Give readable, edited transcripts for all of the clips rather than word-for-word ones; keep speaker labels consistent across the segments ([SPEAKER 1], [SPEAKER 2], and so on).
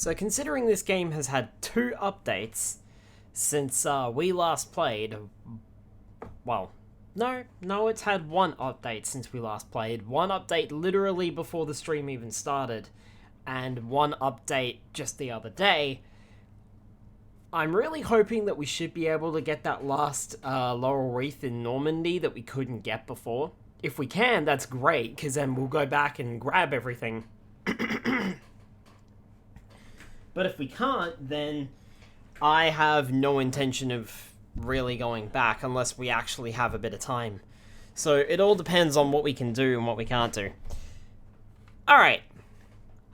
[SPEAKER 1] So considering this game has had 2 updates since we last played, well, no, it's had 1 update since we last played. 1 update literally before the stream even started, and 1 update just the other day. I'm really hoping that we should be able to get that last Laurel Wreath in Normandy that we couldn't get before. If we can, that's great, because then we'll go back and grab everything. But if we can't, then I have no intention of really going back unless we actually have a bit of time. So it all depends on what we can do and what we can't do. Alright.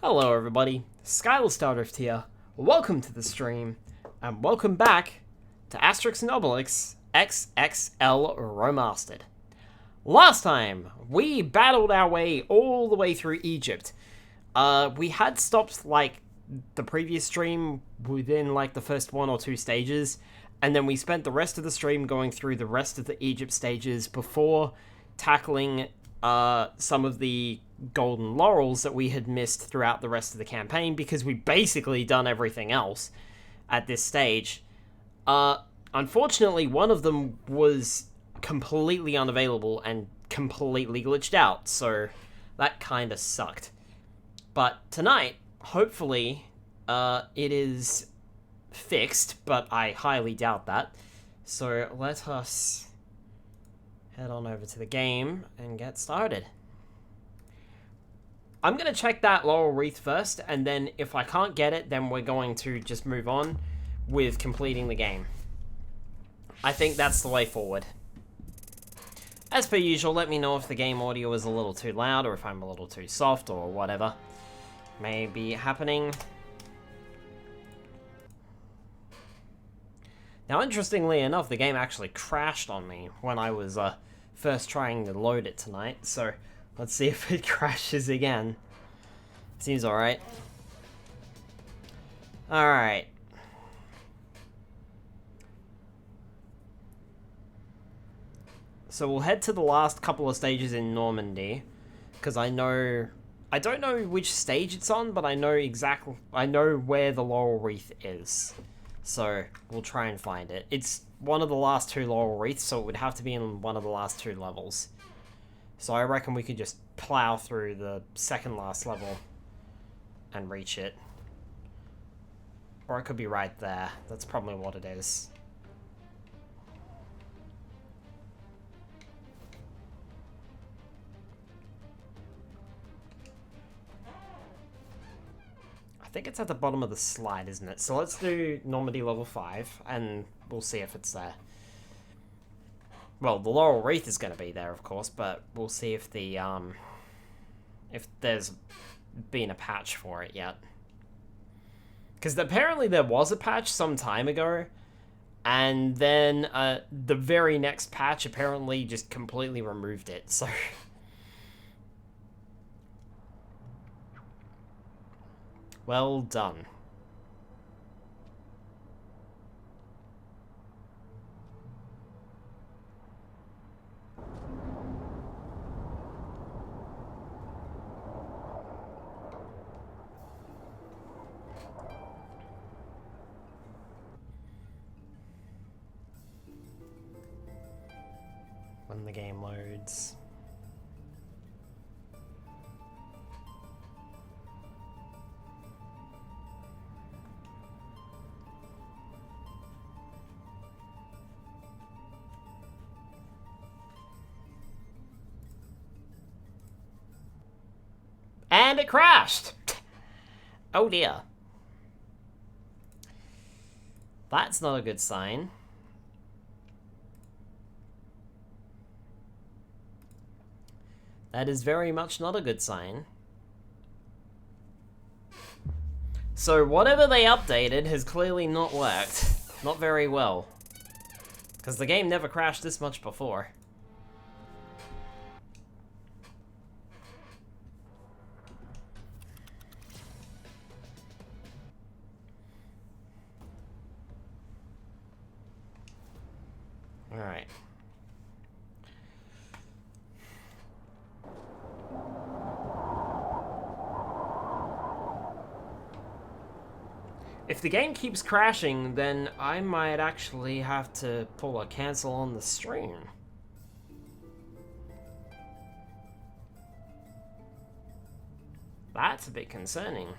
[SPEAKER 1] Hello everybody, Skylar Stardrift here. Welcome to the stream, and welcome back to Asterix and Obelix XXL Romastered. Last time, we battled our way all the way through Egypt. We had stopped, the previous stream within, the first 1 or 2 stages, and then we spent the rest of the stream going through the rest of the Egypt stages before tackling some of the golden laurels that we had missed throughout the rest of the campaign, because we basically done everything else at this stage. Unfortunately, one of them was completely unavailable and completely glitched out, so that kind of sucked. But tonight, hopefully, it is fixed, but I highly doubt that. So let us head on over to the game and get started. I'm going to check that Laurel Wreath first, and then if I can't get it, then we're going to just move on with completing the game. I think that's the way forward. As per usual, let me know if the game audio is a little too loud, or if I'm a little too soft, or whatever may be happening. Now, interestingly enough, the game actually crashed on me when I was first trying to load it tonight, so let's see if it crashes again. Seems alright. Alright. So we'll head to the last couple of stages in Normandy, because I don't know which stage it's on, but I know where the Laurel Wreath is. So we'll try and find it. It's one of the last 2 Laurel Wreaths, so it would have to be in one of the last 2 levels. So I reckon we could just plow through the second last level and reach it. Or it could be right there. That's probably what it is. I think it's at the bottom of the slide, isn't it? So let's do Normandy level 5, and we'll see if it's there. Well, the Laurel Wreath is going to be there, of course, but we'll see if the, if there's been a patch for it yet. Because apparently there was a patch some time ago, and then the very next patch apparently just completely removed it, so... Well done. When the game loads. And it crashed! Oh dear. That's not a good sign. That is very much not a good sign. So whatever they updated has clearly not worked. Not very well. Because the game never crashed this much before. Alright. If the game keeps crashing, then I might actually have to pull a cancel on the stream. That's a bit concerning.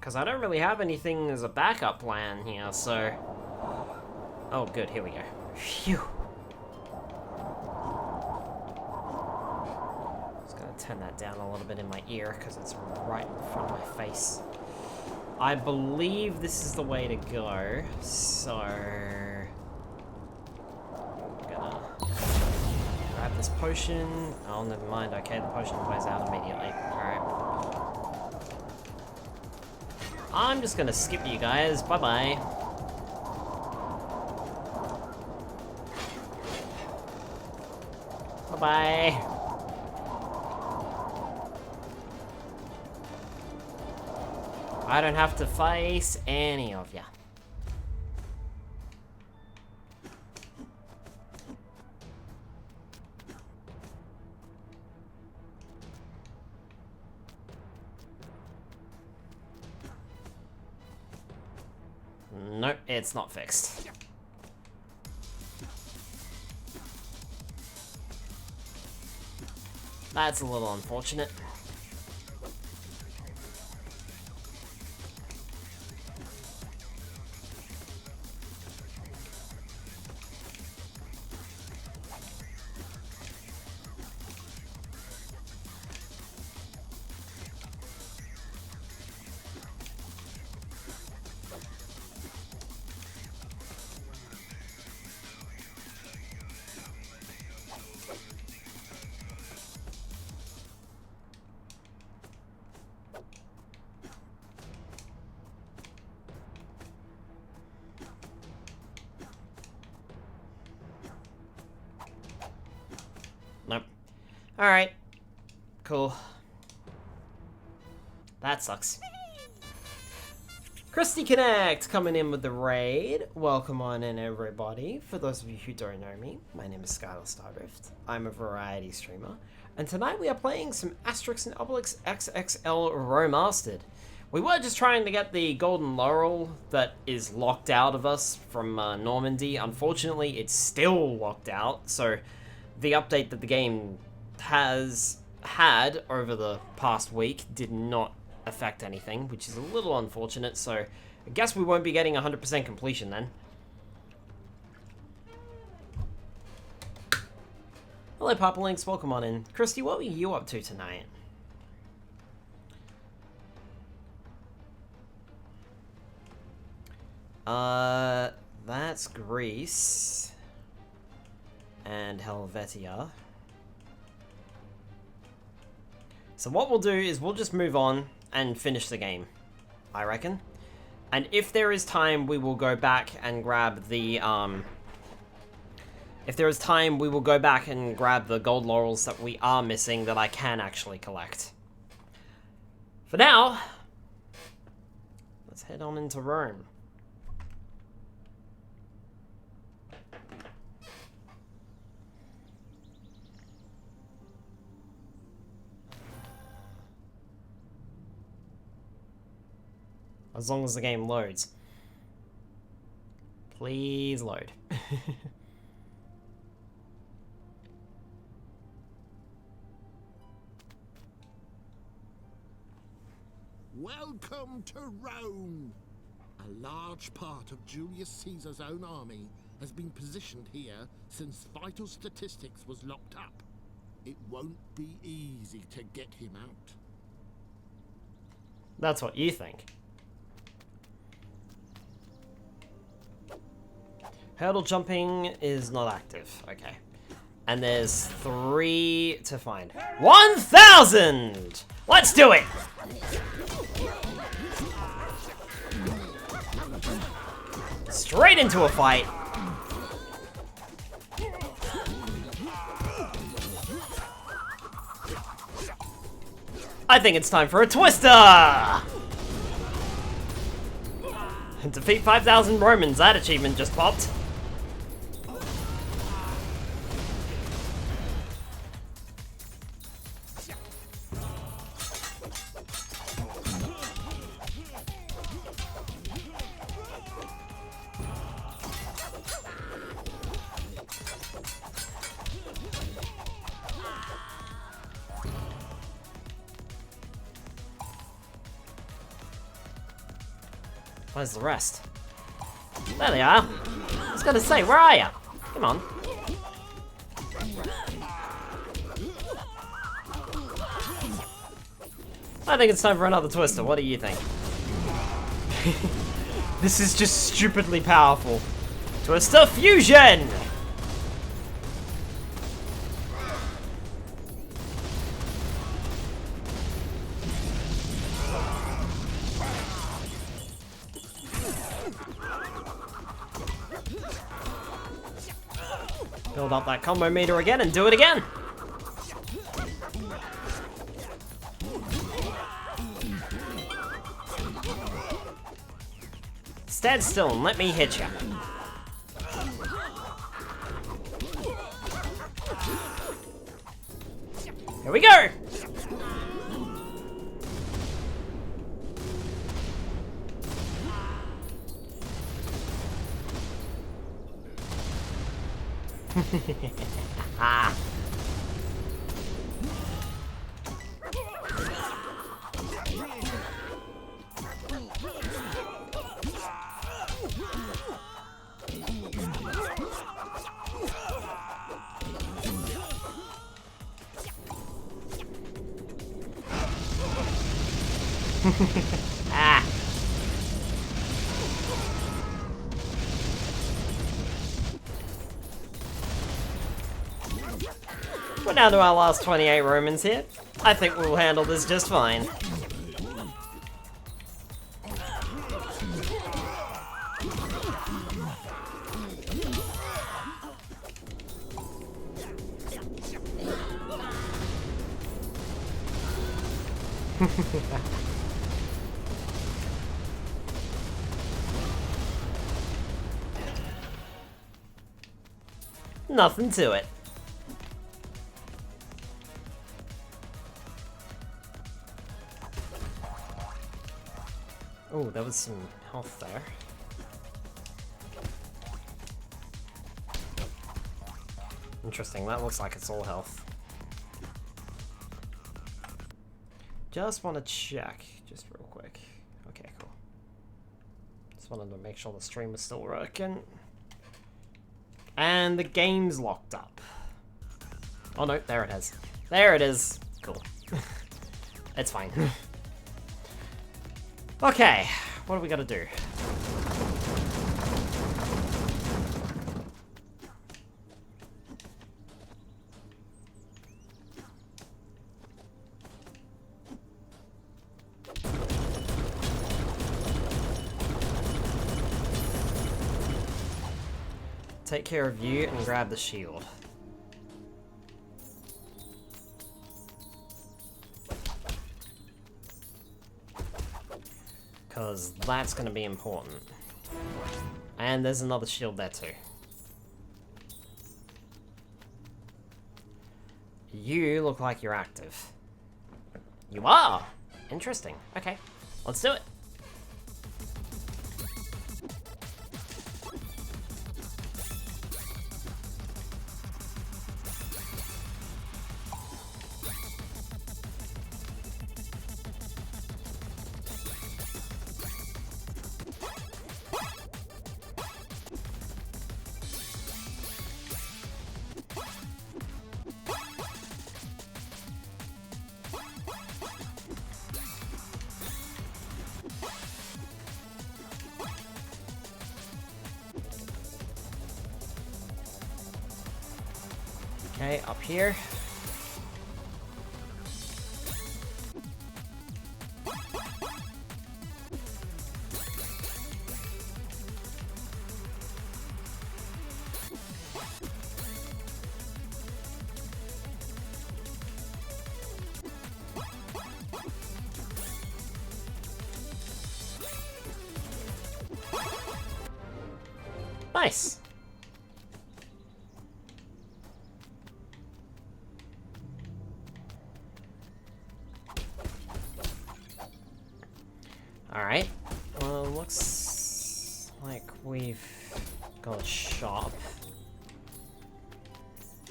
[SPEAKER 1] Because I don't really have anything as a backup plan here, so... Oh, good, here we go. Phew. Just gonna turn that down a little bit in my ear, because it's right in front of my face. I believe this is the way to go, so... I'm gonna grab this potion. Oh, never mind, okay, the potion wears out immediately. Alright. I'm just gonna skip you guys, bye-bye. Bye-bye. I don't have to face any of ya. Nope, it's not fixed. That's a little unfortunate. Nope. Alright. Cool. That sucks. Christy Connect coming in with the raid. Welcome on in, everybody. For those of you who don't know me, my name is Skylar Stardrift. I'm a variety streamer. And tonight we are playing some Asterix and Obelix XXL Romastered. We were just trying to get the golden laurel that is locked out of us from Normandy. Unfortunately, it's still locked out, so the update that the game has had over the past week did not affect anything, which is a little unfortunate, so I guess we won't be getting 100% completion then. Hello, Papa Links, welcome on in. Christy, what were you up to tonight? That's Greece and Helvetia. So what we'll do is we'll just move on and finish the game, I reckon. And if there is time, we will go back and grab the, if there is time, we will go back and grab the gold laurels that we are missing that I can actually collect. For now, let's head on into Rome. As long as the game loads. Please load.
[SPEAKER 2] Welcome to Rome! A large part of Julius Caesar's own army has been positioned here since vital statistics was locked up. It won't be easy to get him out.
[SPEAKER 1] That's what you think. Hurdle jumping is not active. Okay. And there's 3 to find. 1,000! Let's do it! Straight into a fight. I think it's time for a twister! Defeat 5,000 Romans. That achievement just popped. Where's the rest? There they are. I was gonna say, where are you? Come on. I think it's time for another twister. What do you think? This is just stupidly powerful. Twister fusion! Build up that combo meter again and do it again. Stand still and let me hit you. Here we go! Ah. Ah. We're down to our last 28 Romans here. I think we'll handle this just fine. Nothing to it. Oh, there was some health there. Interesting, that looks like it's all health. Just want to check, just real quick. Okay, cool. Just wanted to make sure the stream was still working. And the game's locked up. Oh no, there it is. There it is. Cool. It's fine. Okay, what do we gotta do? Take care of you and grab the shield. Because that's going to be important. And there's another shield there too. You look like you're active. You are! Interesting. Okay, let's do it. Okay, up here. Nice. Alright, well, looks like we've got a shop.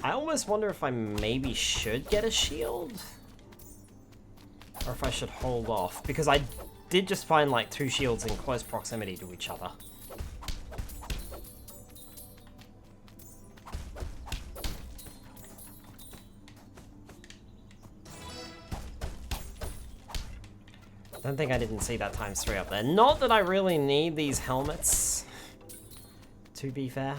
[SPEAKER 1] I almost wonder if I maybe should get a shield? Or if I should hold off, because I did just find like 2 shields in close proximity to each other. Don't think I didn't see that ×3 up there. Not that I really need these helmets, to be fair.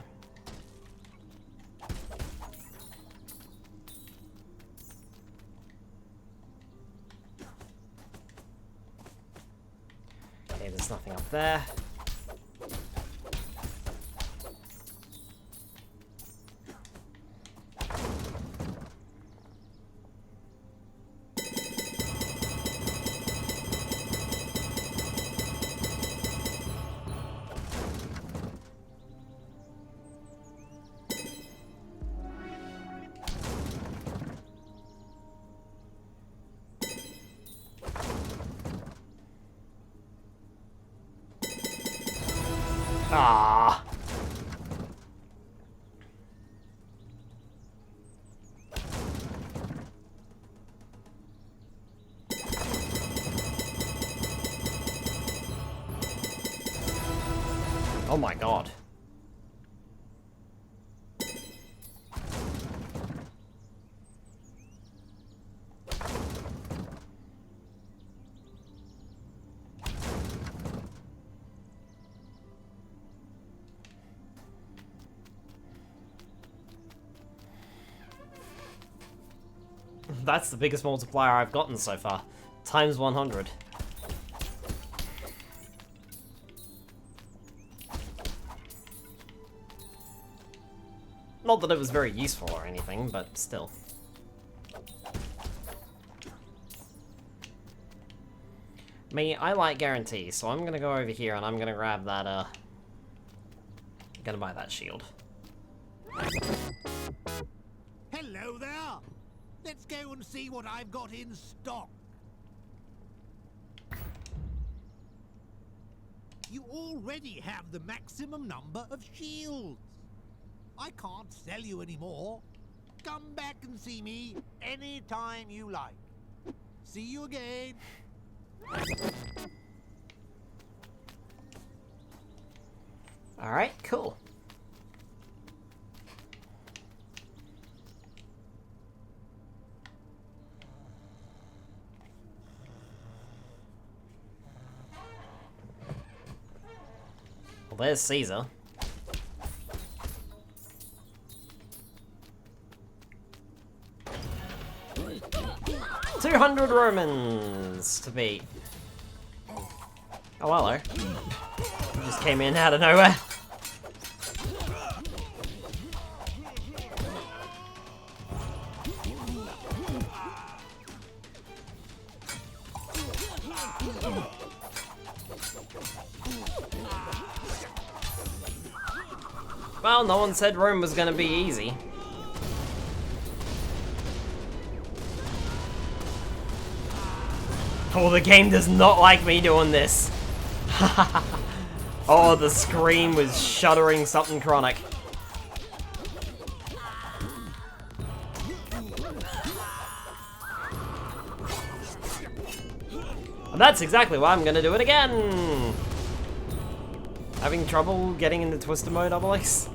[SPEAKER 1] Okay, there's nothing up there. Ah. Oh my god. That's the biggest multiplier I've gotten so far. ×100. Not that it was very useful or anything, but still. Me, I like guarantees, so I'm gonna go over here and I'm gonna grab that, I'm gonna buy that shield.
[SPEAKER 2] Hello there! Let's go and see what I've got in stock. You already have the maximum number of shields. I can't sell you any more. Come back and see me anytime you like. See you again.
[SPEAKER 1] Alright, cool. Well, there's Caesar. $200 Romans to beat. Oh, hello. Just came in out of nowhere. Well, no one said Rome was gonna be easy. Oh, the game does not like me doing this. Oh, the screen was shuddering something chronic. And that's exactly why I'm gonna do it again. Having trouble getting into Twister mode, Obelix?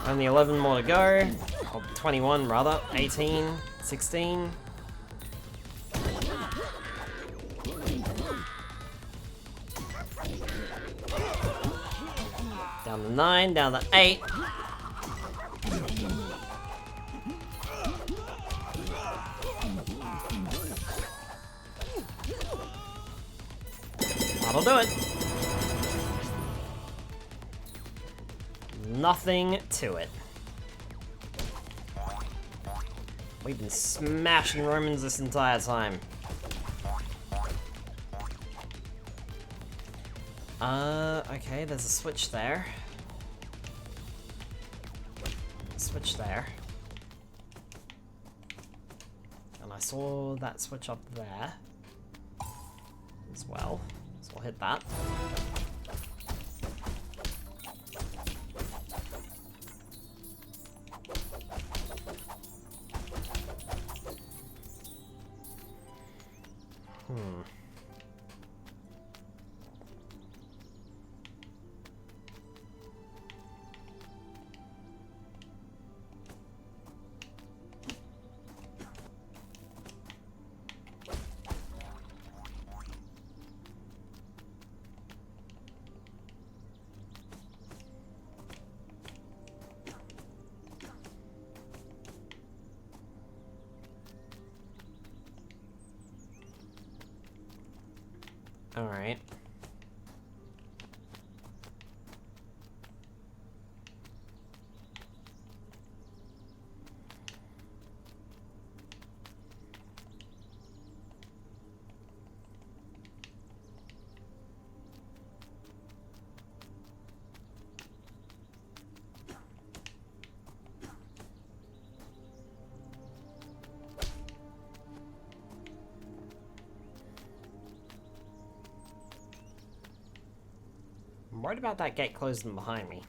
[SPEAKER 1] Only 11 more to go. Or 21 rather. 18, 16. Down to 9, down to 8. That'll do it. Nothing to it. We've been smashing Romans this entire time. Okay, there's a switch there. Switch there. And I saw that switch up there as well. So I'll hit that. Alright. I'm worried about that gate closing behind me.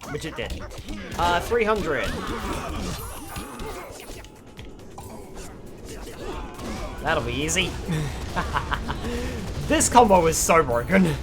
[SPEAKER 1] Which it did. 300. That'll be easy. This combo is so broken.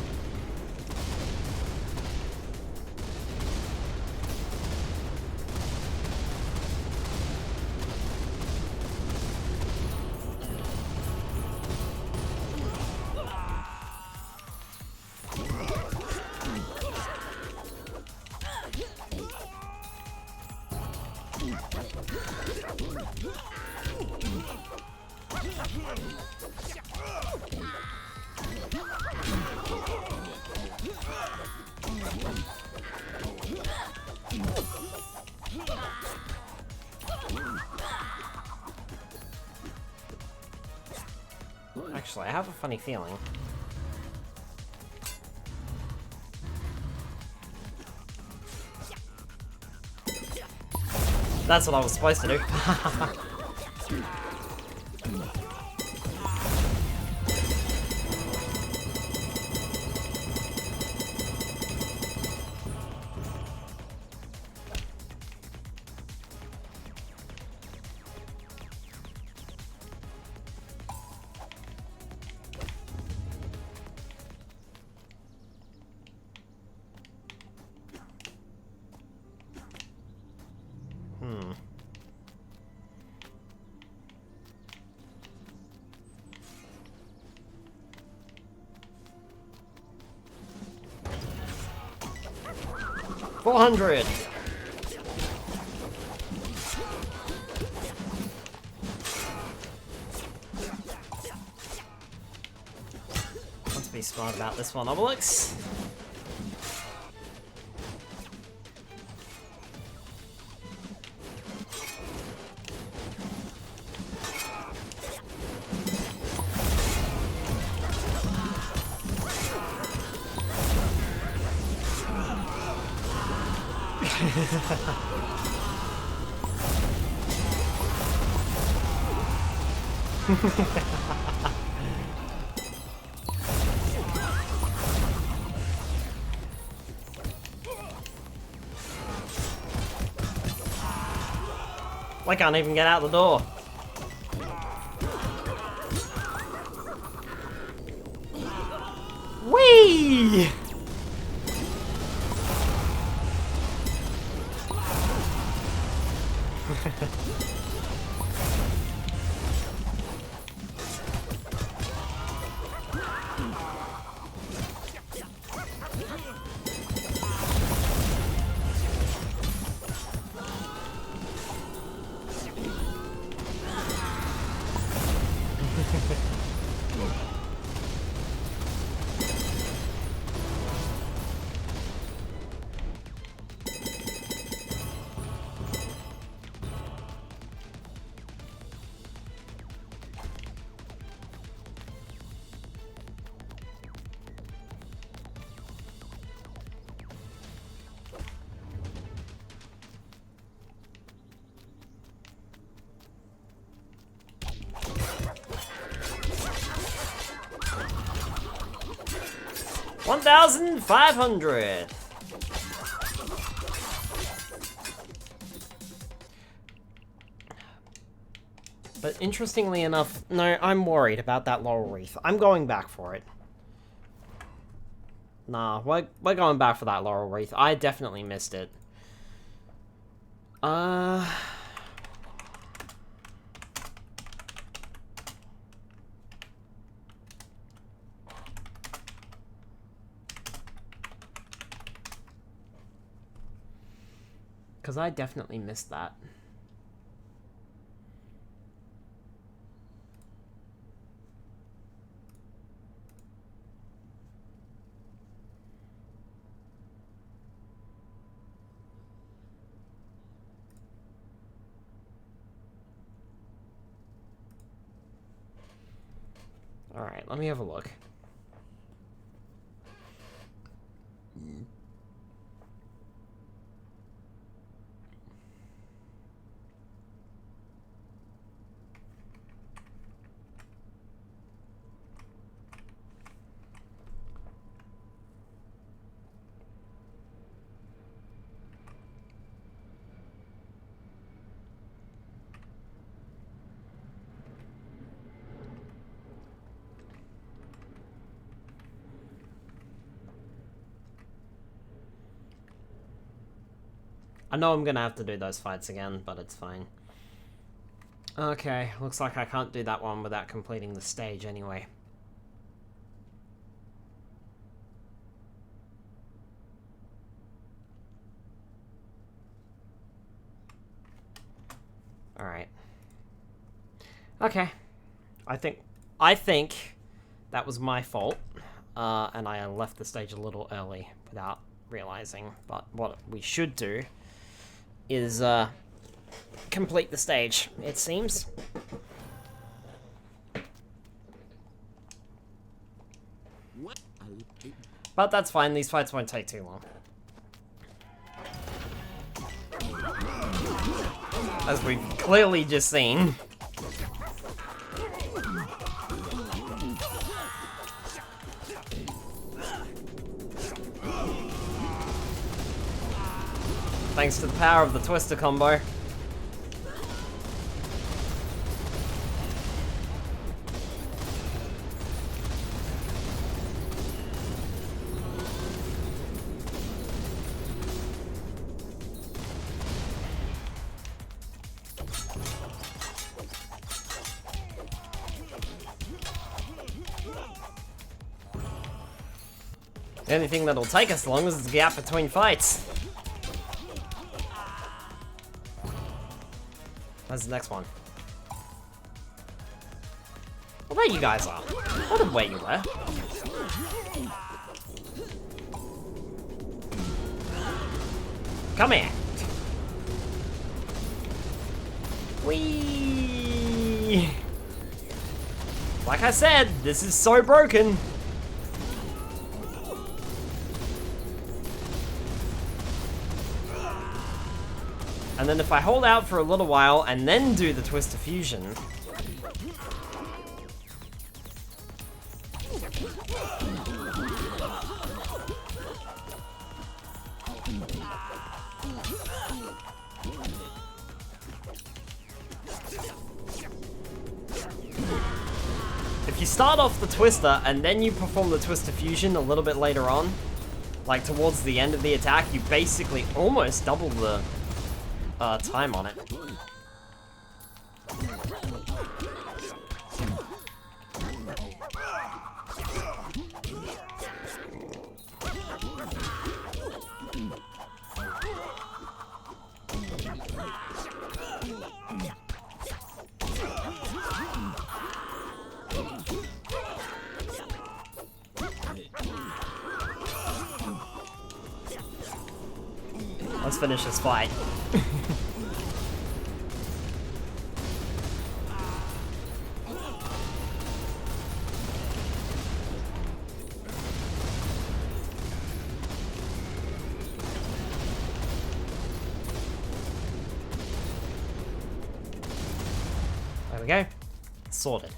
[SPEAKER 1] Actually, I have a funny feeling. That's what I was supposed to do. Hmm. $400. Let's be smart about this one, Obelix. I can't even get out the door. Whee! 1,500. But interestingly enough, no, I'm worried about that laurel wreath. I'm going back for it. Nah, we're going back for that laurel wreath. I definitely missed it. Because I definitely missed that. Alright, let me have a look. I know I'm gonna have to do those fights again, but it's fine. Okay, looks like I can't do that one without completing the stage anyway. Alright. Okay. I think that was my fault, and I left the stage a little early without realizing, but what we should do is complete the stage, it seems. But that's fine, these fights won't take too long. As we've clearly just seen. Thanks to the power of the Twister combo. The only thing that'll take us long is the gap between fights. Where's the next one? Well, there you guys are. I wondered where you were. Come here. Whee! Like I said, this is so broken. And then if I hold out for a little while and then do the Twister Fusion... If you start off the Twister and then you perform the Twister Fusion a little bit later on, like towards the end of the attack, you basically almost double the time on it. Let's finish this fight. There we go. Sorted.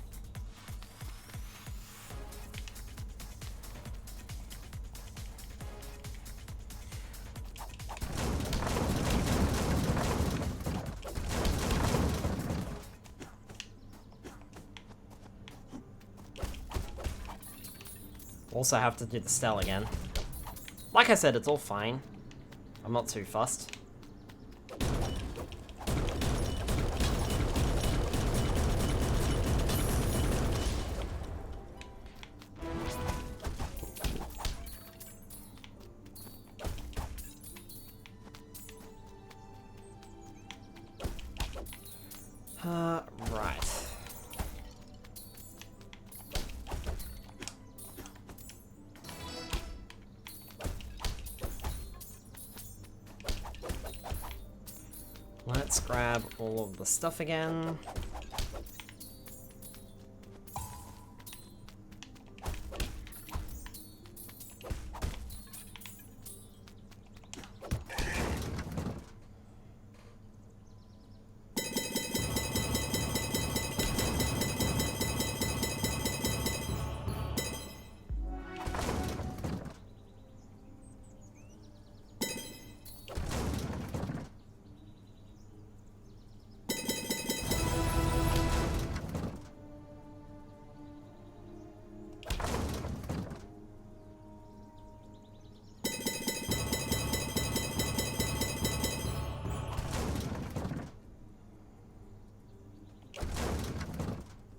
[SPEAKER 1] Also have to do the Stell again. Like I said, it's all fine. I'm not too fussed. Right. Let's grab all of the stuff again.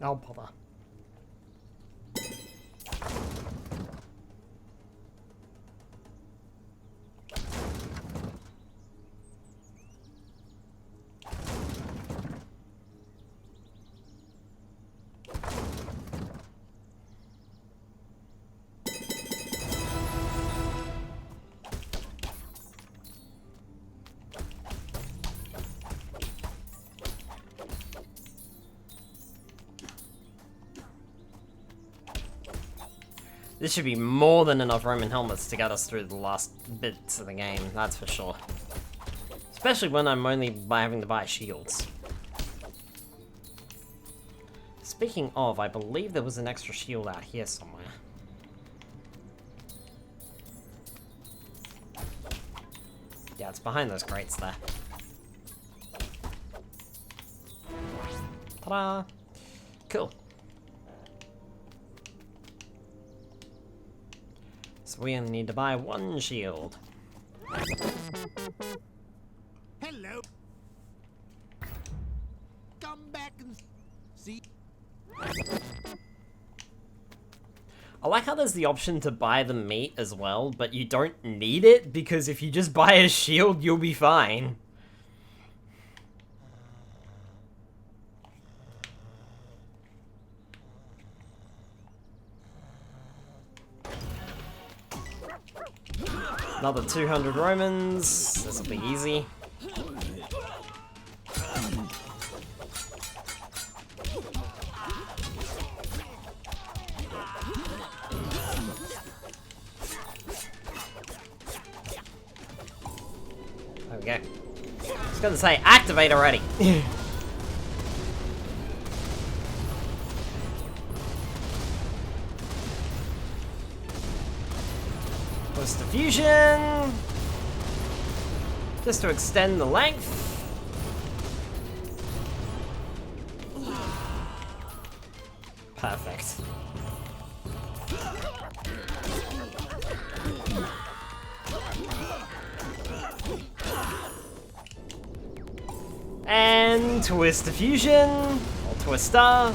[SPEAKER 1] Oh, bother. This should be more than enough Roman helmets to get us through the last bits of the game, that's for sure. Especially when I'm only having to buy shields. Speaking of, I believe there was an extra shield out here somewhere. Yeah, it's behind those crates there. Ta-da! Cool. So we only need to buy one shield.
[SPEAKER 2] Hello. Come back and see.
[SPEAKER 1] I like how there's the option to buy the meat as well, but you don't need it, because if you just buy a shield, you'll be fine. Another 200 Romans. This will be easy. There we go. I was gonna say, activate already. Plus diffusion, just to extend the length. Perfect. And twist diffusion, or twister,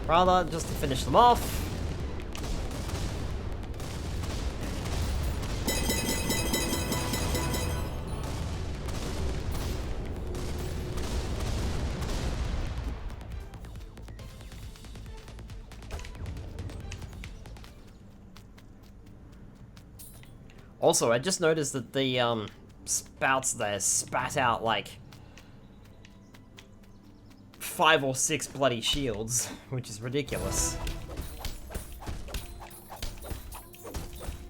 [SPEAKER 1] rather, just to finish them off. Also, I just noticed that the spouts there spat out like 5 or 6 bloody shields, which is ridiculous.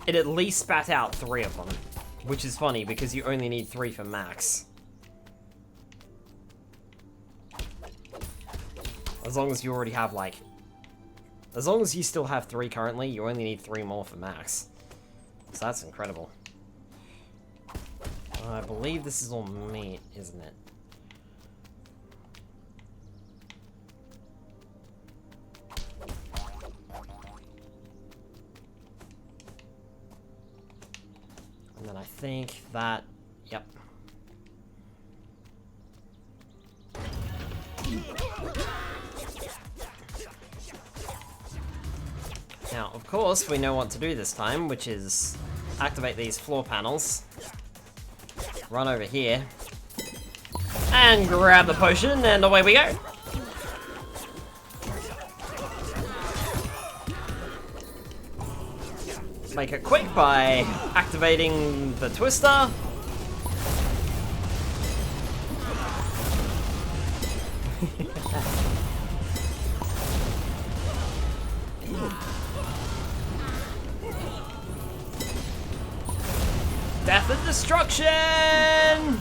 [SPEAKER 1] It at least spat out 3 of them, which is funny because you only need 3 for max. As long as you already have like... As long as you still have 3 currently, you only need 3 more for max. So that's incredible. I believe this is all meat, isn't it? think that... Yep. Now, of course, we know what to do this time, which is activate these floor panels, run over here, and grab the potion, and away we go! Make it quick by activating the twister. Death and destruction!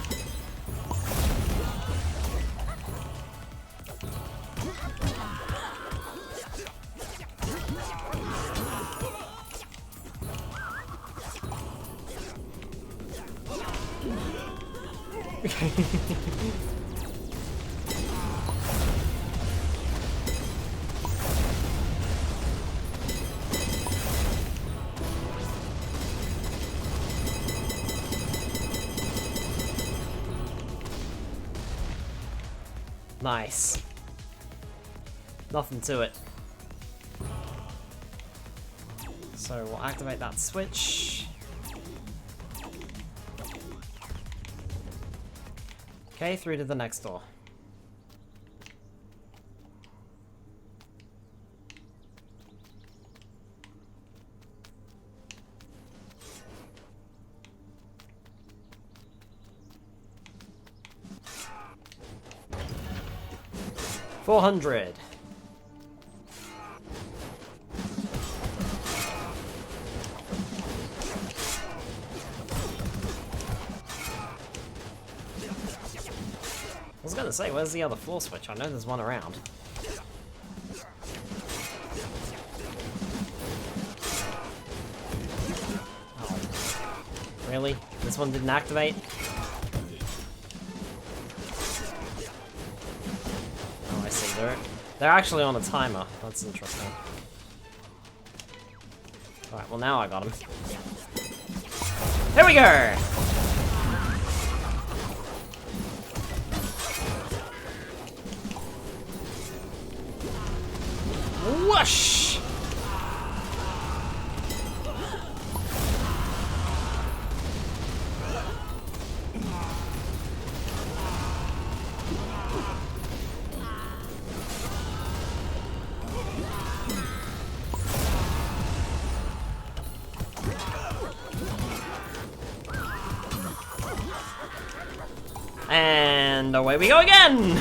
[SPEAKER 1] Nice. Nothing to it. So we'll activate that switch. Okay, through to the next door. $400. I was gonna say, where's the other floor switch? I know there's one around. Oh. Really? This one didn't activate? Oh, I see. They're actually on a timer. That's interesting. Alright, well now I got him. Here we go! Whoosh! And away we go again!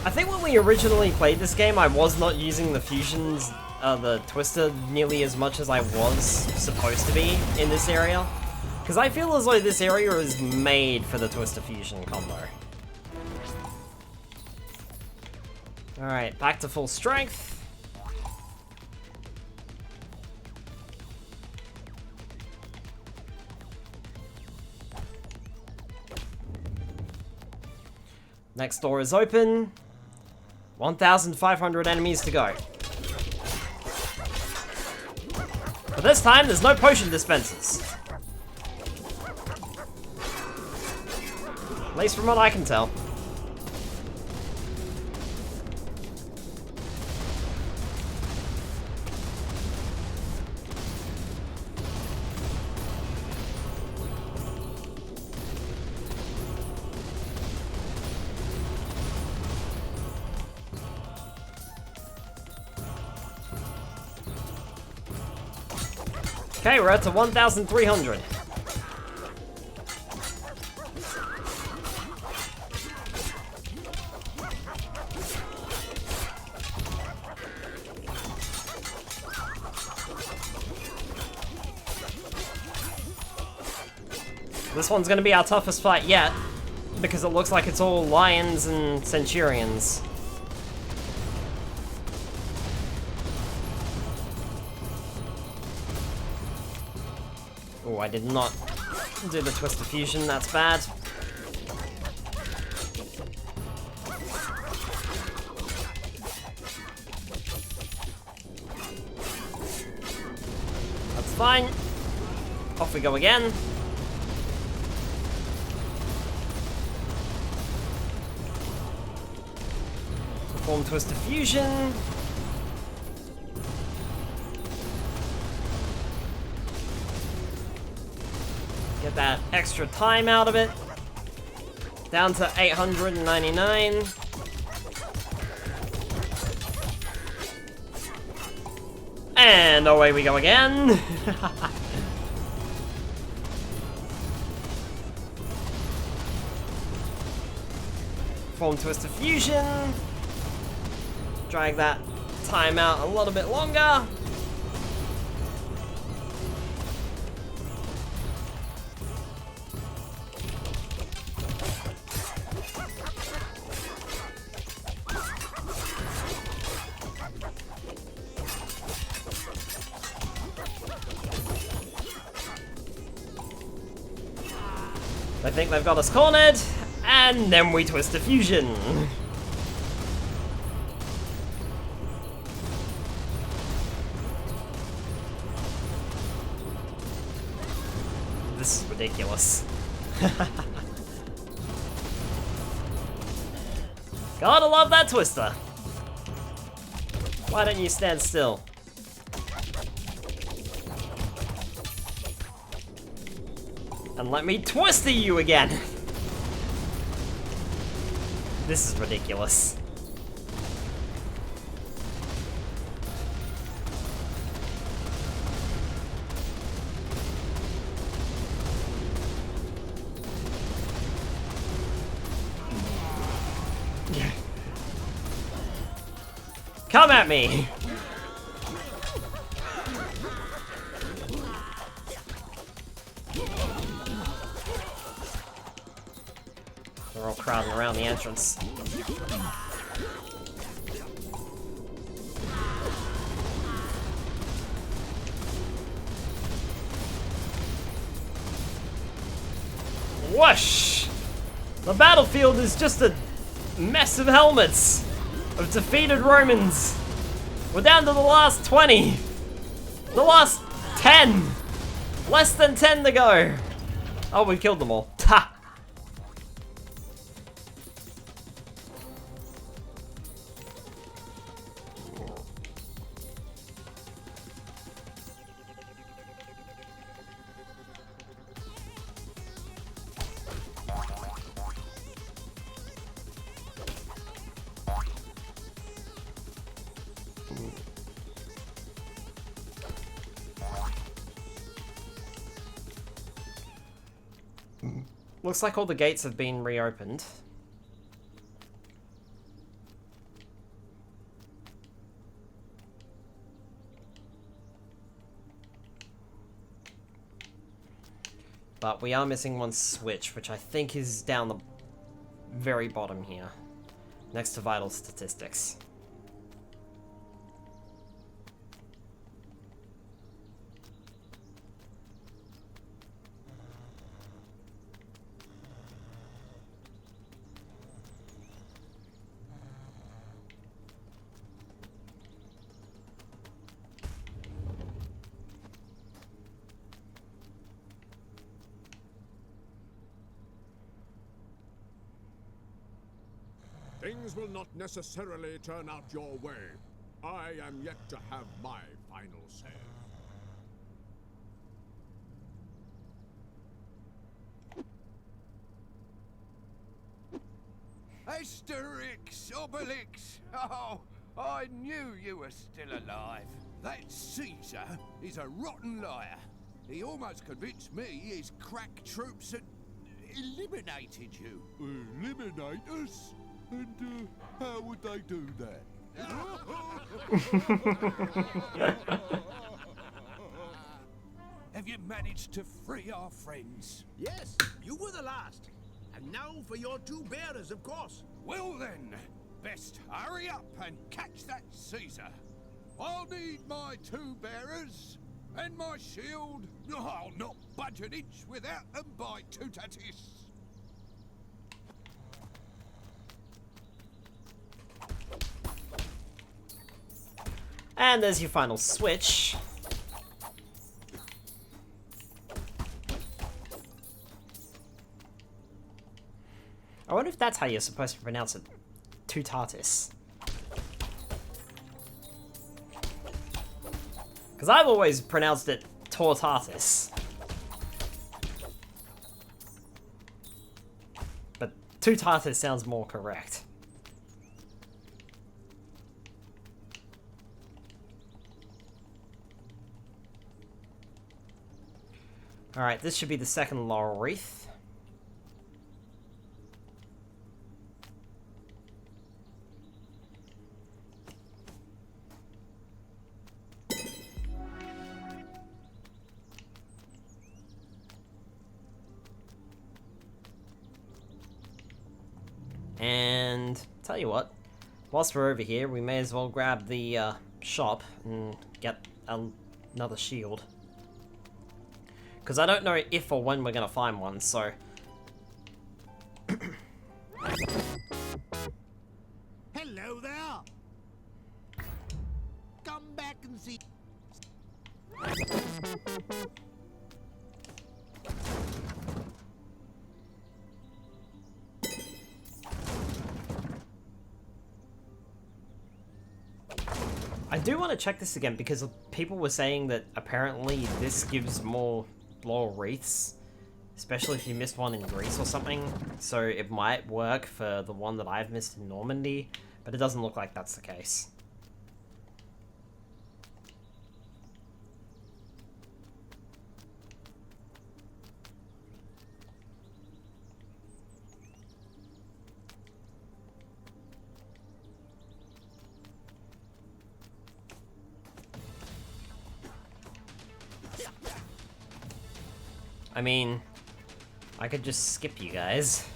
[SPEAKER 1] I think when we originally played this game, I was not using the fusions, the twister, nearly as much as I was supposed to be in this area. Because I feel as though this area is made for the twister fusion combo. Alright, back to full strength. Next door is open. 1,500 enemies to go. But this time, there's no potion dispensers. At least from what I can tell. Okay, we're up to 1,300. This one's gonna be our toughest fight yet, because it looks like it's all lions and centurions. Oh, I did not do the twister fusion, that's bad. fine. Off we go again. Perform Twister Fusion. Get that extra time out of it. Down to 899. And away we go again. Perform Twister Fusion. Drag that time out a little bit longer. I think they've got us cornered, and then we twist the fusion. This is ridiculous. Gotta love that twister. Why don't you stand still? And let me twister you again! This is ridiculous. Come at me! They're all crowding around the entrance. Whoosh! The battlefield is just a mess of helmets of defeated Romans. We're down to the last 20. The last 10. Less than 10 to go. Oh, we've killed them all. Ha! Looks like all the gates have been reopened. But we are missing one switch, which I think is down the very bottom here, next to vital statistics.
[SPEAKER 3] Things will not necessarily turn out your way. I am yet to have my final say.
[SPEAKER 4] Asterix Obelix! Oh, I knew you were still alive. That Caesar is a rotten liar. He almost convinced me his crack troops had eliminated you.
[SPEAKER 3] Eliminate us? And how would they do that?
[SPEAKER 4] Have you managed to free our friends?
[SPEAKER 5] Yes, you were the last. And now for your two bearers, of course.
[SPEAKER 4] Well then, best hurry up and catch that Caesar. I'll need my two bearers and my shield. I'll not budge an inch without them by Tutatis.
[SPEAKER 1] And there's your final switch. I wonder if that's how you're supposed to pronounce it. Tutatis. Because I've always pronounced it Tortatis. But Tutatis sounds more correct. Alright, this should be the second laurel wreath. And tell you what, whilst we're over here, we may as well grab the shop and get another shield. Because I don't know if or when we're going to find one, so...
[SPEAKER 5] Hello there. Come back and see.
[SPEAKER 1] I do want to check this again because people were saying that apparently this gives more laurel wreaths, especially if you missed one in Greece or something, so it might work for the one that I've missed in Normandy, but it doesn't look like that's the case. I mean, I could just skip you guys.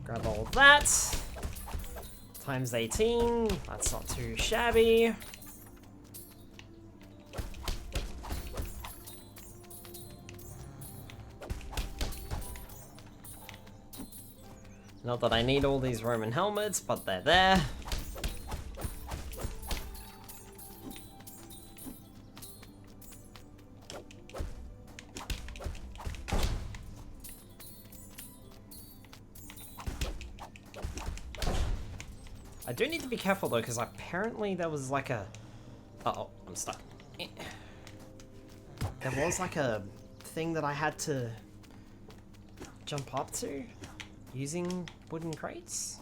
[SPEAKER 1] Grab all of that. Times 18. That's not too shabby. Not that I need all these Roman helmets, but they're there. I do need to be careful though, because apparently there was like a... Uh-oh, I'm stuck. There was like a thing that I had to jump up to using wooden crates.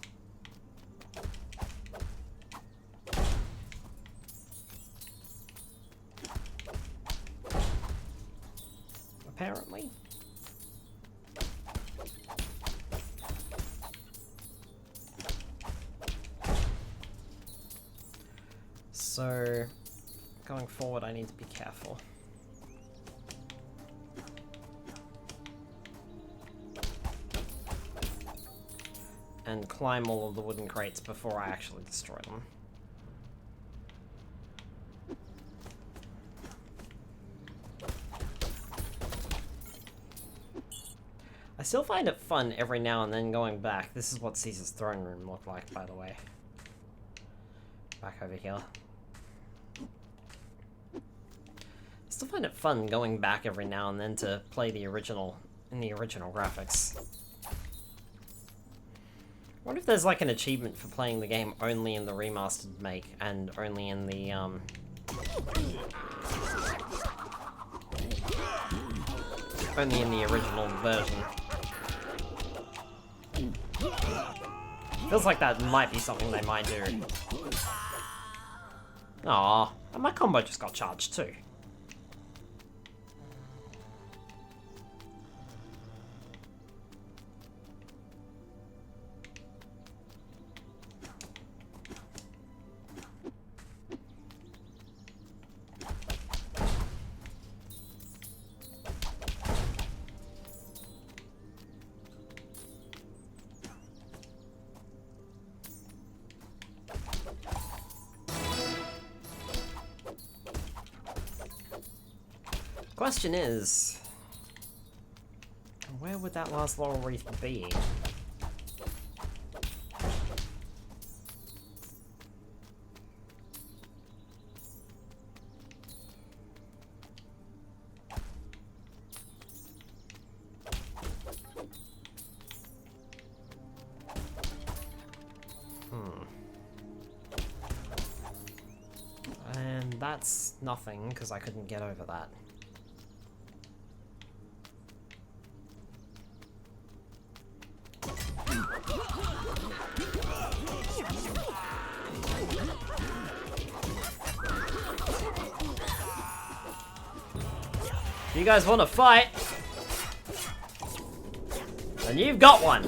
[SPEAKER 1] Apparently. So, going forward, I need to be careful. And climb all of the wooden crates before I actually destroy them. I still find it fun every now and then going back. This is what Caesar's throne room looked like, by the way. Back over here. I still find it fun going back every now and then to play the original, in the original graphics. I wonder if there's like an achievement for playing the game only in the remastered make and only in the original version. Feels like that might be something they might do. Aw, and my combo just got charged too. question is, where would that last laurel wreath be? And that's nothing, because I couldn't get over that. You guys want to fight? And you've got one!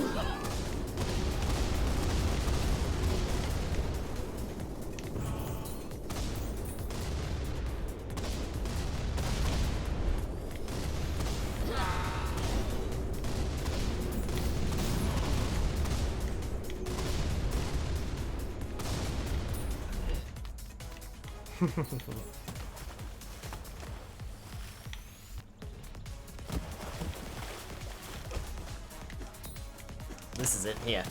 [SPEAKER 1] This is it here.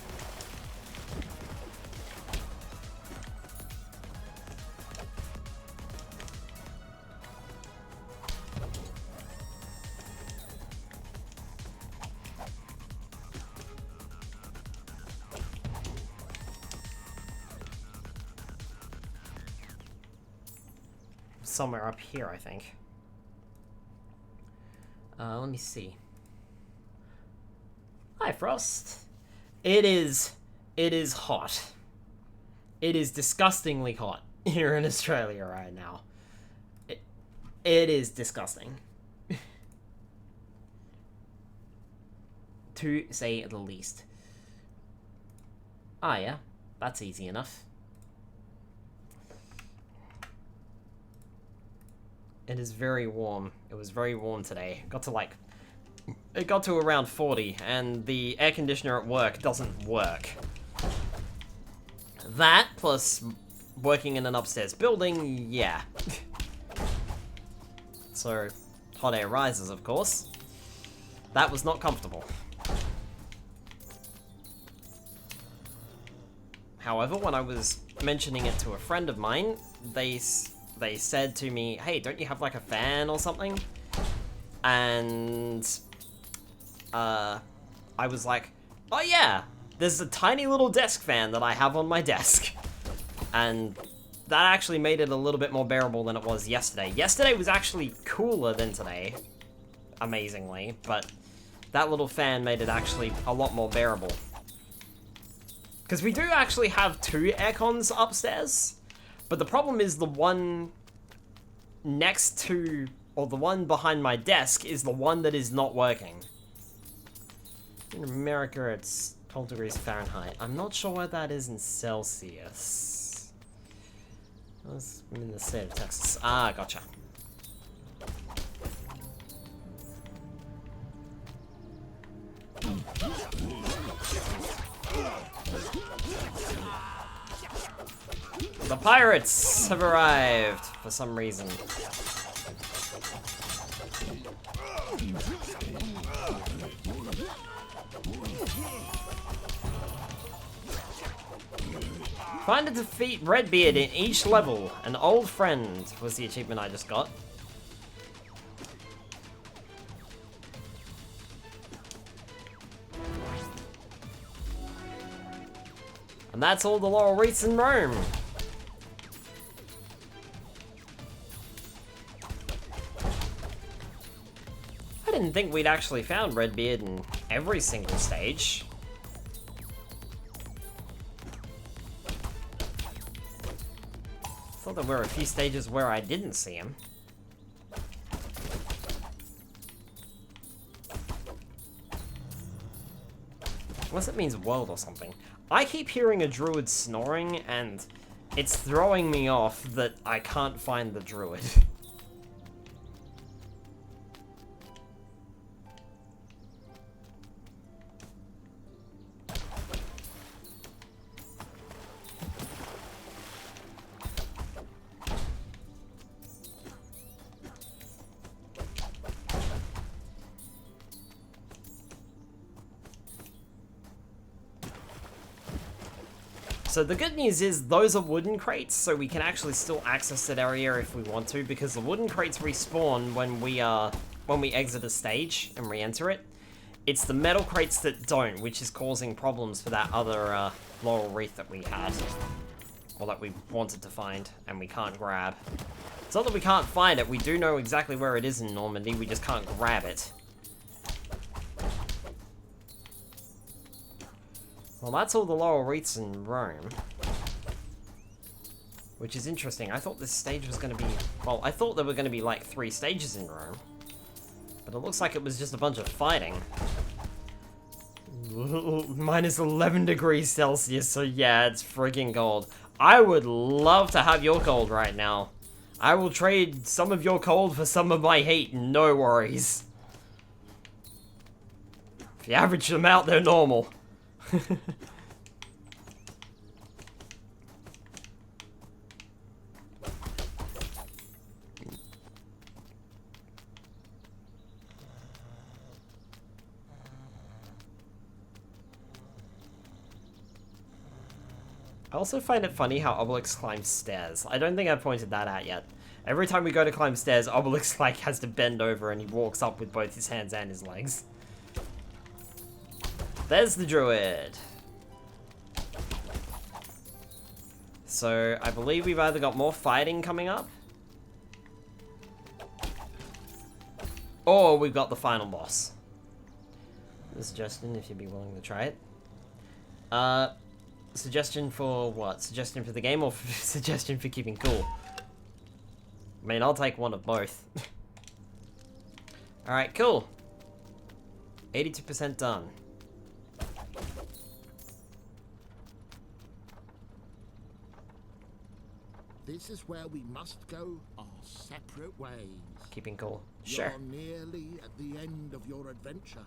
[SPEAKER 1] Somewhere up here, I think. Let me see. Hi, Frost. It is hot. It is disgustingly hot here in Australia right now. It is disgusting. To say the least. Ah, yeah. That's easy enough. It is very warm. It was very warm today. It got to around 40, and the air conditioner at work doesn't work. That, plus working in an upstairs building, yeah. So, hot air rises, of course. That was not comfortable. However, when I was mentioning it to a friend of mine, they said to me, hey, don't you have like a fan or something? And I was like, oh yeah, there's a tiny little desk fan that I have on my desk. And that actually made it a little bit more bearable than it was yesterday. Yesterday was actually cooler than today, amazingly, but that little fan made it actually a lot more bearable. Because we do actually have 2 aircons upstairs, but the problem is the one next to, or the one behind my desk is the one that is not working. In America, it's 12 degrees Fahrenheit. I'm not sure what that is in Celsius. I'm in the state of Texas. Ah, gotcha. The pirates have arrived for some reason. Find and defeat Redbeard in each level. An old friend was the achievement I just got. And that's all the laurel wreaths in Rome. I didn't think we'd actually found Redbeard in every single stage. I thought there were a few stages where I didn't see him. Unless it means world or something. I keep hearing a druid snoring, and it's throwing me off that I can't find the druid. So the good news is those are wooden crates, so we can actually still access that area if we want to, because the wooden crates respawn when we exit a stage and re-enter it. It's the metal crates that don't, which is causing problems for that other laurel wreath that we had. Or that we wanted to find, and we can't grab. It's not that we can't find it, we do know exactly where it is in Normandy, we just can't grab it. Well, that's all the laurel wreaths in Rome. Which is interesting. I thought this stage was going to be... Well, I thought there were going to be like 3 stages in Rome. But it looks like it was just a bunch of fighting. Minus 11 degrees Celsius, so yeah, it's friggin' cold. I would love to have your cold right now. I will trade some of your cold for some of my heat, no worries. If you average them out, they're normal. I also find it funny how Obelix climbs stairs. I don't think I've pointed that out yet. Every time we go to climb stairs, Obelix like has to bend over and he walks up with both his hands and his legs. There's the druid. So I believe we've either got more fighting coming up, or we've got the final boss. A suggestion if you'd be willing to try it. Suggestion for what? Suggestion for the game or suggestion for keeping cool? I mean, I'll take one of both. Alright, cool. 82% done.
[SPEAKER 2] This is where we must go our separate ways.
[SPEAKER 1] Keeping cool. Sure.
[SPEAKER 2] You're nearly at the end of your adventure.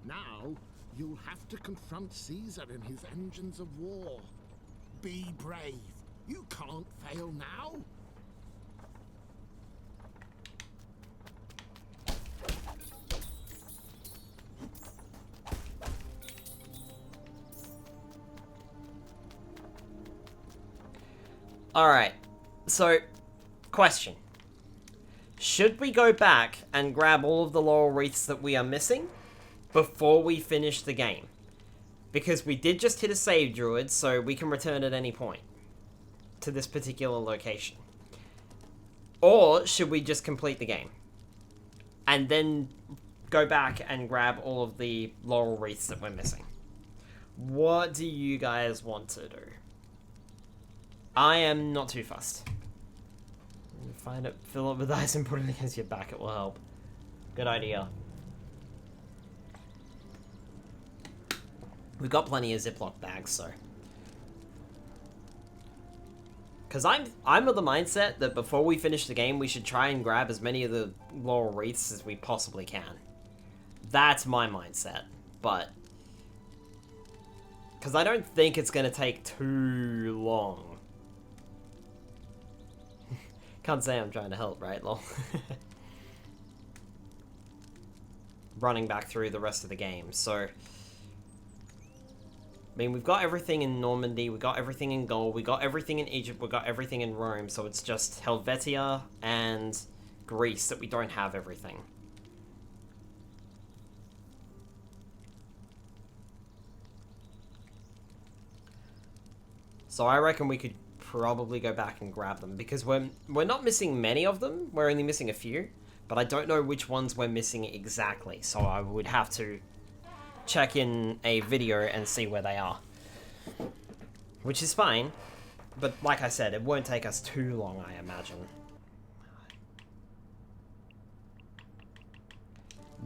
[SPEAKER 2] Now, you'll have to confront Caesar and his engines of war. Be brave. You can't fail now.
[SPEAKER 1] Alright, so, question. Should we go back and grab all of the laurel wreaths that we are missing before we finish the game? Because we did just hit a save druid, so we can return at any point to this particular location. Or should we just complete the game and then go back and grab all of the laurel wreaths that we're missing? What do you guys want to do? I am not too fussed. Find it, fill it with ice and put it against your back, it will help. Good idea. We've got plenty of Ziploc bags, so. Because I'm of the mindset that before we finish the game, we should try and grab as many of the laurel wreaths as we possibly can. That's my mindset, but... Because I don't think it's going to take too long. Can't say I'm trying to help, right, lol? Running back through the rest of the game, so... I mean, we've got everything in Normandy, we got everything in Gaul, we got everything in Egypt, we got everything in Rome, so it's just Helvetia and Greece that we don't have everything. So I reckon we could probably go back and grab them, because we're not missing many of them, we're only missing a few, but I don't know which ones we're missing exactly, so I would have to check in a video and see where they are. Which is fine, but like I said, it won't take us too long, I imagine.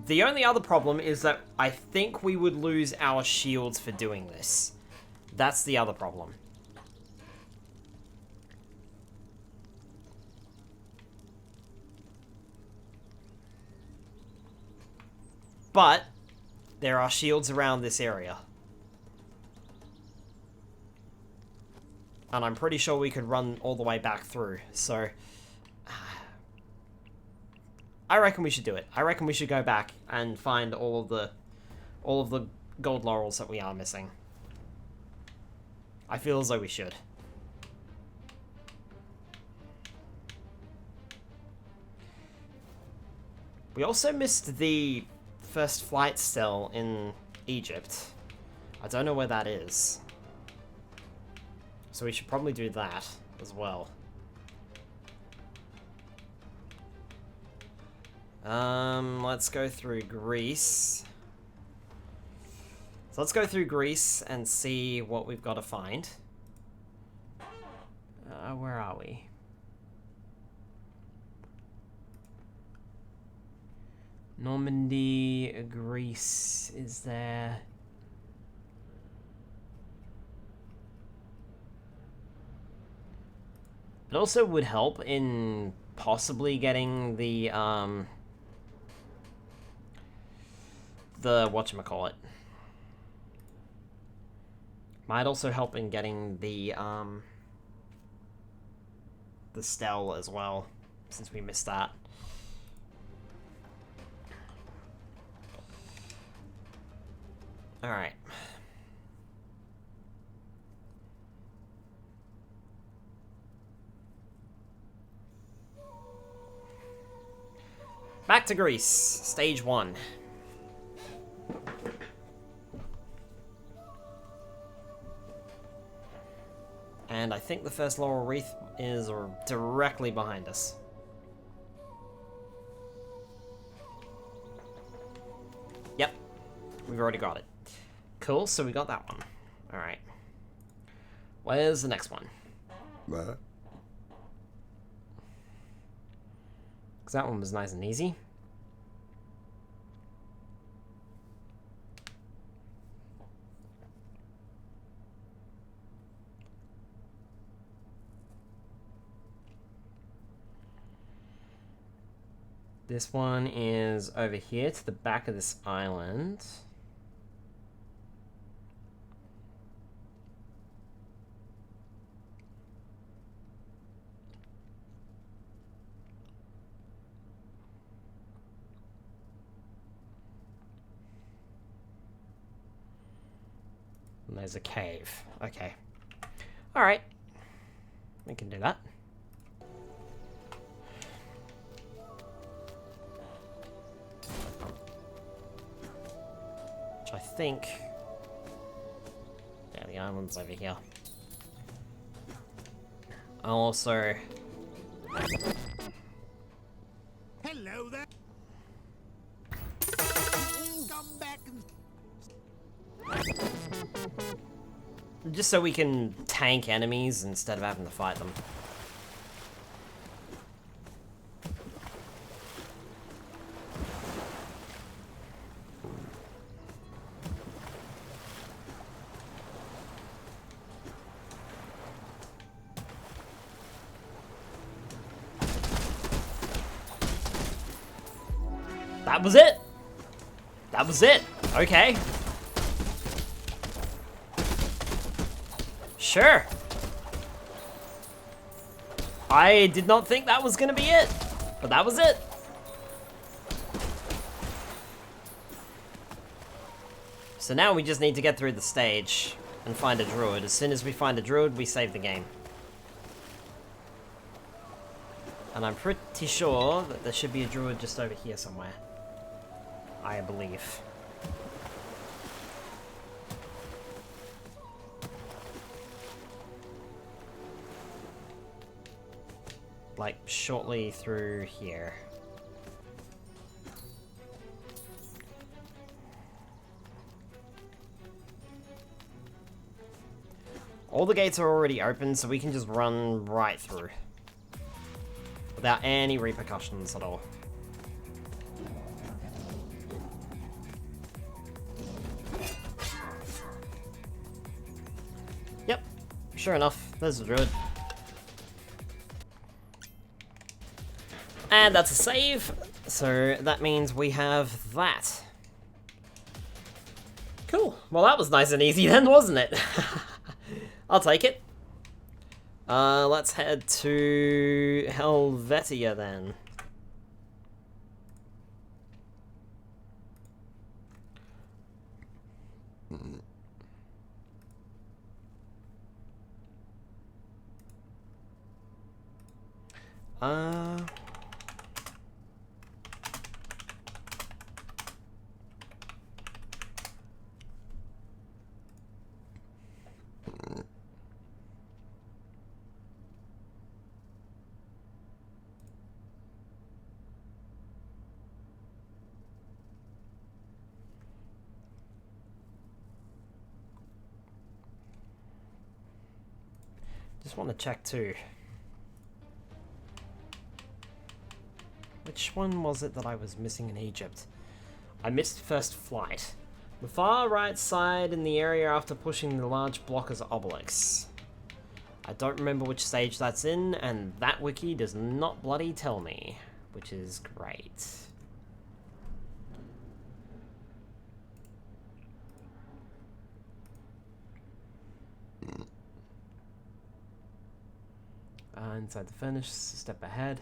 [SPEAKER 1] The only other problem is that I think we would lose our shields for doing this. That's the other problem. But there are shields around this area. And I'm pretty sure we could run all the way back through, so... I reckon we should do it. I reckon we should go back and find all of the gold laurels that we are missing. I feel as though we should. We also missed the first flight still in Egypt. I don't know where that is. So we should probably do that as well. Let's go through Greece. So let's go through Greece and see what we've got to find. Where are we? Normandy, Greece, is there... It also would help in possibly getting the whatchamacallit. Might also help in getting the Stell as well, since we missed that. Alright. Back to Greece, stage 1. And I think the first laurel wreath is directly behind us. Yep, we've already got it. Cool, so we got that one. Alright. Where's the next one?
[SPEAKER 2] What?
[SPEAKER 1] Because that one was nice and easy. This one is over here to the back of this island. And there's a cave. Okay. Alright. We can do that. Which I think... Yeah, the island's over here. I'll also...
[SPEAKER 5] Hello there. Come back and...
[SPEAKER 1] Just so we can tank enemies instead of having to fight them. That was it! That was it! Okay. Sure. I did not think that was gonna be it, but that was it. So now we just need to get through the stage and find a druid. As soon as we find a druid, we save the game. And I'm pretty sure that there should be a druid just over here somewhere. I believe. Like, shortly through here. All the gates are already open, so we can just run right through. Without any repercussions at all. Yep, sure enough, there's a druid. And that's a save, so that means we have that. Cool, well that was nice and easy then, wasn't it? I'll take it. Let's head to Helvetia then. Uh... Just want to check too. Which one was it that I was missing in Egypt? I missed first flight. The far right side in the area after pushing the large block as Obelix. I don't remember which stage that's in, and that wiki does not bloody tell me, which is great. Inside the finish, a step ahead.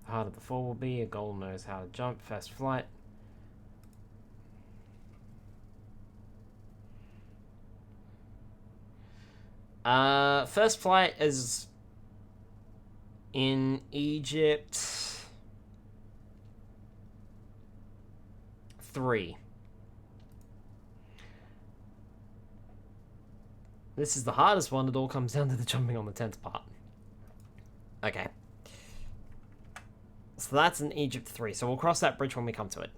[SPEAKER 1] The harder the fall will be, a goal knows how to jump, first flight. First flight is in Egypt 3. This is the hardest one, it all comes down to the jumping on the 10th part. Okay. So that's in Egypt 3, so we'll cross that bridge when we come to it.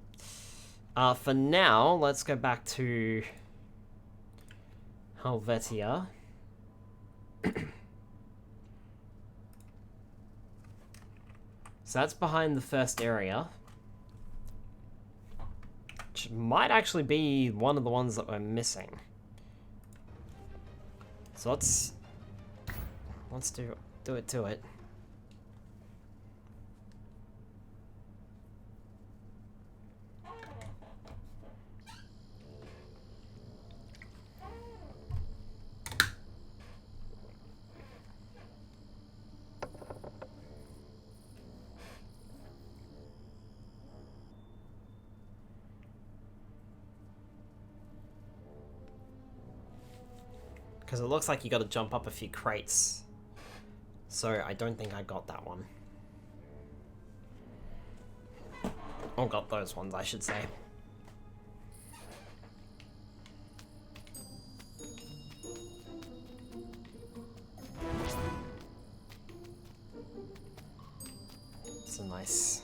[SPEAKER 1] For now, let's go back to Helvetia. So that's behind the first area. Which might actually be one of the ones that we're missing. So let's do it to it. Because it looks like you got to jump up a few crates. So I don't think I got that one. Or got those ones, I should say. It's a nice,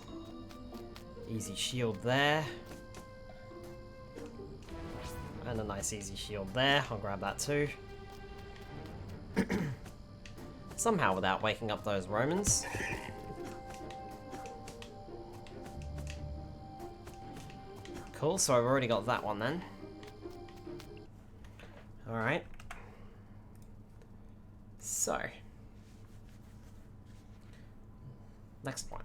[SPEAKER 1] easy shield there. And a nice easy shield there. I'll grab that too. Somehow without waking up those Romans. Cool, so I've already got that one then. Alright. So. Next one.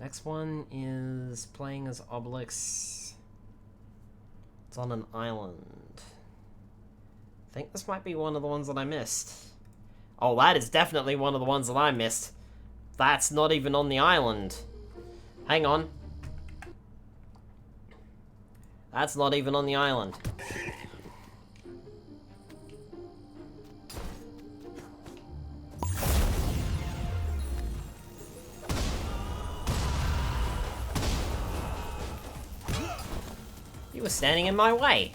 [SPEAKER 1] Next one is playing as Obelix. It's on an island. I think this might be one of the ones that I missed. Oh, that is definitely one of the ones that I missed. That's not even on the island. Hang on. That's not even on the island. You were standing in my way.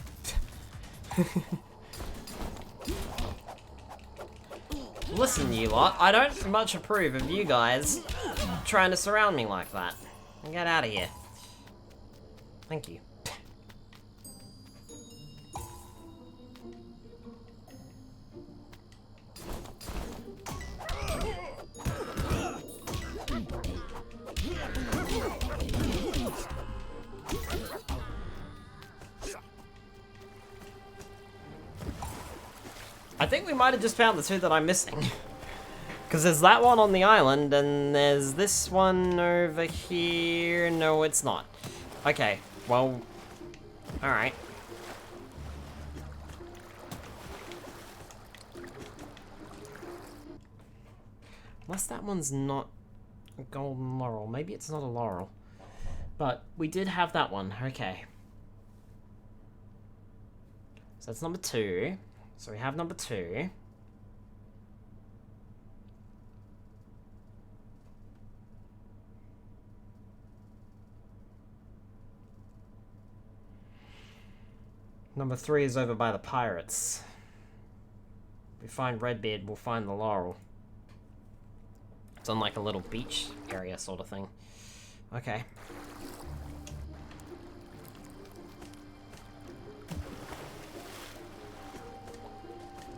[SPEAKER 1] Listen, you lot, I don't much approve of you guys trying to surround me like that. Get out of here. Thank you. I think we might have just found the two that I'm missing. Because there's that one on the island, and there's this one over here. No, it's not. Okay, well, alright. Unless that one's not a golden laurel. Maybe it's not a laurel. But we did have that one, okay. So that's number 2. So we have number 2. Number 3 is over by the pirates. If we find Redbeard, we'll find the Laurel. It's on like a little beach area sort of thing. Okay.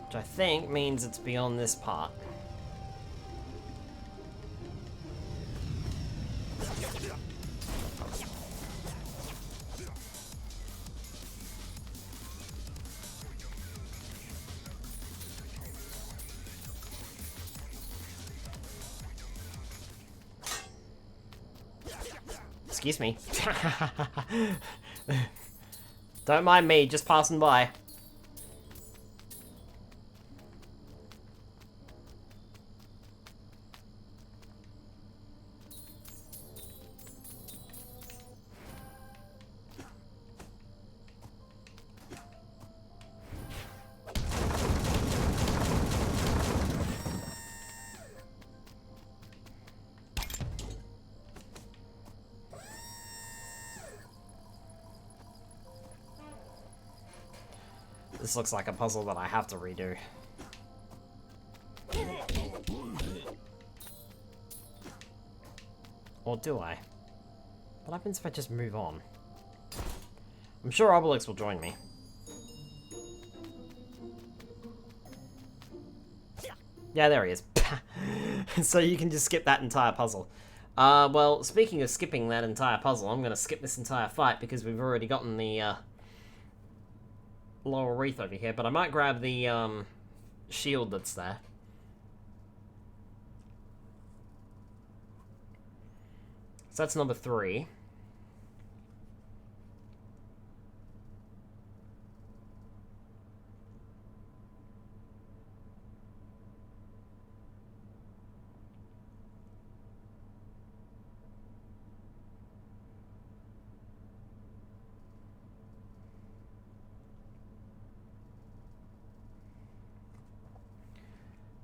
[SPEAKER 1] Which I think means it's beyond this part. Excuse me. Don't mind me, just passing by. This looks like a puzzle that I have to redo. Or do I? What happens if I just move on? I'm sure Obelix will join me. Yeah, there he is. So you can just skip that entire puzzle. Well, speaking of skipping that entire puzzle, I'm gonna skip this entire fight because we've already gotten the, Laurel Wreath over here, but I might grab the, shield that's there. So that's number 3.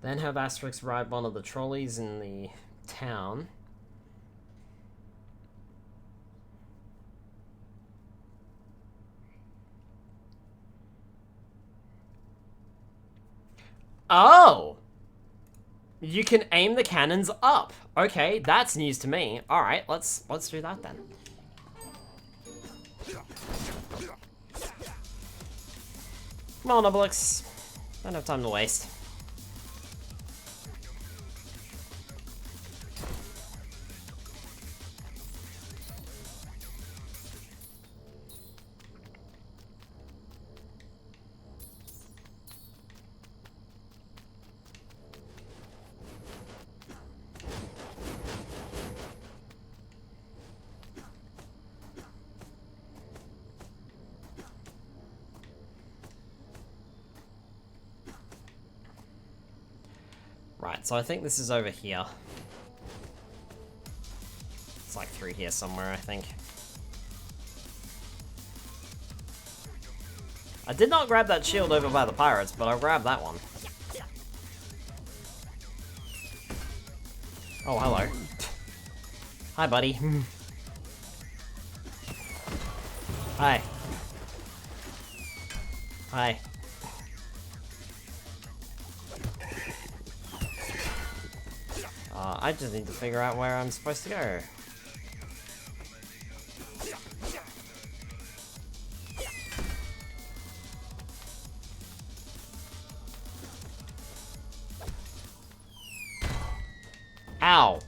[SPEAKER 1] Then have Asterix ride one of the trolleys in the town. Oh! You can aim the cannons up. Okay, that's news to me. Alright, let's do that then. Come on, Obelix. Don't have time to waste. Right, so I think this is over here. It's like through here somewhere, I think. I did not grab that shield over by the pirates, but I'll grab that one. Oh, hello. Hi, buddy. Hi. Hi. I just need to figure out where I'm supposed to go. Ow!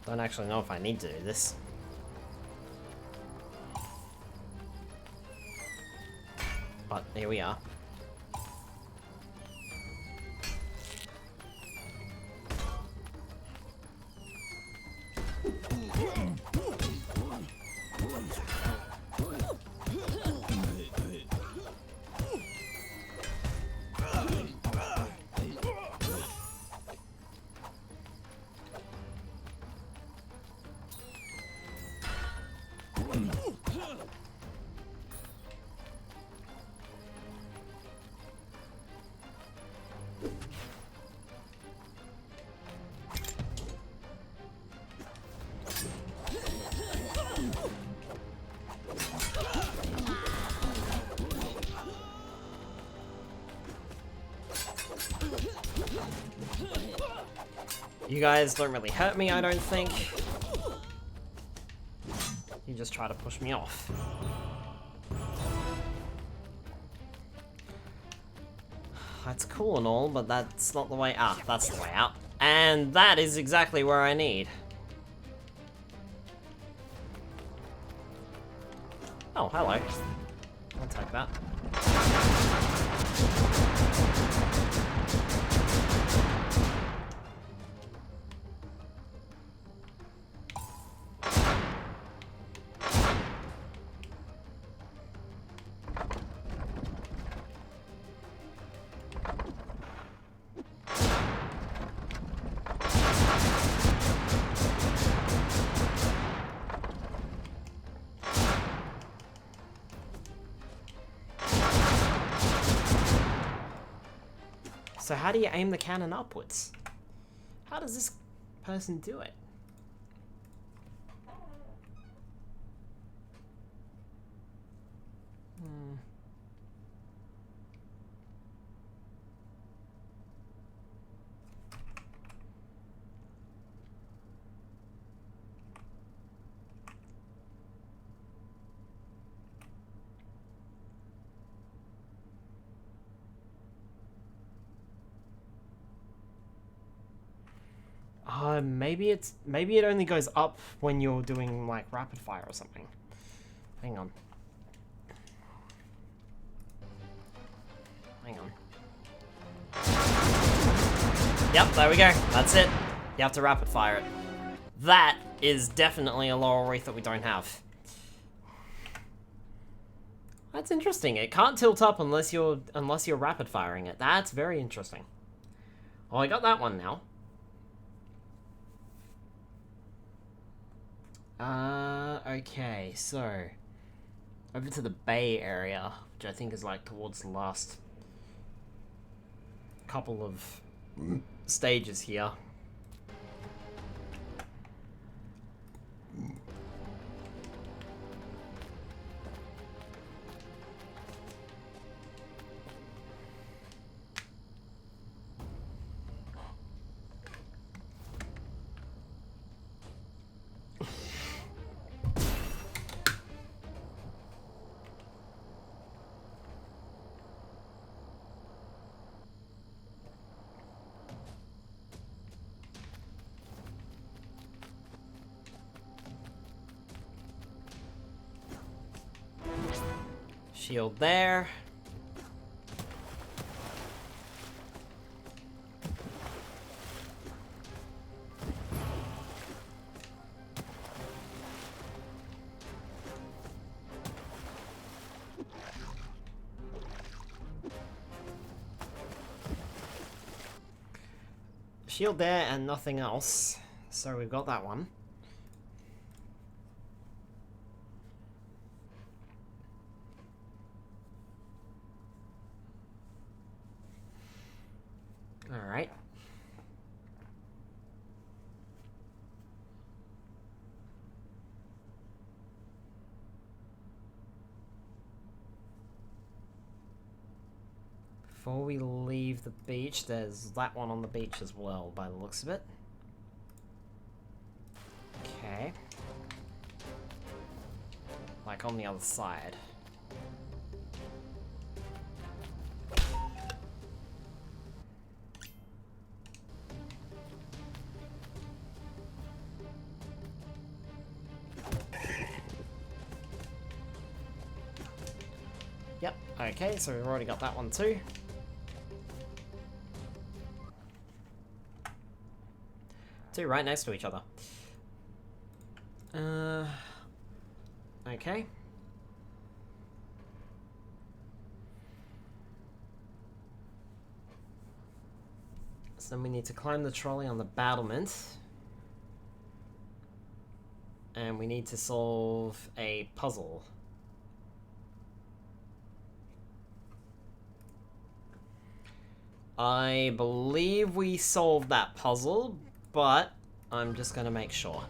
[SPEAKER 1] Don't actually know if I need to do this. But here we are. You guys don't really hurt me, I don't think. You just try to push me off. That's cool and all, but that's not the way... Ah, that's the way out. And that is exactly where I need. Oh, hello. I'll take that. So how do you aim the cannon upwards? How does this person do it? Maybe it only goes up when you're doing like rapid fire or something. Hang on. Hang on. Yep, there we go. That's it. You have to rapid fire it. That is definitely a laurel wreath that we don't have. That's interesting. It can't tilt up unless you're rapid firing it. That's very interesting. Well, I got that one now. Okay, so over to the bay area, which I think is like towards the last couple of stages here. Shield there. Shield there and nothing else. So we've got that one. Alright. Before we leave the beach, there's that one on the beach as well, by the looks of it. Okay. Like on the other side. Yep, okay, so we've already got that one too. Two right next to each other. Okay. So then we need to climb the trolley on the battlement. And we need to solve a puzzle. I believe we solved that puzzle, but I'm just gonna make sure.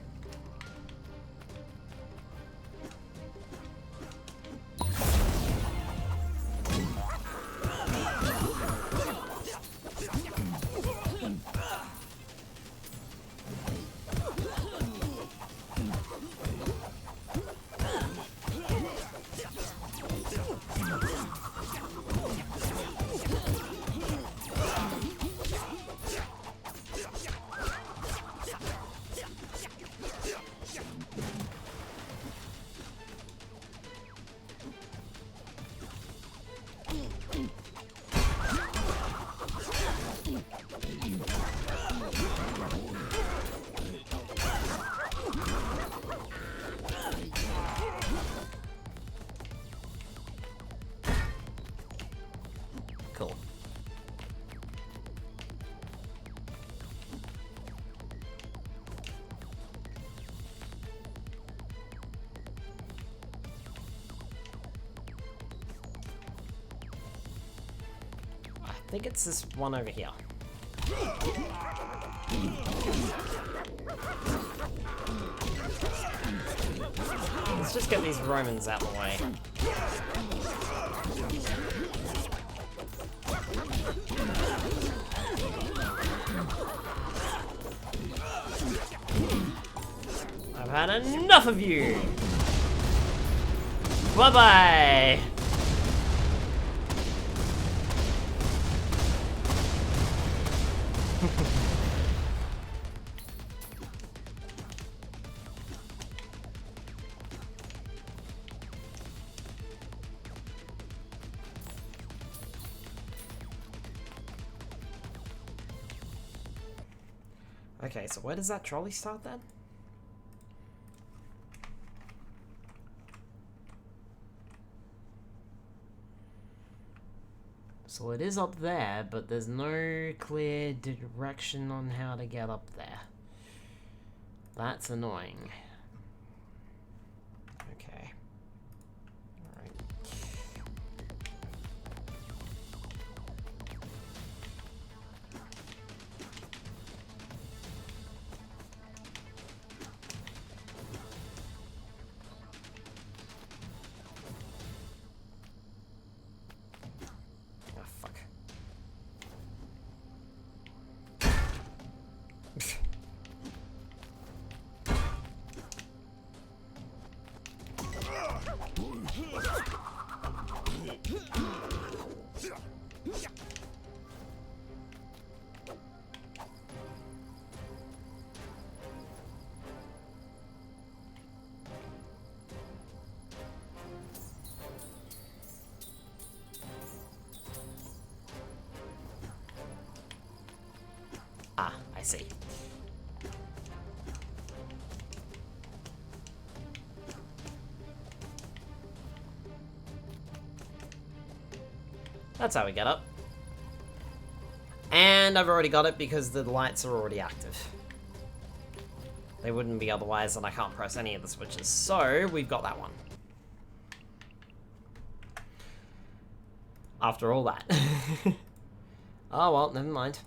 [SPEAKER 1] think it's this one over here. Let's just get these Romans out of the way. I've had enough of you! Bye-bye! Okay, so where does that trolley start then? So it is up there, but there's no clear direction on how to get up there. That's annoying. Okay. Alright. Oh, fuck. Ah, I see. That's how we get up. And I've already got it because the lights are already active. They wouldn't be otherwise, and I can't press any of the switches. So, we've got that one. After all that. Oh well, never mind.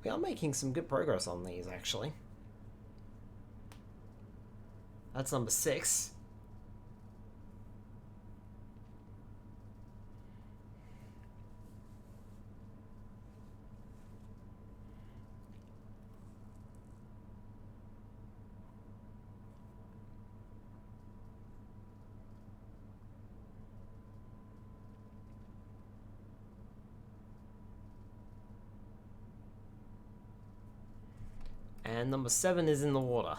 [SPEAKER 1] We are making some good progress on these, actually. That's number 6. And number 7 is in the water.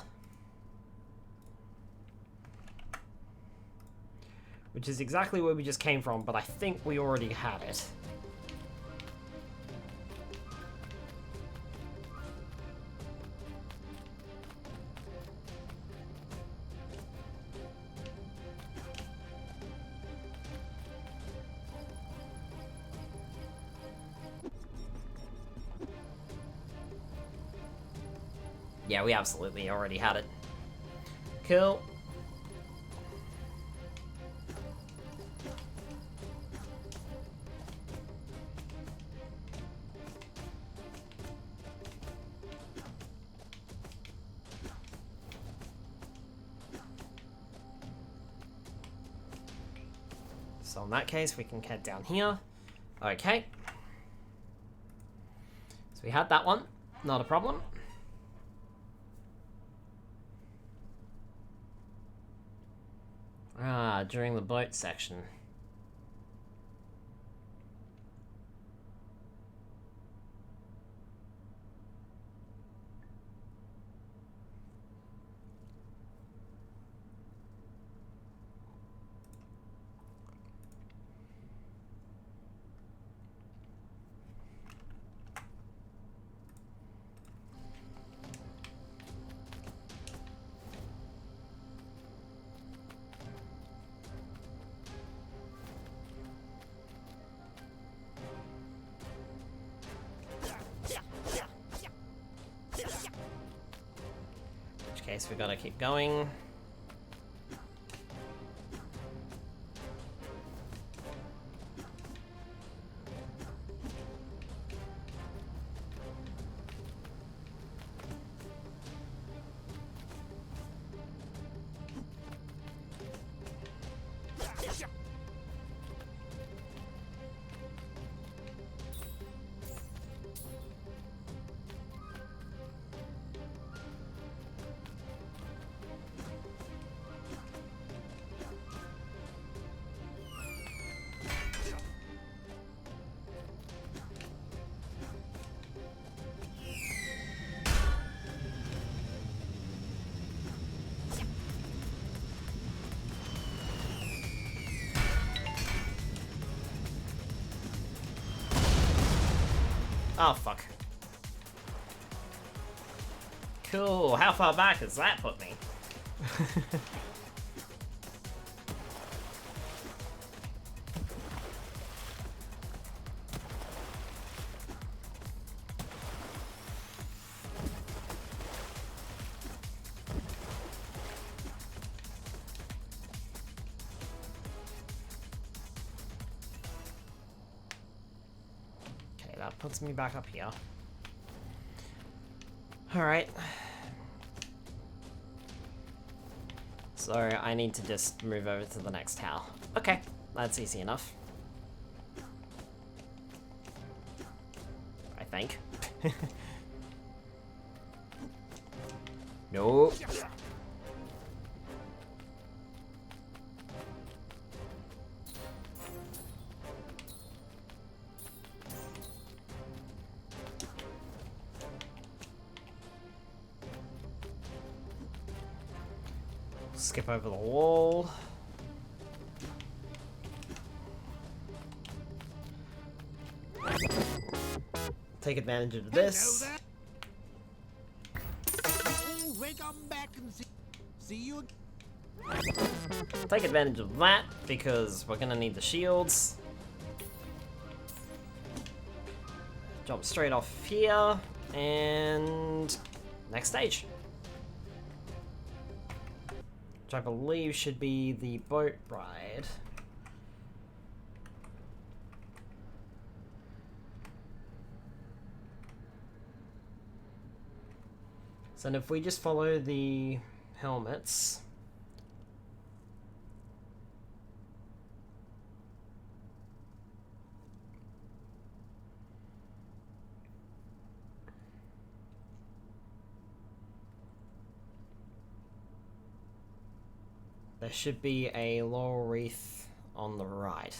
[SPEAKER 1] Which is exactly where we just came from, but I think we already had it. Yeah, we absolutely already had it. Cool. So in that case, we can head down here. Okay. So we had that one. Not a problem. Ah, during the boat section. Case we gotta keep going. Oh, fuck. Cool, how far back does that put me? Okay, that puts me back up here. Alright. So I need to just move over to the next tower. Okay, that's easy enough. I think. Nope. Skip over the wall. Take advantage of this.
[SPEAKER 5] Oh, welcome back and see you.
[SPEAKER 1] Take advantage of that because we're gonna need the shields. Jump straight off here and next stage. Which I believe should be the boat ride. So if we just follow the helmets, there should be a laurel wreath on the right.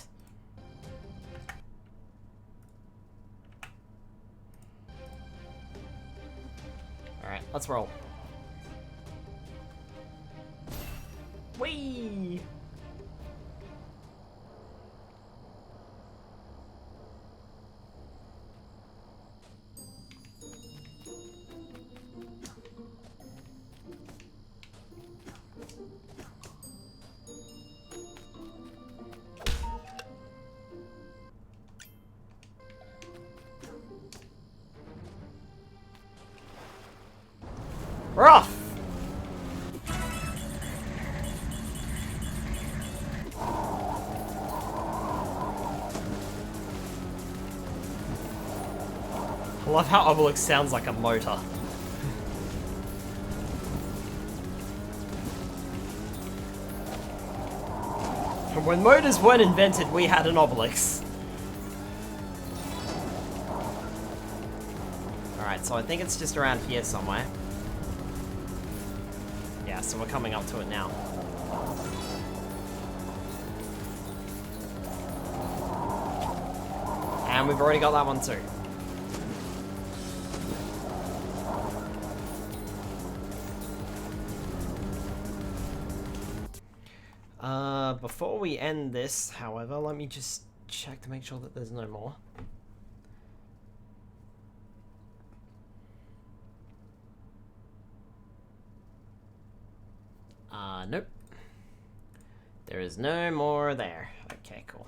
[SPEAKER 1] Alright, let's roll. Whee! We're off! I love how Obelix sounds like a motor. And when motors weren't invented, we had an Obelix. Alright, so I think it's just around here somewhere. Yeah, so we're coming up to it now. And we've already got that one too. Before we end this, however, let me just check to make sure that there's no more. Nope. There is no more there. Okay, cool.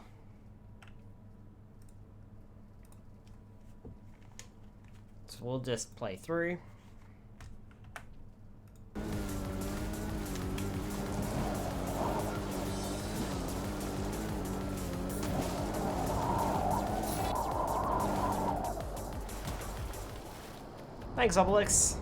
[SPEAKER 1] So we'll just play through. Thanks, Obelix.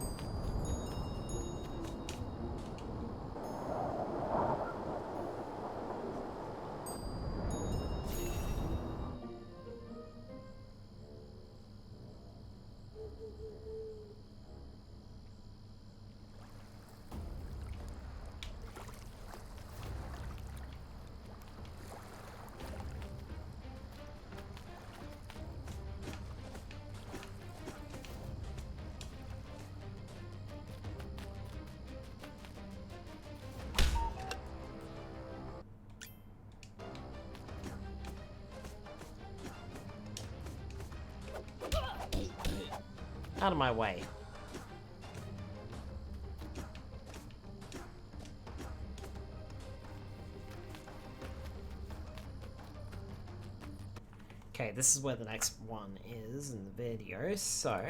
[SPEAKER 1] Out of my way. Okay, this is where the next one is in the video, so...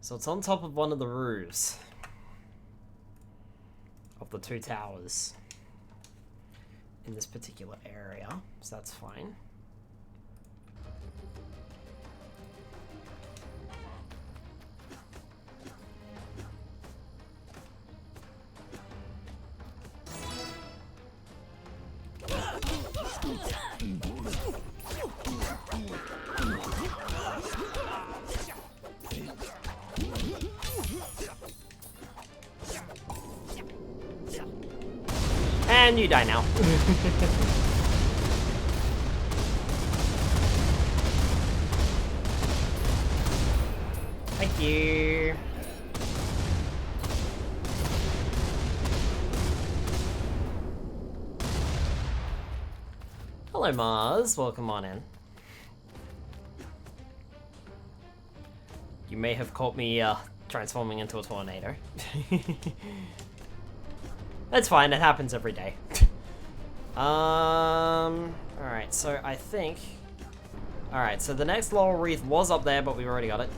[SPEAKER 1] So it's on top of one of the roofs of the two towers in this particular area, so that's fine. And you die now. Thank you. Hello, Mars. Welcome on in. You may have caught me transforming into a tornado. That's fine, it happens every day. Alright, so I think... Alright, so the next laurel wreath was up there, but we've already got it.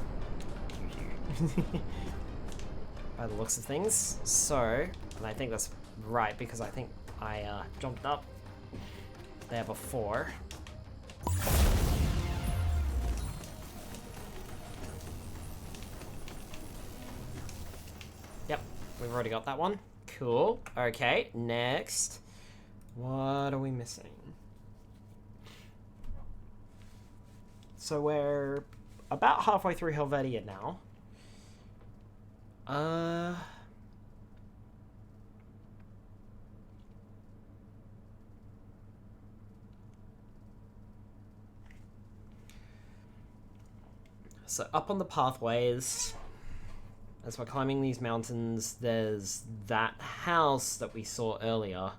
[SPEAKER 1] By the looks of things. So, and I think that's right, because I think I jumped up there before. Yep, we've already got that one. Cool. Okay, next. What are we missing? So we're about halfway through Helvetia now. So up on the pathways, as we're climbing these mountains, there's that house that we saw earlier.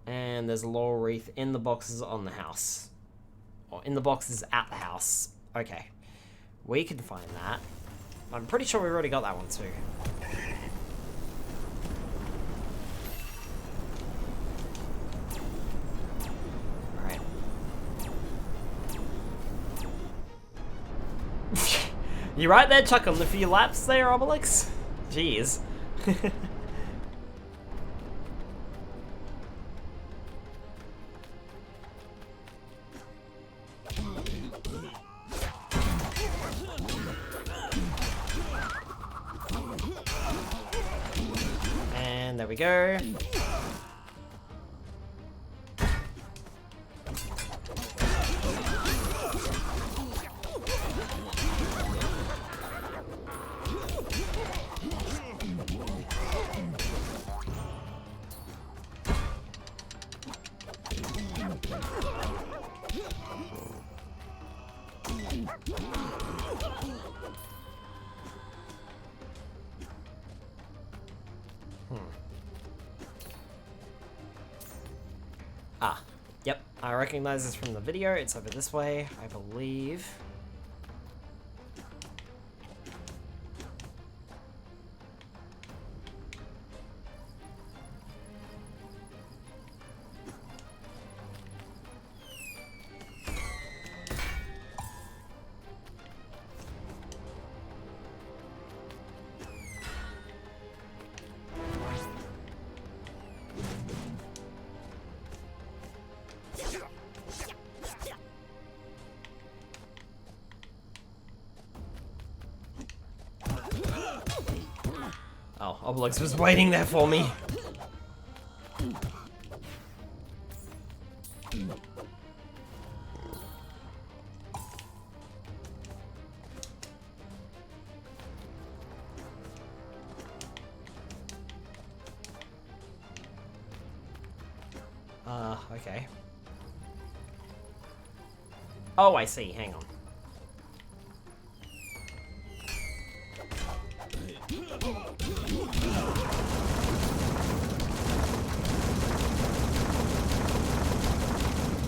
[SPEAKER 1] And there's a laurel wreath in the boxes on the house. Or in the boxes at the house. Okay. We can find that. I'm pretty sure we already got that one too. Alright. You right there chucking a few laps there, Obelix? Jeez. And there we go. Ah, yep, I recognize this from the video. It's over this way, I believe. Oh, Obelix was waiting there for me. Okay. Oh, I see. Hang on.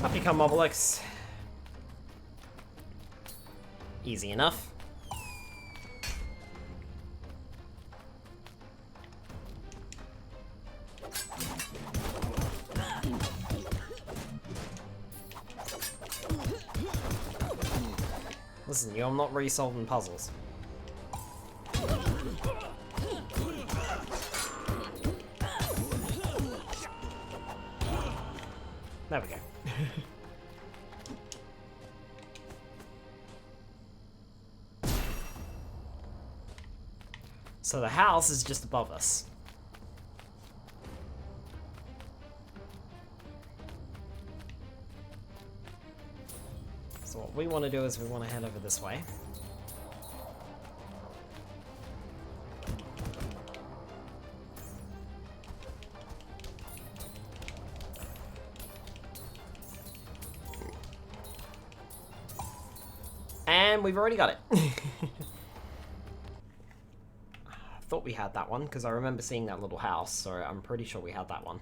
[SPEAKER 1] Up you come, Obelix. Easy enough. Listen, I'm not really solving puzzles. There we go. So the house is just above us. So what we want to do is we want to head over this way. And we've already got it. I thought we had that one, because I remember seeing that little house, so I'm pretty sure we had that one.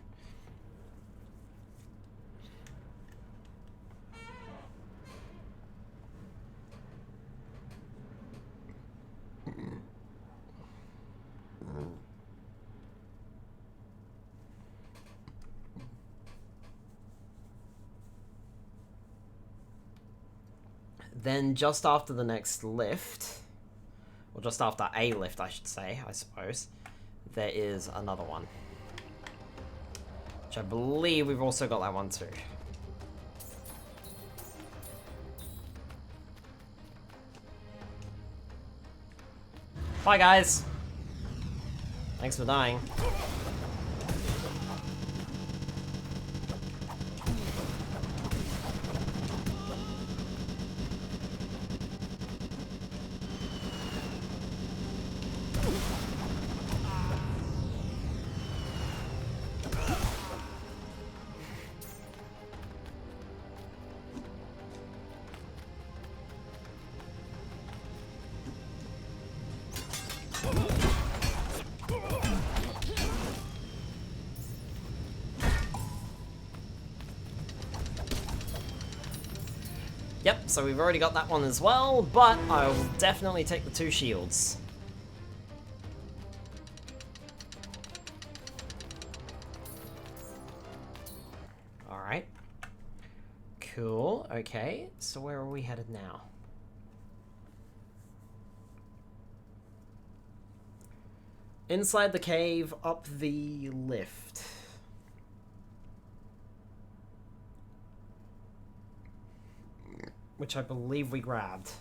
[SPEAKER 1] Then just after the next lift, or just after a lift I should say, I suppose, there is another one. Which I believe we've also got that one too. Bye guys! Thanks for dying. Yep, so we've already got that one as well, but I will definitely take the 2 shields. Alright. Cool, okay, so where are we headed now? Inside the cave, up the lift. Which I believe we grabbed.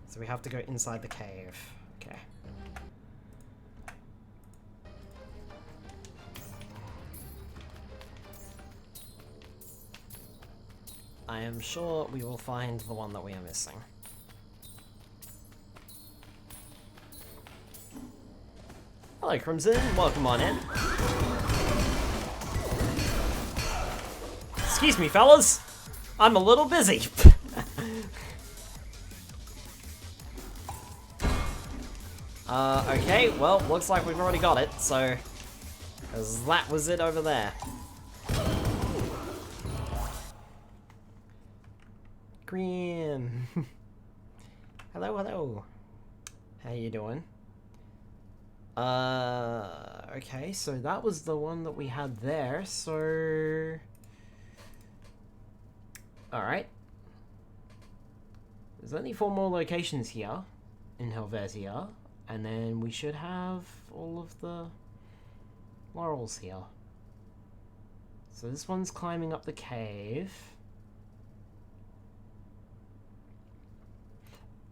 [SPEAKER 1] So we have to go inside the cave. Okay. I am sure we will find the one that we are missing. Hello, Crimson. Welcome on in. Excuse me, fellas. I'm a little busy. Okay, well, looks like we've already got it, so... 'cause that was it over there. Green. Hello, hello. How you doing? Okay, so that was the one that we had there, so... Alright. There's only 4 more locations here in Helvetia, and then we should have all of the laurels here. So this one's climbing up the cave.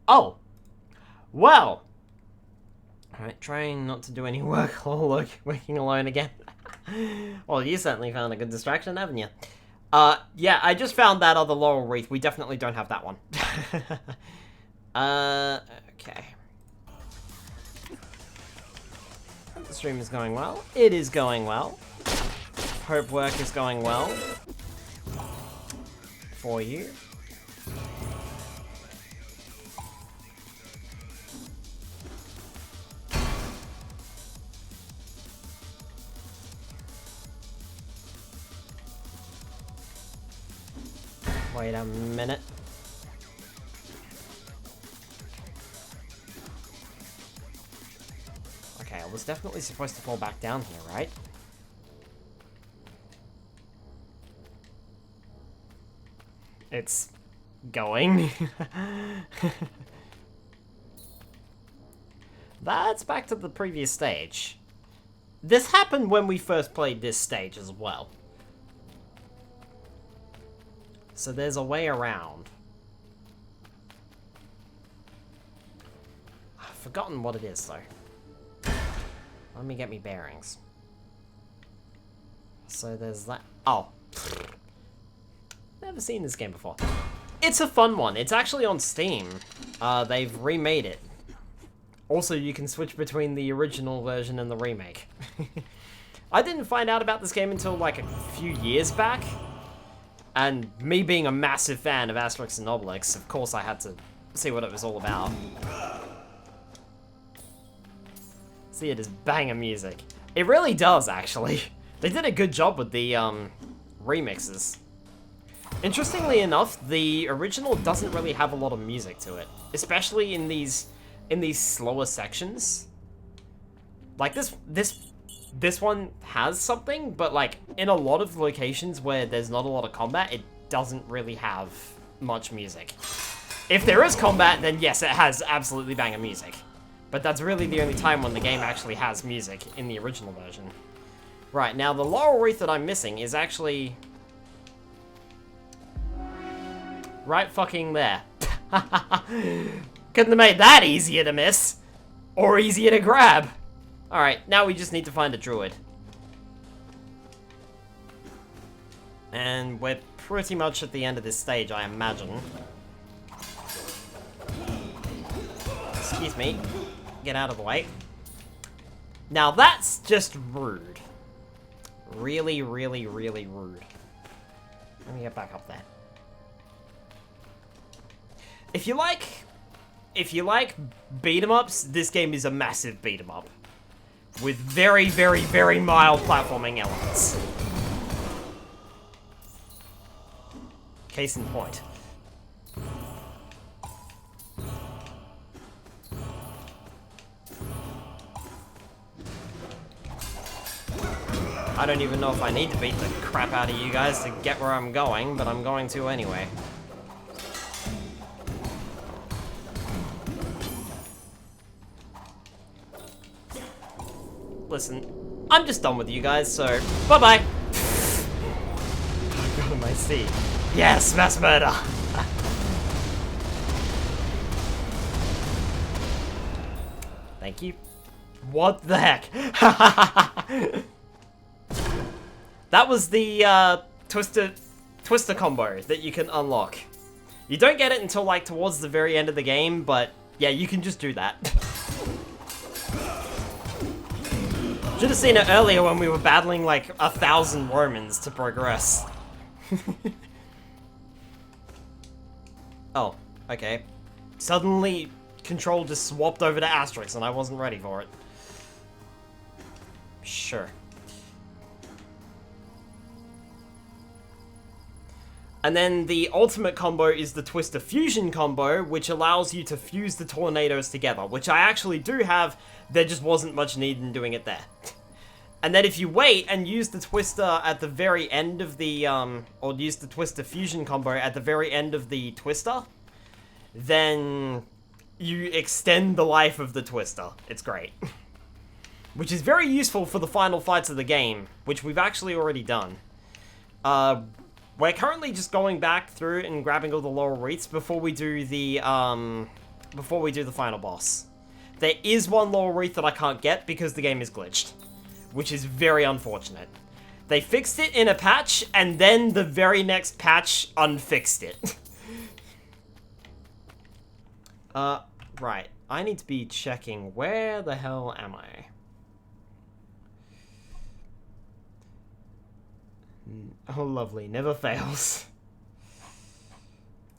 [SPEAKER 1] Oh! Well! Alright, trying not to do any work while working alone again. Well, you certainly found a good distraction, haven't you? Yeah, I just found that other laurel wreath. We definitely don't have that one. Okay. Stream is going well. It is going well. Hope work is going well. For you. Wait a minute. Okay, I was definitely supposed to fall back down here, right? It's going. That's back to the previous stage. This happened when we first played this stage as well. So there's a way around. I've forgotten what it is, though. Let me get me bearings. So there's that. Oh. Never seen this game before. It's a fun one. It's actually on Steam. They've remade it. Also, you can switch between the original version and the remake. I didn't find out about this game until like a few years back. And me being a massive fan of Asterix and Obelix, of course I had to see what it was all about. See, it is banger music. It really does, actually. They did a good job with the remixes. Interestingly enough, the original doesn't really have a lot of music to it, especially in these slower sections. Like this one has something, but like in a lot of locations where there's not a lot of combat, it doesn't really have much music. If there is combat, then yes, it has absolutely banger music. But that's really the only time when the game actually has music in the original version. Right, now the laurel wreath that I'm missing is actually right fucking there. Couldn't have made that easier to miss. Or easier to grab. Alright, now we just need to find a druid. And we're pretty much at the end of this stage, I imagine. Excuse me. Get out of the way. Now that's just rude. Really, really, really rude. Let me get back up there. If you like beat-em-ups, this game is a massive beat-em-up. With very, very, very mild platforming elements. Case in point. I don't even know if I need to beat the crap out of you guys to get where I'm going, but I'm going to anyway. Listen, I'm just done with you guys, so bye-bye. Oh god, I see. Yes, mass murder. Thank you. What the heck? That was the twister combo that you can unlock. You don't get it until like towards the very end of the game, but yeah, you can just do that. Should have seen it earlier when we were battling like 1,000 Romans to progress. Oh, okay. Suddenly, control just swapped over to Asterix and I wasn't ready for it. Sure. And then the ultimate combo is the Twister Fusion combo, which allows you to fuse the tornadoes together, which I actually do have. There just wasn't much need in doing it there. And then if you wait and use the Twister at the very end of the, or use the Twister Fusion combo at the very end of the Twister, then you extend the life of the Twister. It's great. Which is very useful for the final fights of the game, which we've actually already done. We're currently just going back through and grabbing all the laurel wreaths before we do the final boss. There is one laurel wreath that I can't get because the game is glitched, which is very unfortunate. They fixed it in a patch, and then the very next patch unfixed it. Right. I need to be checking where the hell am I? Oh, lovely. Never fails.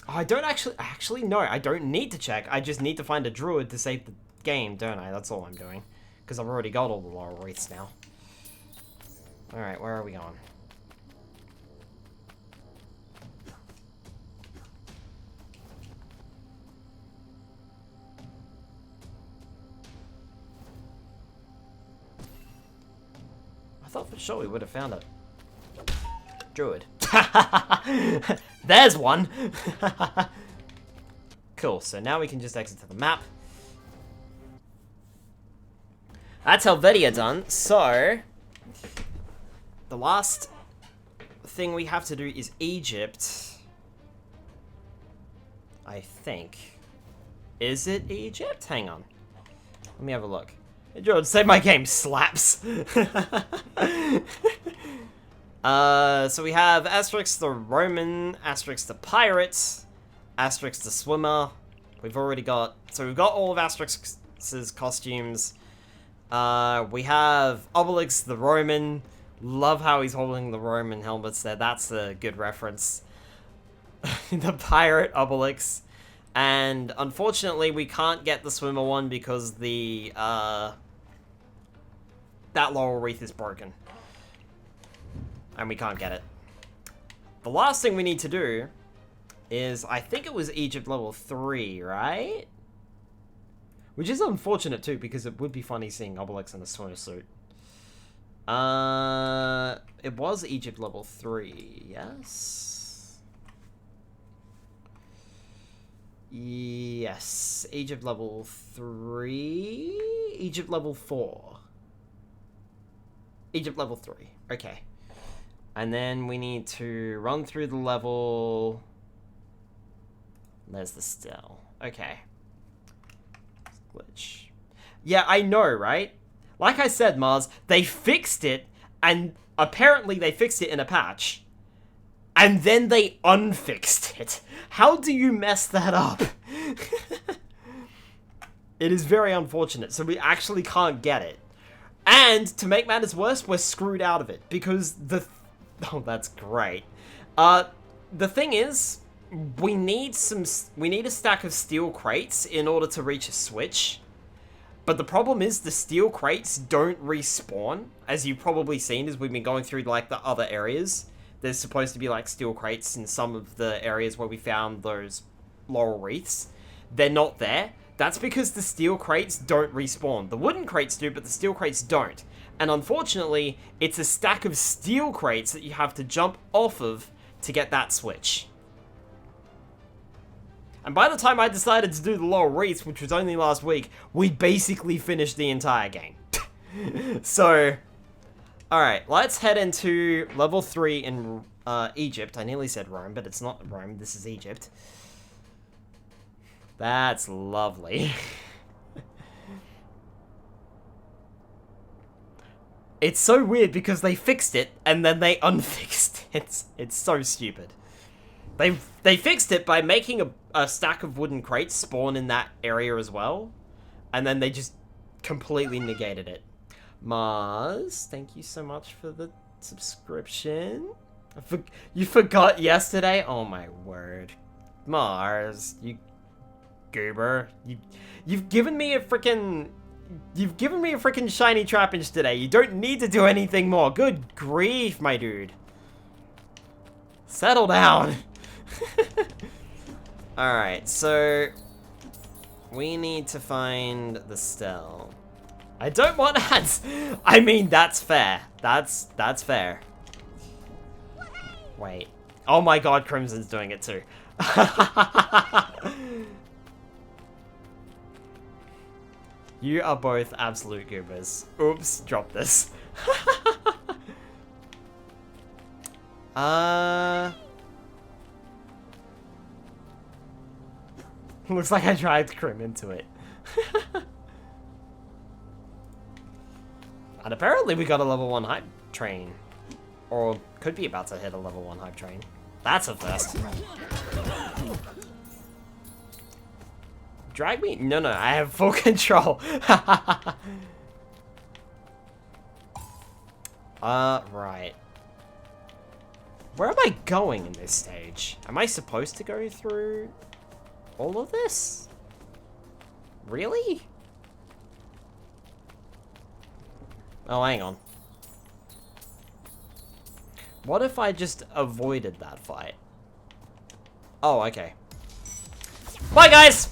[SPEAKER 1] Oh, I don't actually, no, I don't need to check. I just need to find a druid to save the game, don't I? That's all I'm doing. Because I've already got all the laurel wreaths now. Alright, where are we going? I thought for sure we would have found it. Druid. There's one! Cool, so now we can just exit to the map. That's Helvetia done, so... the last thing we have to do is Egypt. I think. Is it Egypt? Hang on. Let me have a look. Hey, George, say my game slaps. So we have Asterix the Roman, Asterix the Pirate, Asterix the Swimmer. We've already got... so we've got all of Asterix's costumes. We have Obelix the Roman. Love how he's holding the Roman helmets there. That's a good reference. The Pirate Obelix. And unfortunately, we can't get the Swimmer one because the, that laurel wreath is broken. And we can't get it. The last thing we need to do is, I think it was Egypt level 3, right? Which is unfortunate too, because it would be funny seeing Obelix in a swimmer suit. It was Egypt level 3, yes? Yes, Egypt level 3, Egypt level 4. Egypt level 3, okay. And then we need to run through the level. There's the still. Okay. Glitch. Yeah, I know, right? Like I said, Mars, they fixed it, and apparently they fixed it in a patch. And then they unfixed it. How do you mess that up? It is very unfortunate, so we actually can't get it. And, to make matters worse, we're screwed out of it, because the... oh, that's great. The thing is, we need a stack of steel crates in order to reach a switch. But the problem is the steel crates don't respawn, as you've probably seen as we've been going through like the other areas. There's supposed to be like steel crates in some of the areas where we found those laurel wreaths. They're not there. That's because the steel crates don't respawn. The wooden crates do, but the steel crates don't. And unfortunately, it's a stack of steel crates that you have to jump off of to get that switch. And by the time I decided to do the laurel wreaths, which was only last week, we basically finished the entire game. So, alright, let's head into level 3 in Egypt. I nearly said Rome, but it's not Rome, this is Egypt. That's lovely. It's so weird because they fixed it and then they unfixed it. It's so stupid. They fixed it by making a stack of wooden crates spawn in that area as well. And then they just completely negated it. Mars, thank you so much for the subscription. You forgot yesterday? Oh my word. Mars, you goober. You've given me a freaking shiny trappage today. You don't need to do anything more. Good grief, my dude. Settle down. Alright, so we need to find the stele. I don't want ads. I mean, that's fair. That's fair. Wait. Oh my god, Crimson's doing it too. You are both absolute goobers. Oops, drop this. Looks like I dragged Crim into it. And apparently we got a level 1 hype train. Or could be about to hit a level 1 hype train. That's a first. Drag me? No, I have full control. Right. Where am I going in this stage? Am I supposed to go through all of this? Really? Oh, hang on. What if I just avoided that fight? Oh, okay. Bye, guys!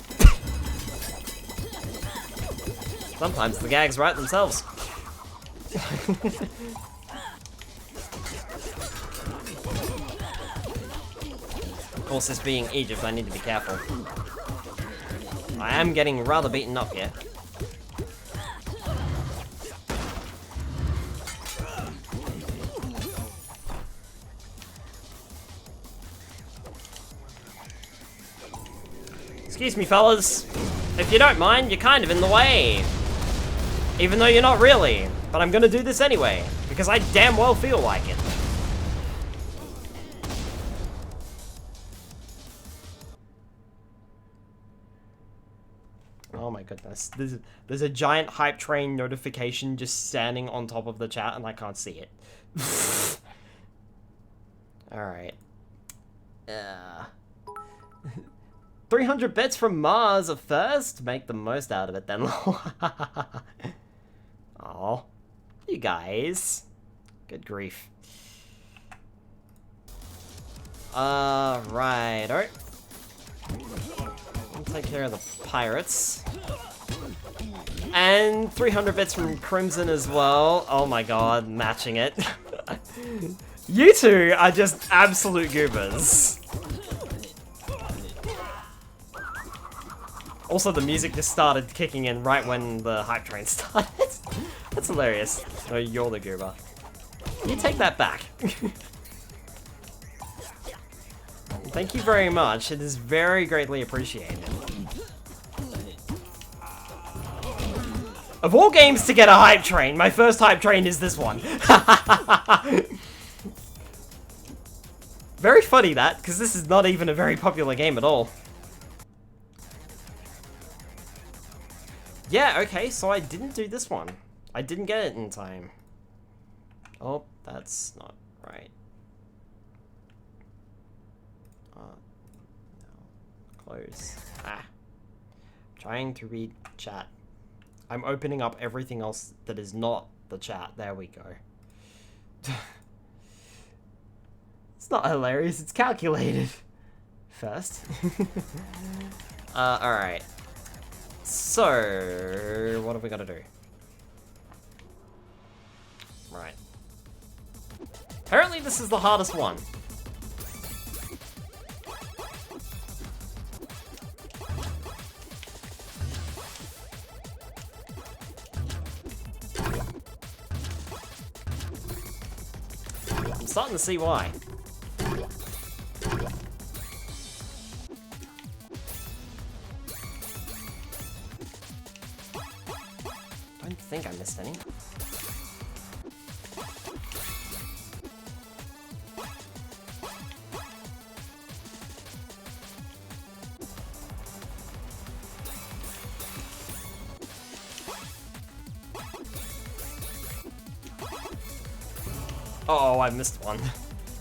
[SPEAKER 1] Sometimes the gags write themselves. Of course, this being Egypt, I need to be careful. I am getting rather beaten up here. Excuse me, fellas. If you don't mind, you're kind of in the way. Even though you're not really. But I'm gonna do this anyway, because I damn well feel like it. Oh my goodness. There's a giant hype train notification just standing on top of the chat and I can't see it. Alright. 300 bits from Mars at first? Make the most out of it then. Oh, you guys. Good grief. Right. Alright. I'll take care of the pirates. And 300 bits from Crimson as well. Oh my god, matching it. You two are just absolute goobers. Also, the music just started kicking in right when the hype train started. That's hilarious. No, you're the goober. You take that back. Thank you very much. It is very greatly appreciated. Of all games to get a hype train, my first hype train is this one. Very funny that, because this is not even a very popular game at all. Yeah, okay, so I didn't do this one. I didn't get it in time. Oh, that's not right. No. Close. Ah. Trying to read chat. I'm opening up everything else that is not the chat. There we go. It's not hilarious, it's calculated. First. Alright. So, what have we got to do? Right. Apparently this is the hardest one. I'm starting to see why. I don't think I missed any. Uh-oh, I missed one.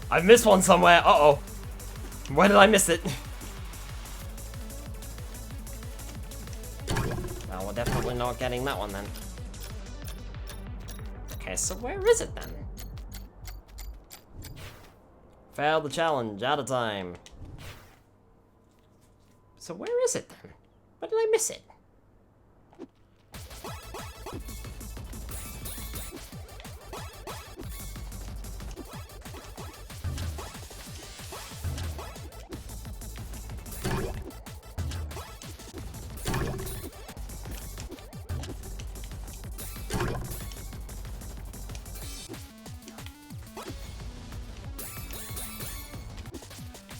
[SPEAKER 1] I missed one somewhere. Uh-oh. Where did I miss it? Well, we're definitely not getting that one then. Okay, so where is it then? Failed the challenge, out of time. So where is it then? Where did I miss it?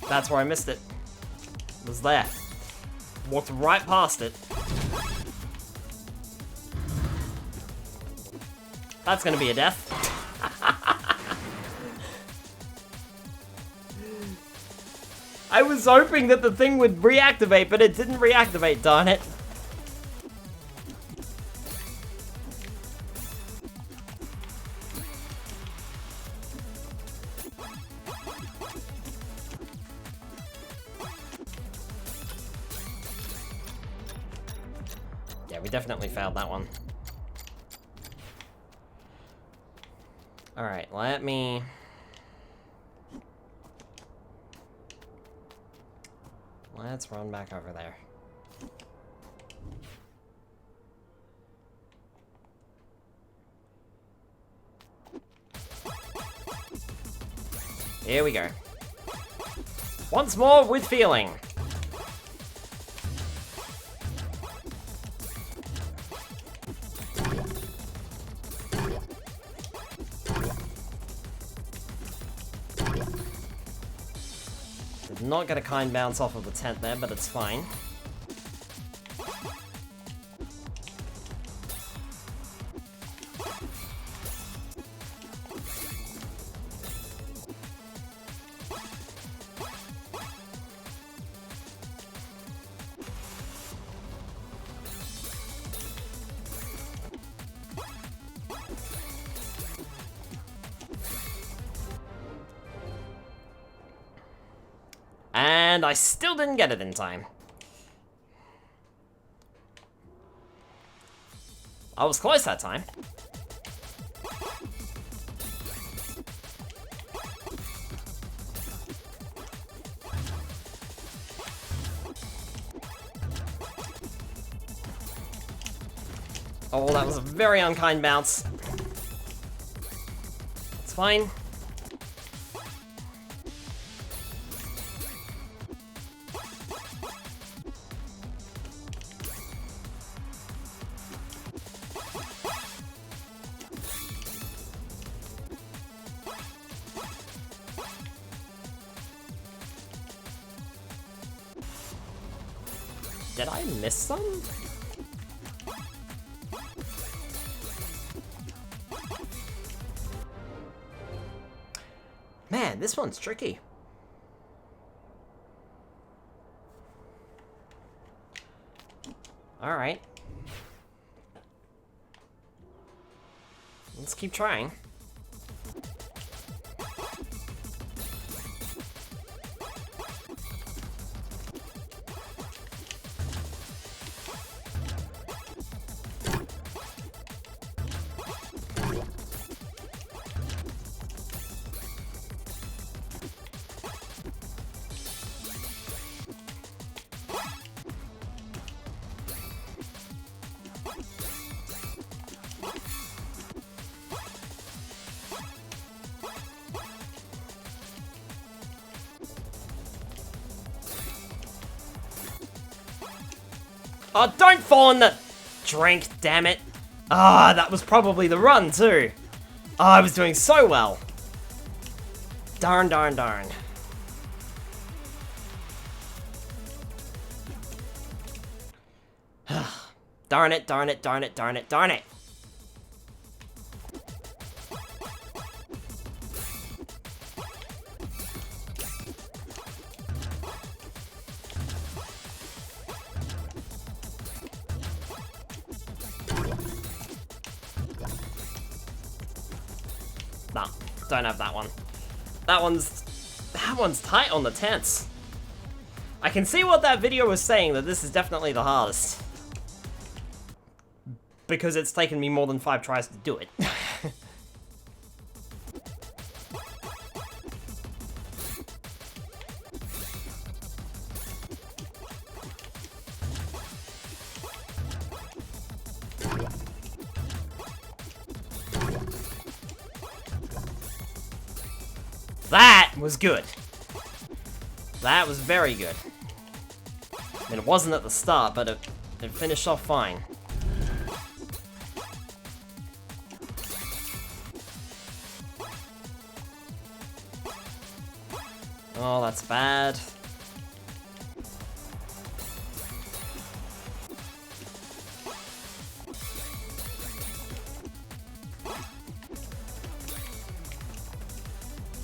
[SPEAKER 1] That's where I missed it. It was there. Walked right past it. That's gonna be a death. I was hoping that the thing would reactivate, but it didn't reactivate, darn it. Yeah, we definitely failed that one. Alright, let me... Let's run back over there. Here we go. Once more with feeling. Did not get a kind bounce off of the tent there, but it's fine. And I still didn't get it in time. I was close that time. Oh, that was a very unkind bounce. It's fine. Did I miss some? Man, this one's tricky. Alright. Let's keep trying. Oh, don't fall in the drink, damn it. Ah, that was probably the run, too. Oh, I was doing so well. Darn, darn, darn. Darn it, darn it, darn it, darn it, darn it. Nah, don't have that one. That one's tight on the tents. I can see what that video was saying, that this is definitely the hardest. Because it's taken me more than 5 tries to do it. That was good. That was very good. I mean, it wasn't at the start, but it finished off fine. Oh, that's bad.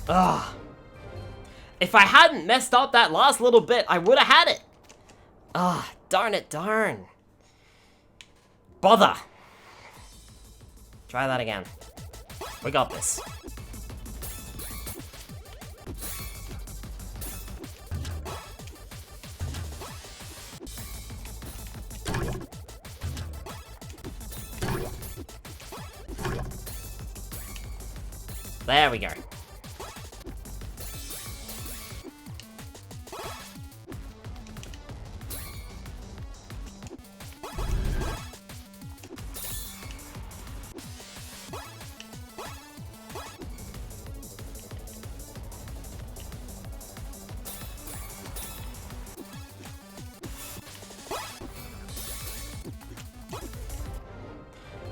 [SPEAKER 1] Ugh. If I hadn't messed up that last little bit, I would have had it. Ah, darn it, darn. Bother. Try that again. We got this. There we go.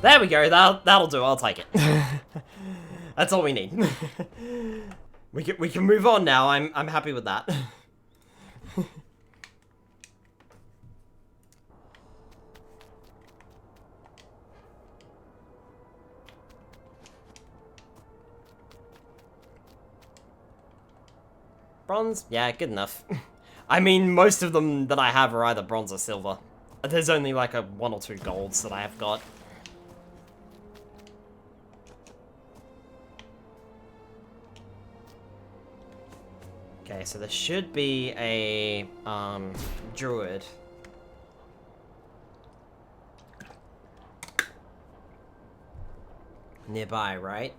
[SPEAKER 1] There we go, that'll do, I'll take it. That's all we need. we can move on now, I'm happy with that. Bronze? Yeah, good enough. I mean, most of them that I have are either bronze or silver. There's only like a 1 or 2 golds that I have got. Okay, so there should be a, druid. Nearby, right?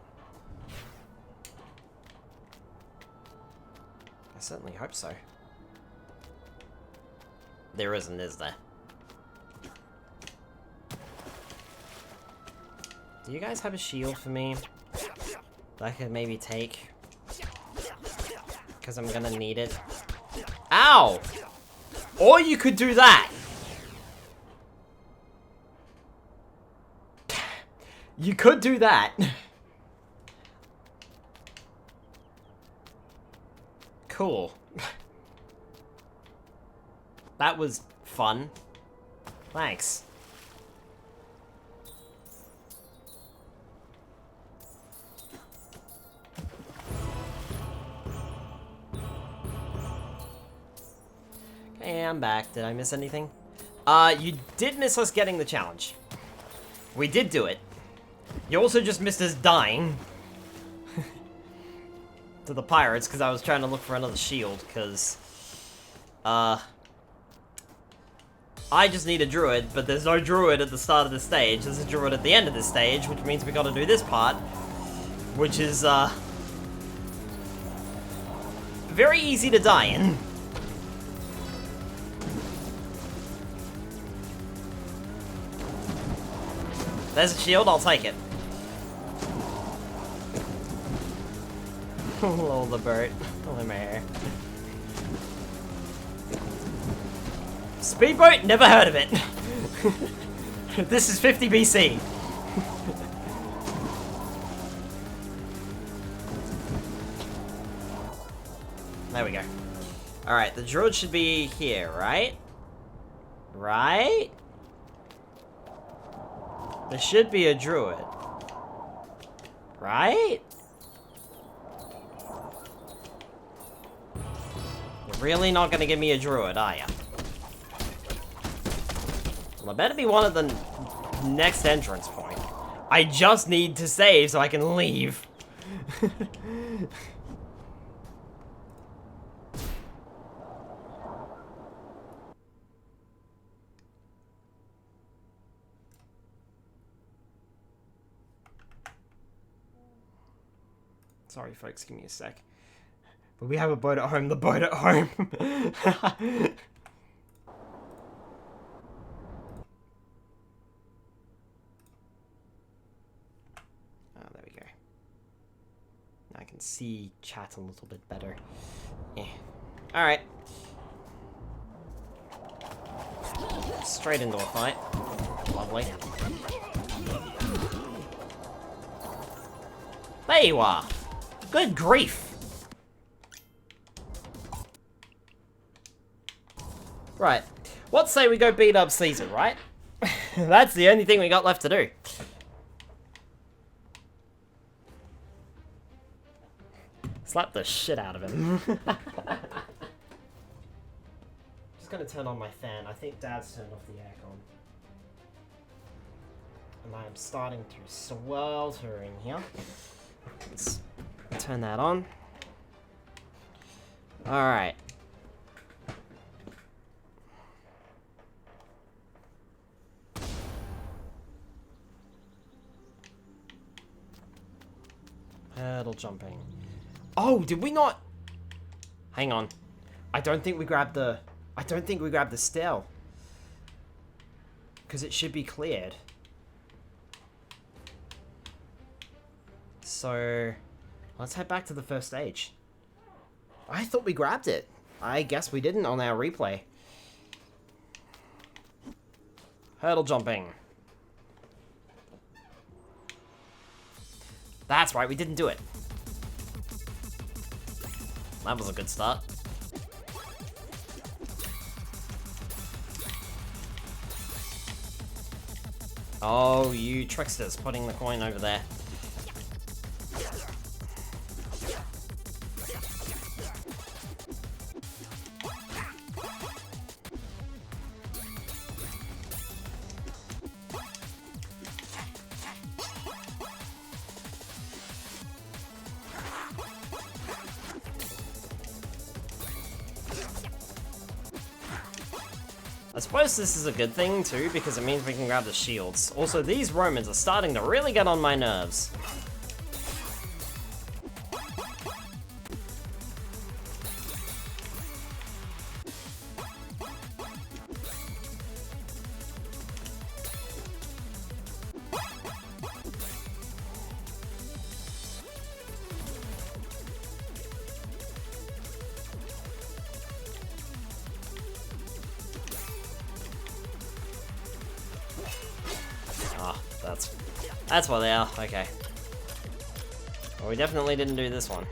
[SPEAKER 1] I certainly hope so. There isn't, is there? Do you guys have a shield for me that I could maybe take? Because I'm gonna need it. Ow! Or you could do that! You could do that. Cool. That was fun. Thanks. Okay, I'm back. Did I miss anything? You did miss us getting the challenge. We did do it. You also just missed us dying to the pirates, because I was trying to look for another shield, because, I just need a druid, but there's no druid at the start of the stage. There's a druid at the end of this stage, which means we gotta do this part, which is, very easy to die in. There's a shield, I'll take it. Oh, the bird. Oh, my hair. Speedboat? Never heard of it. This is 50 BC. There we go. Alright, the druid should be here, right? Right? There should be a druid. Right? You're really not gonna give me a druid, are ya? Well, it better be one of the next entrance point. I just need to save so I can leave. Sorry, folks, give me a sec. But we have a boat at home, the boat at home. Oh, there we go. Now I can see chat a little bit better. Yeah. Alright. Straight into a fight. Lovely. There you are! Good grief! Right. Let's say we go beat up Caesar, right? That's the only thing we got left to do. Slap the shit out of him. Just gonna turn on my fan. I think Dad's turned off the aircon. And I am starting to swelter in here. Let's turn that on. Alright. Hurdle jumping. Oh, did we not? Hang on. I don't think we grabbed the stele. Because it should be cleared. So, let's head back to the first stage. I thought we grabbed it. I guess we didn't on our replay. Hurdle jumping. That's right, we didn't do it. That was a good start. Oh, you tricksters, putting the coin over there. I suppose this is a good thing too, because it means we can grab the shields. Also, these Romans are starting to really get on my nerves. That's why they are. Okay. Well, we definitely didn't do this one.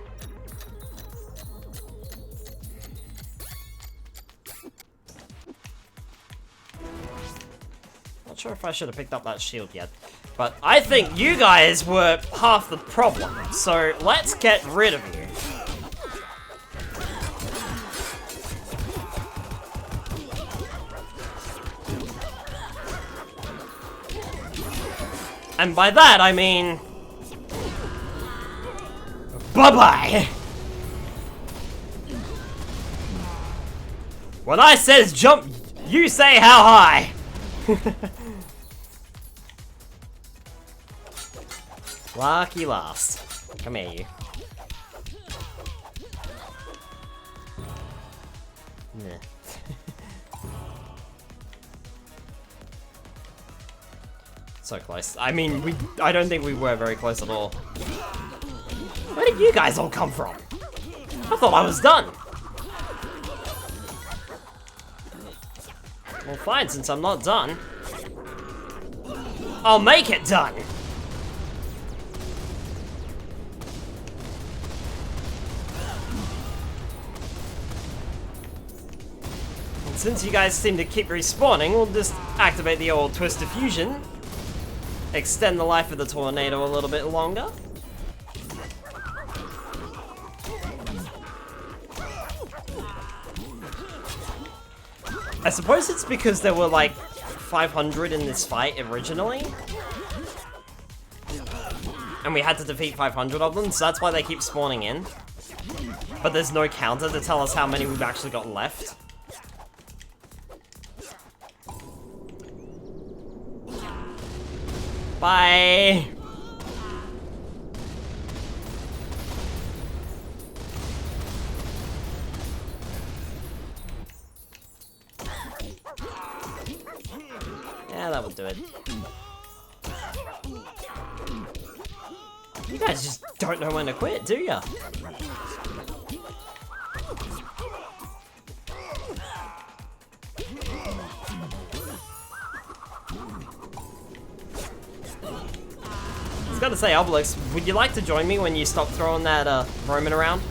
[SPEAKER 1] Not sure if I should have picked up that shield yet. But I think you guys were half the problem. So let's get rid of you. And by that, I mean... bye-bye! When I says jump, you say how high! Lucky last. Come here, you. Nah. So close. I mean, I don't think we were very close at all. Where did you guys all come from? I thought I was done. Well, fine, since I'm not done. I'll make it done. And since you guys seem to keep respawning, we'll just activate the old Twist Diffusion. Extend the life of the tornado a little bit longer. I suppose it's because there were like 500 in this fight originally. And we had to defeat 500 of them, so that's why they keep spawning in. But there's no counter to tell us how many we've actually got left. Bye! Yeah, that would do it. You guys just don't know when to quit, do ya? I was gonna say, Obelix, would you like to join me when you stop throwing that Roman around?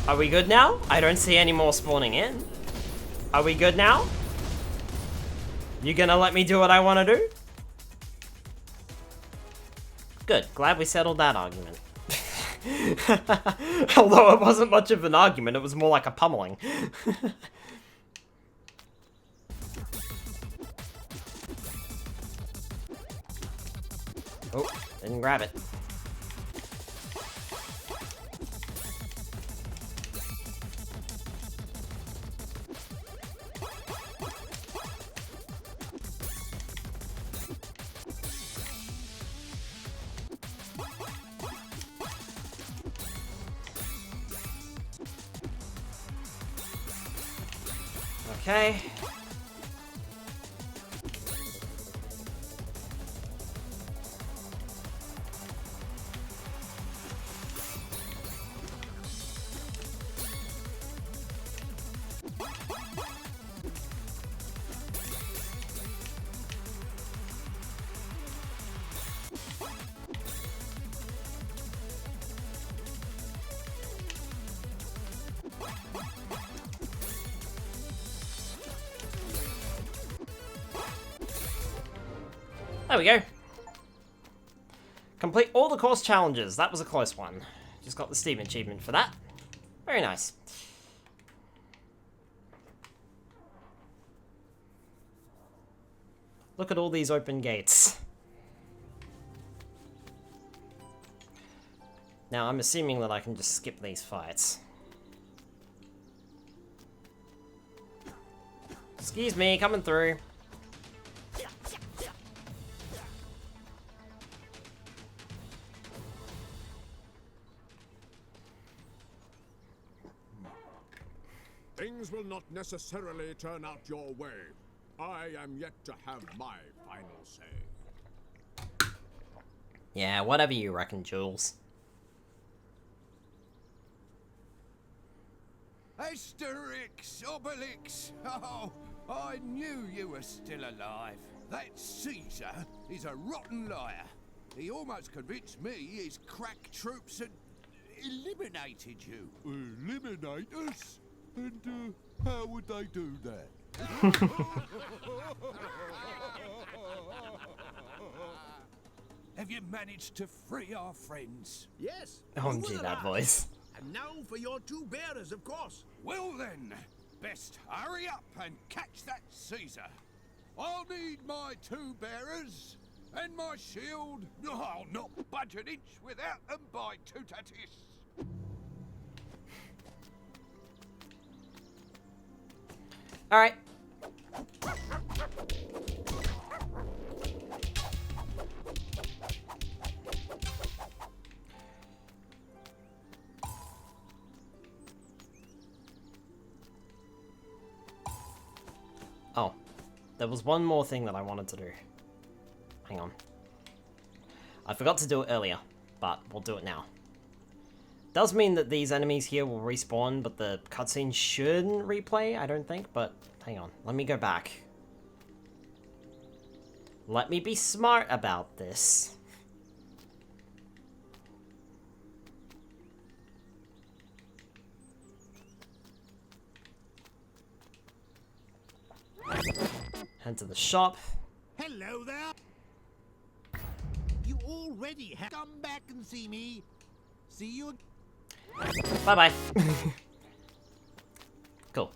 [SPEAKER 1] Are we good now? I don't see any more spawning in. Are we good now? You gonna let me do what I want to do? Good. Glad we settled that argument. Although it wasn't much of an argument, it was more like a pummeling. Oh, didn't grab it. Okay. There we go. Complete all the course challenges. That was a close one. Just got the Steam achievement for that. Very nice. Look at all these open gates. Now, I'm assuming that I can just skip these fights. Excuse me, coming through.
[SPEAKER 3] Things will not necessarily turn out your way. I am yet to have my final say.
[SPEAKER 1] Yeah, whatever you reckon, Jules.
[SPEAKER 4] Asterix Obelix! Oh, I knew you were still alive. That Caesar is a rotten liar. He almost convinced me his crack troops had eliminated you.
[SPEAKER 2] Eliminate us? And how would they do that?
[SPEAKER 4] Have you managed to free our friends?
[SPEAKER 5] Yes.
[SPEAKER 1] Oh,
[SPEAKER 5] you were
[SPEAKER 1] gee,
[SPEAKER 5] the
[SPEAKER 1] that
[SPEAKER 5] last.
[SPEAKER 1] voice.
[SPEAKER 5] And now for your two bearers, of course.
[SPEAKER 4] Well then, best hurry up and catch that Caesar. I'll need my two bearers and my shield. I'll not budge an inch without them, by Tutatis.
[SPEAKER 1] Alright. Oh. There was one more thing that I wanted to do. Hang on. I forgot to do it earlier, but we'll do it now. Does mean that these enemies here will respawn, but the cutscene shouldn't replay, I don't think, but hang on. Let me go back. Let me be smart about this. Head to the shop.
[SPEAKER 5] Hello there. You already have come back and see me. See you again.
[SPEAKER 1] Bye-bye. Cool.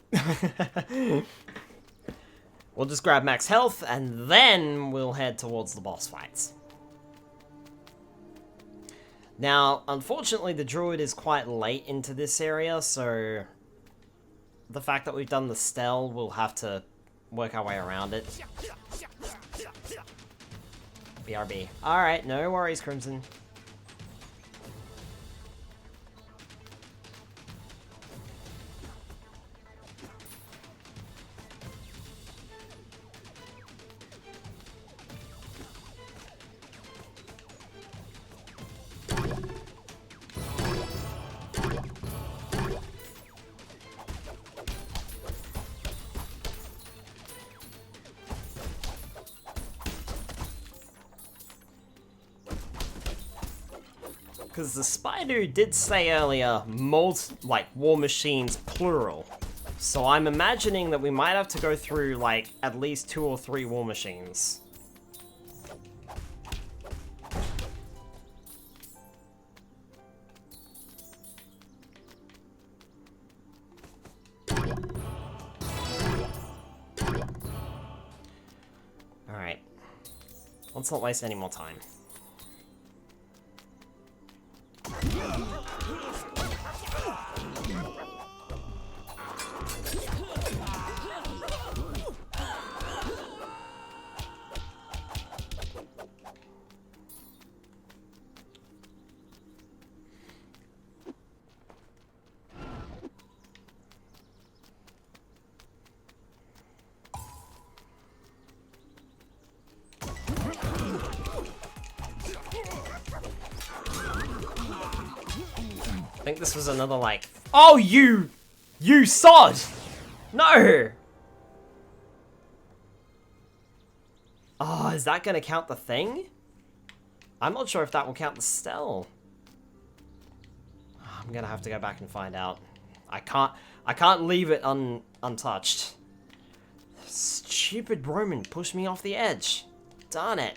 [SPEAKER 1] We'll just grab max health, and then we'll head towards the boss fights. Now, unfortunately, the druid is quite late into this area, so the fact that we've done the Stell, we'll have to work our way around it. BRB. Alright, no worries, Crimson. Because the spider did say earlier, war machines plural. So I'm imagining that we might have to go through, like, at least 2 or 3 war machines. Alright. Let's not waste any more time. think this was another, like... Oh, you sod! No! Oh, is that gonna count the thing? I'm not sure if that will count the stell. I'm gonna have to go back and find out. I can't leave it untouched. Stupid Roman pushed me off the edge. Darn it.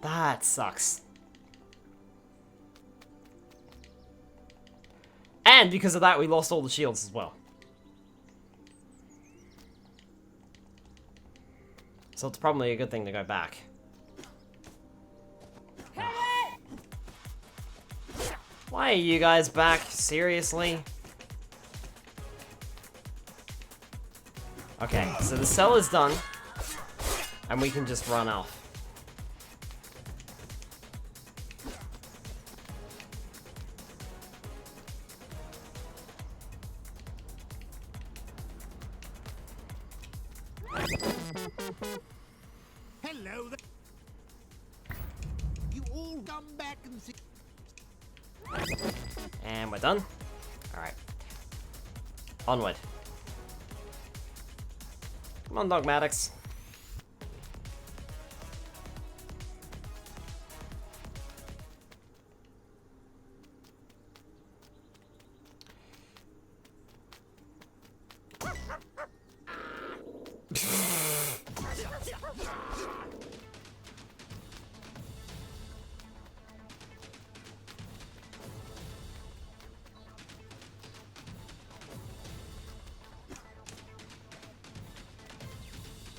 [SPEAKER 1] That sucks. And because of that, we lost all the shields as well. So it's probably a good thing to go back. Why are you guys back? Seriously? Okay, so the cell is done. And we can just run off.
[SPEAKER 2] Hello there. You all come back and see.
[SPEAKER 1] And we're done. Alright. Onward. Come on, Dogmatics.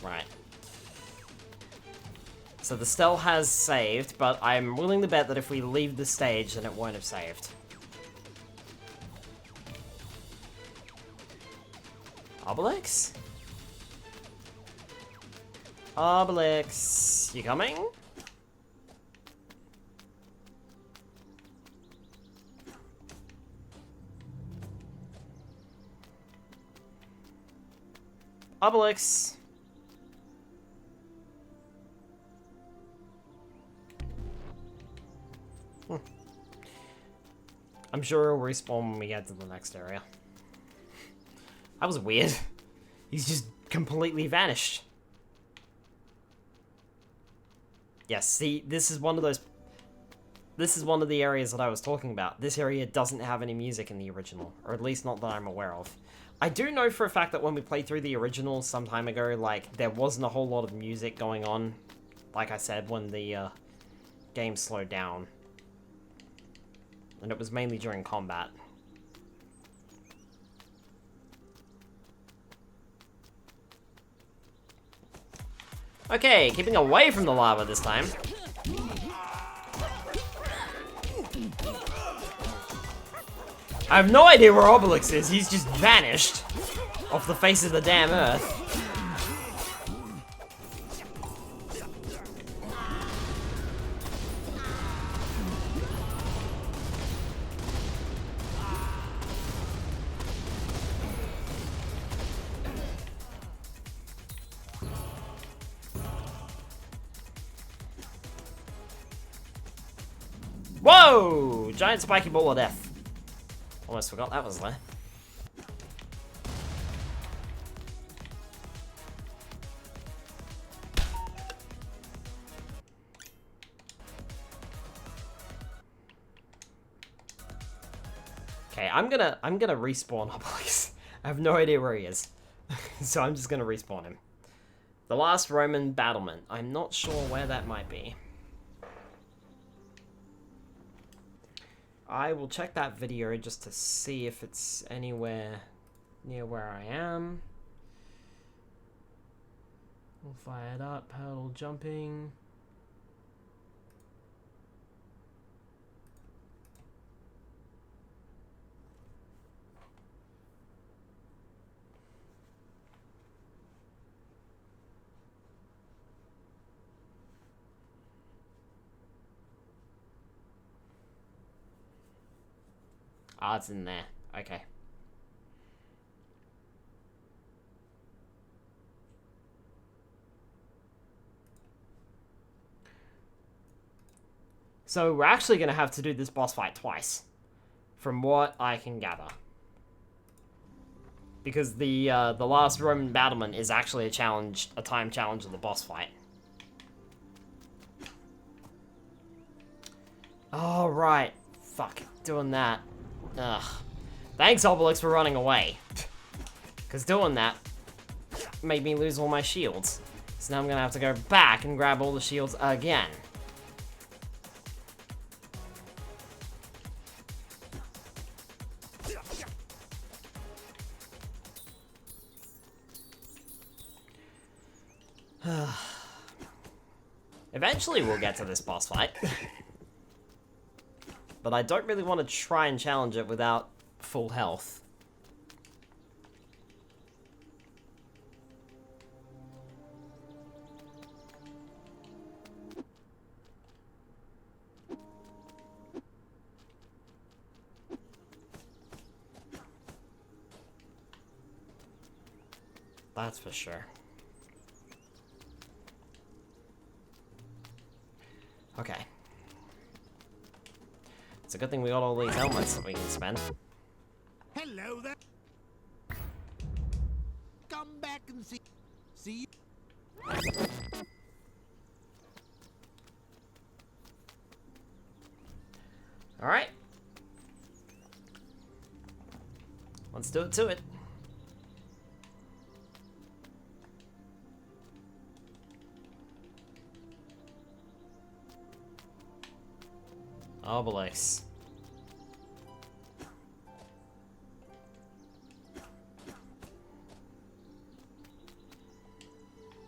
[SPEAKER 1] Right. So the stell has saved, but I'm willing to bet that if we leave the stage, then it won't have saved. Obelix? Obelix, you coming? Obelix. I'm sure he'll respawn when we get to the next area. That was weird. He's just completely vanished. Yes, see, this is one of those... This is one of the areas that I was talking about. This area doesn't have any music in the original, or at least not that I'm aware of. I do know for a fact that when we played through the original some time ago, like, there wasn't a whole lot of music going on. Like I said, when the game slowed down. And it was mainly during combat. Okay, keeping away from the lava this time. I have no idea where Obelix is. He's just vanished off the face of the damn earth. Whoa! Giant spiky ball of death. Almost forgot that was there. Okay, I'm gonna respawn Obelix. I have no idea where he is. So I'm just gonna respawn him. The last Roman battlement. I'm not sure where that might be. I will check that video just to see if it's anywhere near where I am. We'll fire it up, hurdle jumping. Ah, it's in there. Okay. So we're actually going to have to do this boss fight twice, from what I can gather. Because the last Roman battlement is actually a challenge, a time challenge of the boss fight. Oh, right. Fuck, doing that. Ugh. Thanks, Obelix, for running away. Because doing that made me lose all my shields. So now I'm going to have to go back and grab all the shields again. Eventually we'll get to this boss fight. But I don't really want to try and challenge it without full health. That's for sure. Okay. It's a good thing we got all these helmets that we can spend.
[SPEAKER 2] Hello there. Come back and see you.
[SPEAKER 1] Alright. Let's do it to it. Obelix.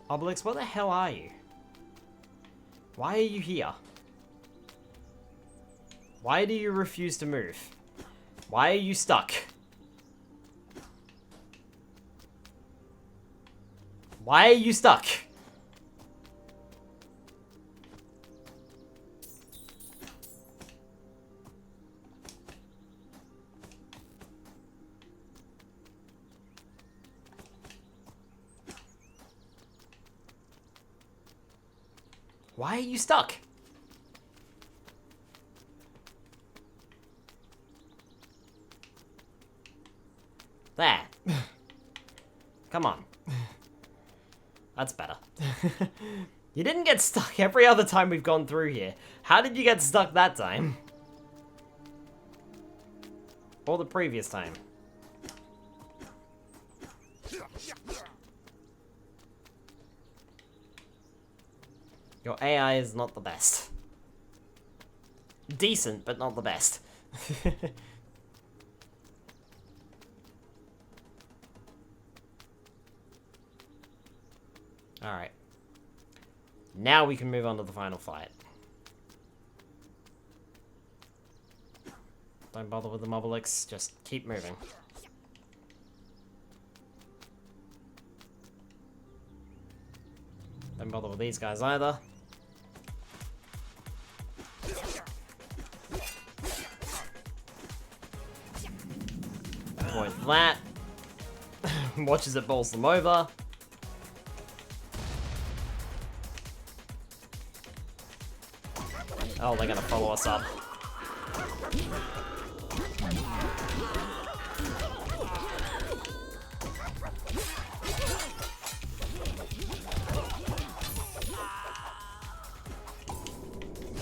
[SPEAKER 1] Obelix, what the hell are you? Why are you here? Why do you refuse to move? Why are you stuck? Why are you stuck? Why are you stuck? There. Come on. That's better. You didn't get stuck every other time we've gone through here. How did you get stuck that time? Or the previous time? Your AI is not the best. Decent, but not the best. Alright. Now we can move on to the final fight. Don't bother with the Obelix, just keep moving. Don't bother with these guys either. Avoid that. Watch as it bowls them over. Oh, they're gonna follow us up.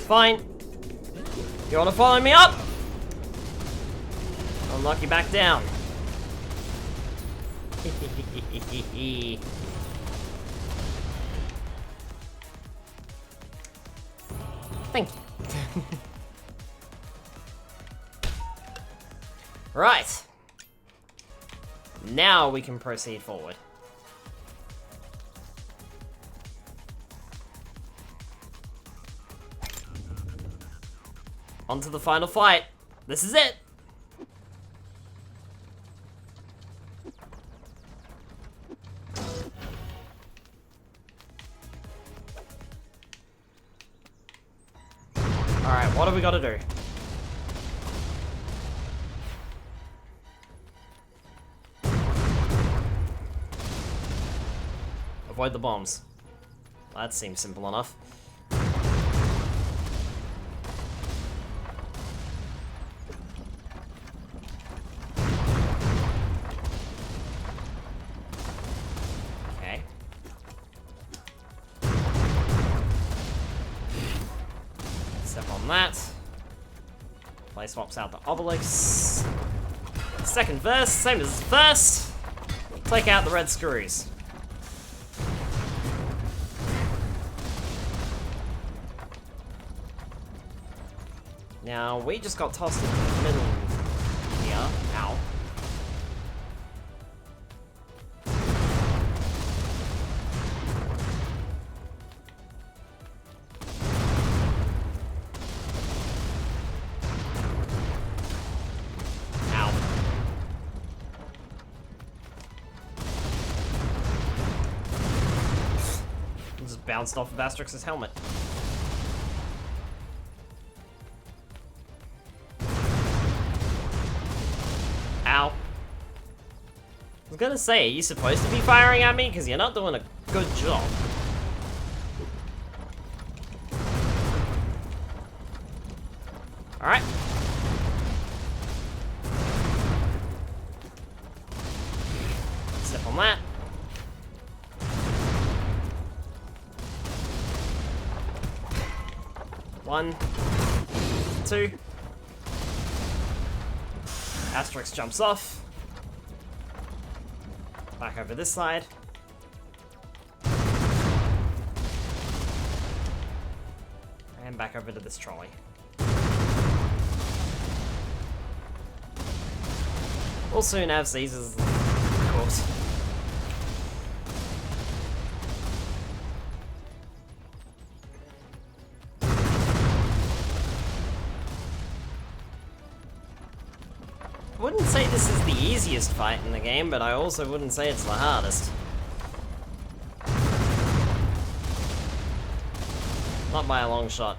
[SPEAKER 1] Fine. You wanna follow me up? I'll knock you back down. Thank you. Right. Now we can proceed forward. On to the final fight. This is it. Alright, what do we gotta do? Avoid the bombs. That seems simple enough. on that. Play swaps out the Obelix. Second verse, same as the first. Take out the red screws. Now, we just got tossed into the middle here. Ow. Ow. Just bounced off of Asterix's helmet. Ow. I was gonna say, are you supposed to be firing at me? Because you're not doing a good job. Alright. Step on that. One. Two. Asterix jumps off. Back over this side. And back over to this trolley. We'll soon have Caesar's, of course. I wouldn't say this is the easiest fight in the game, but I also wouldn't say it's the hardest. Not by a long shot.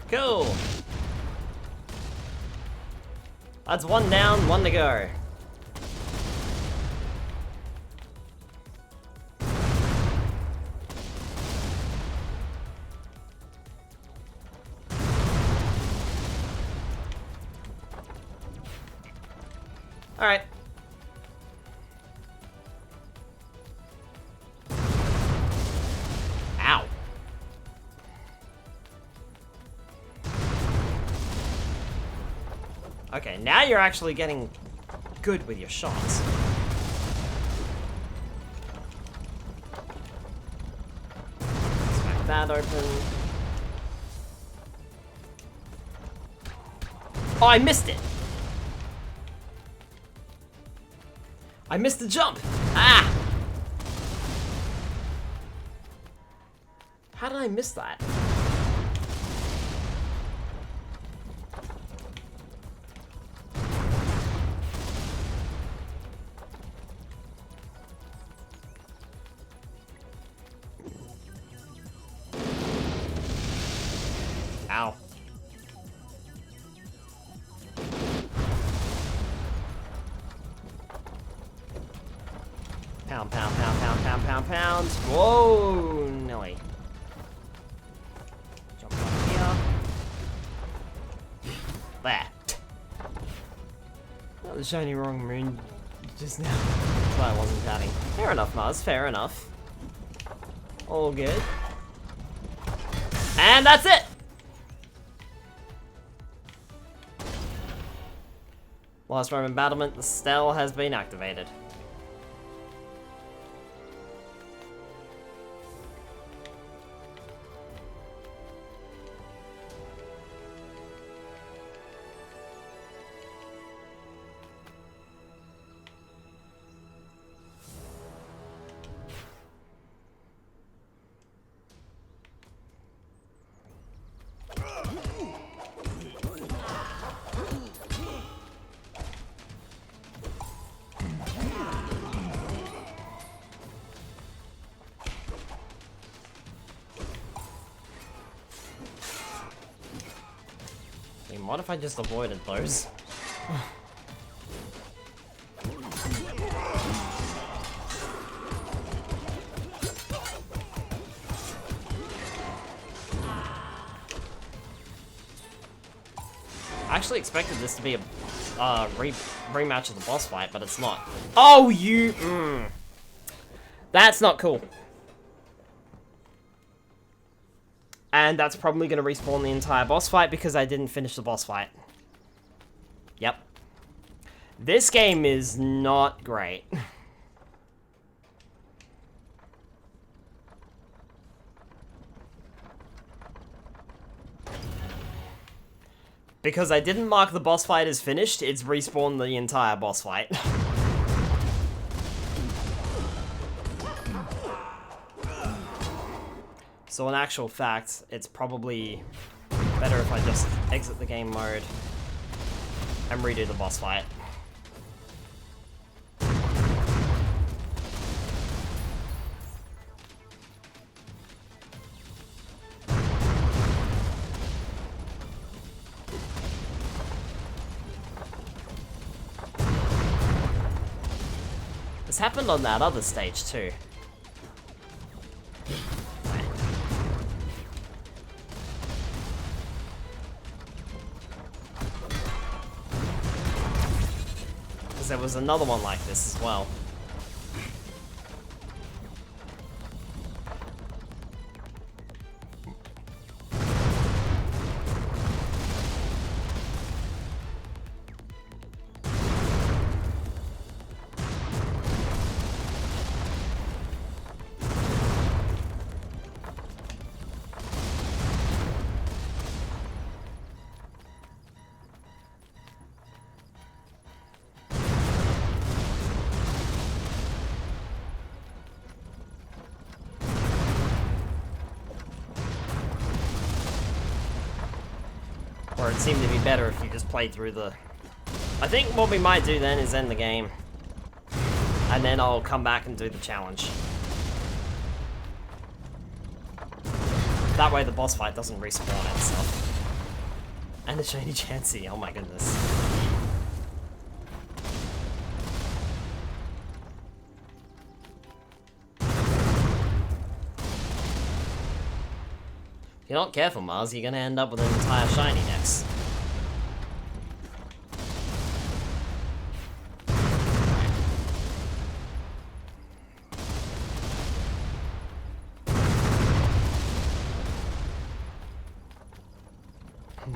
[SPEAKER 1] Cool! That's one down, one to go. Alright. Ow. Okay, now you're actually getting good with your shots. Smack that open. Oh, I missed it! I missed the jump! Ah! How did I miss that? Ow. Pound, pound, pound, pound, pound, pound, pound. Whoa, Nelly. Jump up here. There. That was shiny wrong moon just now. That's why I wasn't counting. Fair enough, Mars, fair enough. All good. And that's it! Last Roman battlement, the Stele has been activated. What if I just avoided those? I actually expected this to be a rematch of the boss fight, but it's not. Oh, you... That's not cool. And that's probably going to respawn the entire boss fight because I didn't finish the boss fight. Yep. This game is not great. Because I didn't mark the boss fight as finished, it's respawned the entire boss fight. So in actual fact, it's probably better if I just exit the game mode and redo the boss fight. This happened on that other stage too. Because there was another one like this as well. Or it seemed to be better if you just played through the... I think what we might do then is end the game. And then I'll come back and do the challenge. That way the boss fight doesn't respawn itself. And a shiny Chansey, oh my goodness. If you're not careful, Mars, you're gonna end up with an entire shiny next.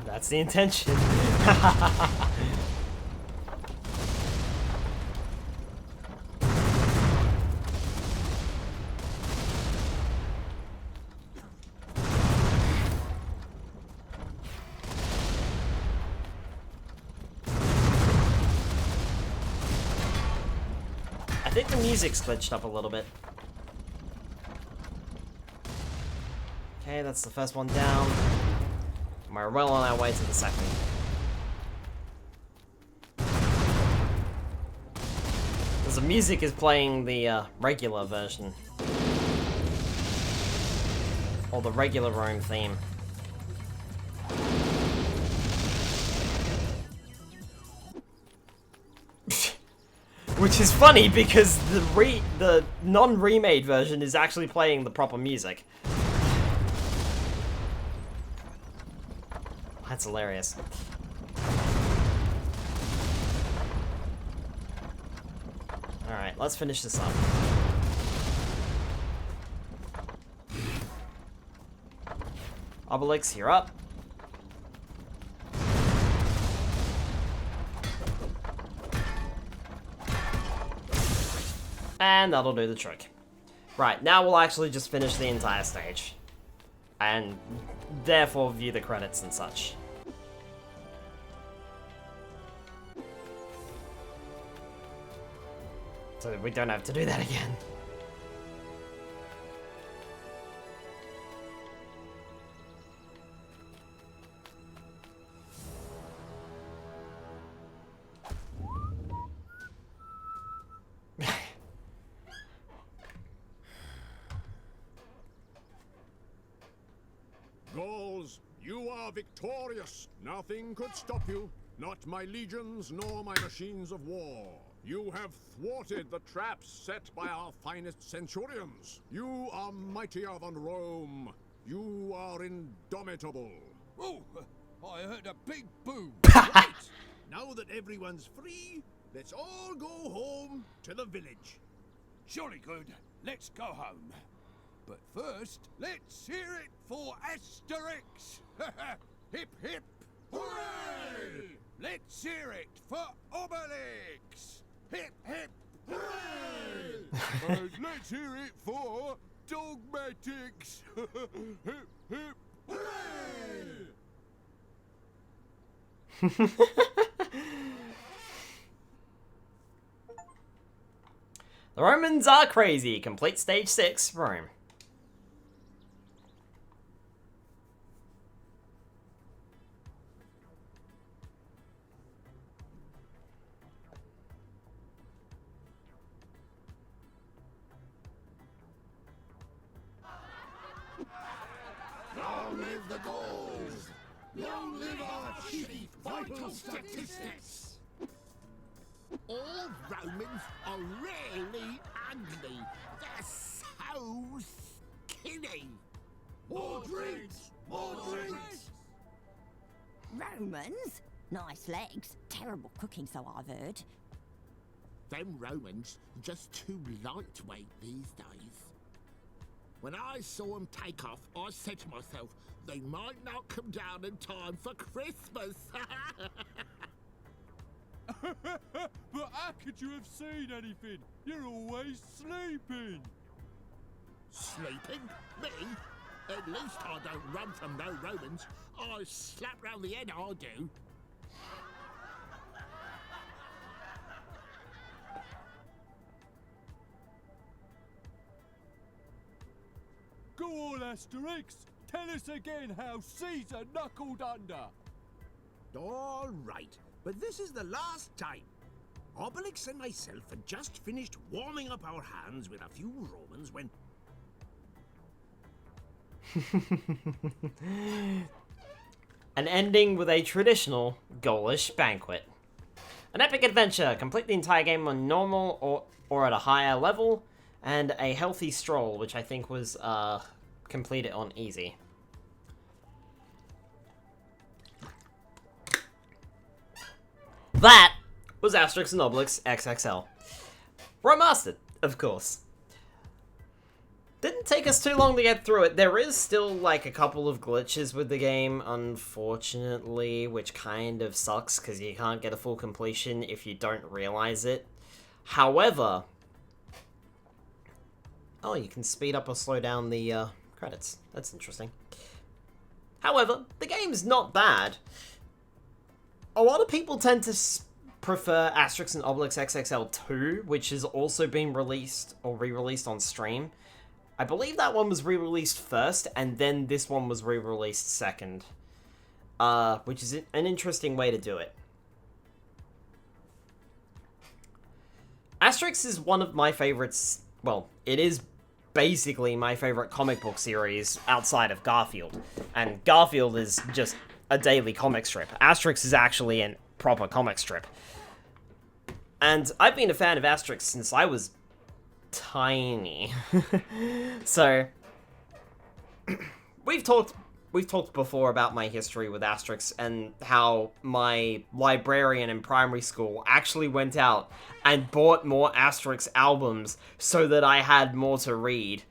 [SPEAKER 1] That's the intention. I think the music's glitched up a little bit. Okay, that's the first one down. We're well on our way to the second. Because the music is playing the regular version. Or the regular Rome theme. Which is funny because the non-remade version is actually playing the proper music. That's hilarious. Alright, let's finish this up. Obelix, you're up. And that'll do the trick. Right, now we'll actually just finish the entire stage. And therefore view the credits and such. So that we don't have to do that again.
[SPEAKER 3] Gauls, you are victorious. Nothing could stop you. Not my legions, nor my machines of war. You have thwarted the traps set by our finest centurions. You are mightier than Rome. You are indomitable.
[SPEAKER 4] Oh, I heard a big boom.
[SPEAKER 5] Right. Now that everyone's free, let's all go home to the village.
[SPEAKER 4] Jolly good. Let's go home. But first, let's hear it for Asterix. Hip hip. Hooray! Let's hear it for Obelix. Hip hip. Hooray! And let's hear it for Dogmatics. Hip hip. Hooray!
[SPEAKER 1] The Romans are crazy. Complete stage 6, Rome.
[SPEAKER 2] Long live the Gauls! Long live our chief vital statistics! All Romans are really ugly. They're so skinny. More drinks! More drinks!
[SPEAKER 6] Romans? Nice legs. Terrible cooking, so I've heard.
[SPEAKER 2] Them Romans are just too lightweight these days. When I saw them take off, I said to myself, they might not come down in time for Christmas.
[SPEAKER 4] But how could you have seen anything? You're always sleeping.
[SPEAKER 2] Sleeping? Me? At least I don't run from no Romans. I slap round the head, I do.
[SPEAKER 4] Go on, Asterix. Tell us again how Caesar knuckled under.
[SPEAKER 5] All right, but this is the last time. Obelix and myself had just finished warming up our hands with a few Romans when...
[SPEAKER 1] An ending with a traditional Gaulish banquet. An epic adventure. Complete the entire game on normal or at a higher level. And a healthy stroll, which I think was completed on easy. That was Asterix and Obelix XXL. Remastered, of course. Didn't take us too long to get through it. There is still, like, a couple of glitches with the game, unfortunately, which kind of sucks, because you can't get a full completion if you don't realize it. However... Oh, you can speed up or slow down the credits. That's interesting. However, the game's not bad. A lot of people tend to prefer Asterix and Obelix XXL 2, which has also been released or re-released on stream. I believe that one was re-released first, and then this one was re-released second. Which is an interesting way to do it. Asterix is one of my favorites. Well, it is basically my favorite comic book series outside of Garfield. And Garfield is just a daily comic strip. Asterix is actually a proper comic strip. And I've been a fan of Asterix since I was tiny. So, we've talked before about my history with Asterix and how my librarian in primary school actually went out and bought more Asterix albums so that I had more to read.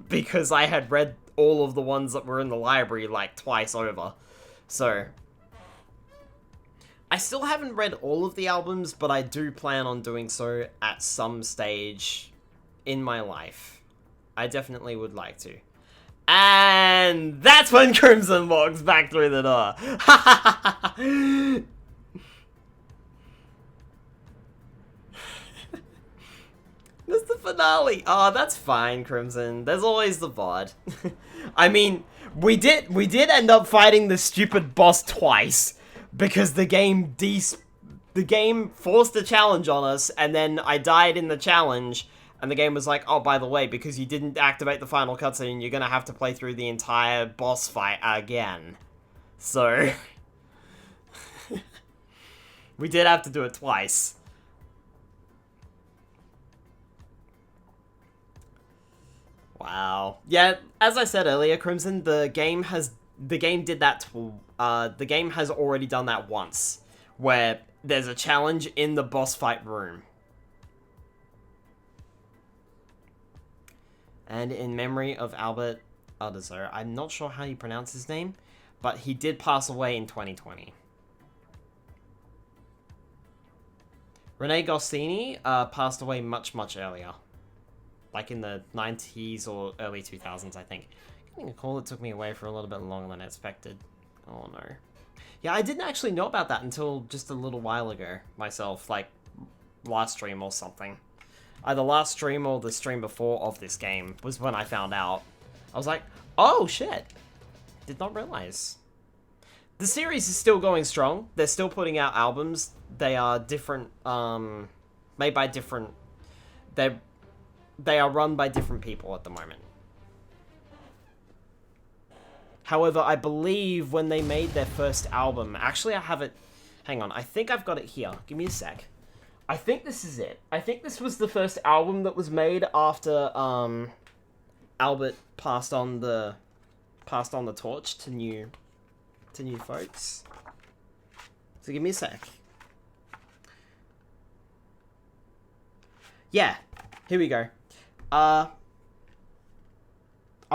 [SPEAKER 1] Because I had read all of the ones that were in the library like twice over. So, I still haven't read all of the albums, but I do plan on doing so at some stage in my life. I definitely would like to. And that's when Crimson walks back through the door. That's the finale. Oh, that's fine, Crimson. There's always the VOD. I mean, we did end up fighting the stupid boss twice because the game forced a challenge on us, and then I died in the challenge. And the game was like, oh, by the way, because you didn't activate the final cutscene, you're gonna have to play through the entire boss fight again. So... we did have to do it twice. Wow. Yeah, as I said earlier, Crimson, the game has the game did that. The game has already done that once, where there's a challenge in the boss fight room. And in memory of Albert Uderzo, I'm not sure how you pronounce his name, but he did pass away in 2020. Rene Goscinny passed away much, much earlier. Like in the 90s or early 2000s, I think. Getting a call that took me away for a little bit longer than expected. Oh no. Yeah, I didn't actually know about that until just a little while ago myself, like last stream or something. Either last stream or the stream before of this game was when I found out. I was like, oh shit. Did not realize. The series is still going strong. They're still putting out albums. They are different, made by different... They are run by different people at the moment. However, I believe when they made their first album... Actually, I have it... Hang on, I think I've got it here. Give me a sec. I think this is it. I think this was the first album that was made after, Albert passed on the torch to new folks. So give me a sec. Yeah, here we go. I'll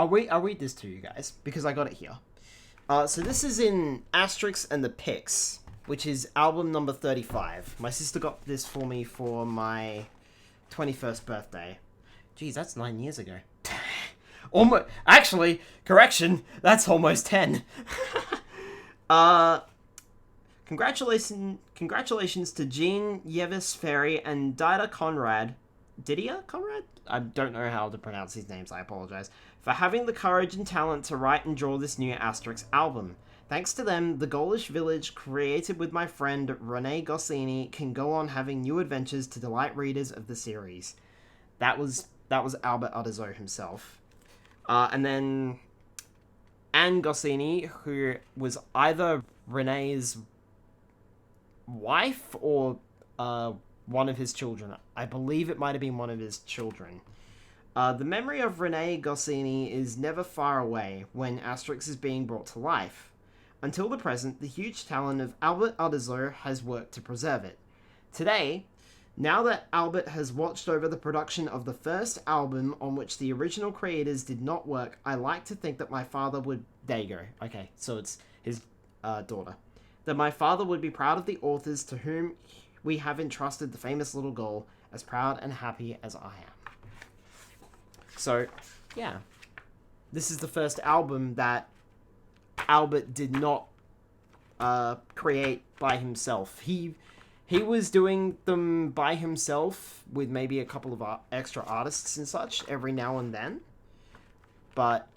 [SPEAKER 1] read this to you guys because I got it here. So this is in Asterix and the Pix, which is album number 35. My sister got this for me for my 21st birthday. Jeez, that's 9 years ago. Almost. Actually, correction, that's almost 10. Congratulations to Jean Yevis Ferry and Didier Conrad. Didier Conrad? I don't know how to pronounce these names, I apologize. For having the courage and talent to write and draw this new Asterix album. Thanks to them, the Gaulish village, created with my friend Rene Goscinny, can go on having new adventures to delight readers of the series. That was Albert Uderzo himself. And then Anne Goscinny, who was either Rene's wife or one of his children. I believe it might have been one of his children. The memory of Rene Goscinny is never far away when Asterix is being brought to life. Until the present, the huge talent of Albert Uderzo has worked to preserve it. Today, now that Albert has watched over the production of the first album on which the original creators did not work, I like to think that my father would... There you go. Okay, so it's his daughter. That my father would be proud of the authors to whom we have entrusted the famous little goal, as proud and happy as I am. So, yeah. This is the first album that Albert did not create by himself. He was doing them by himself with maybe a couple of extra artists and such every now and then. But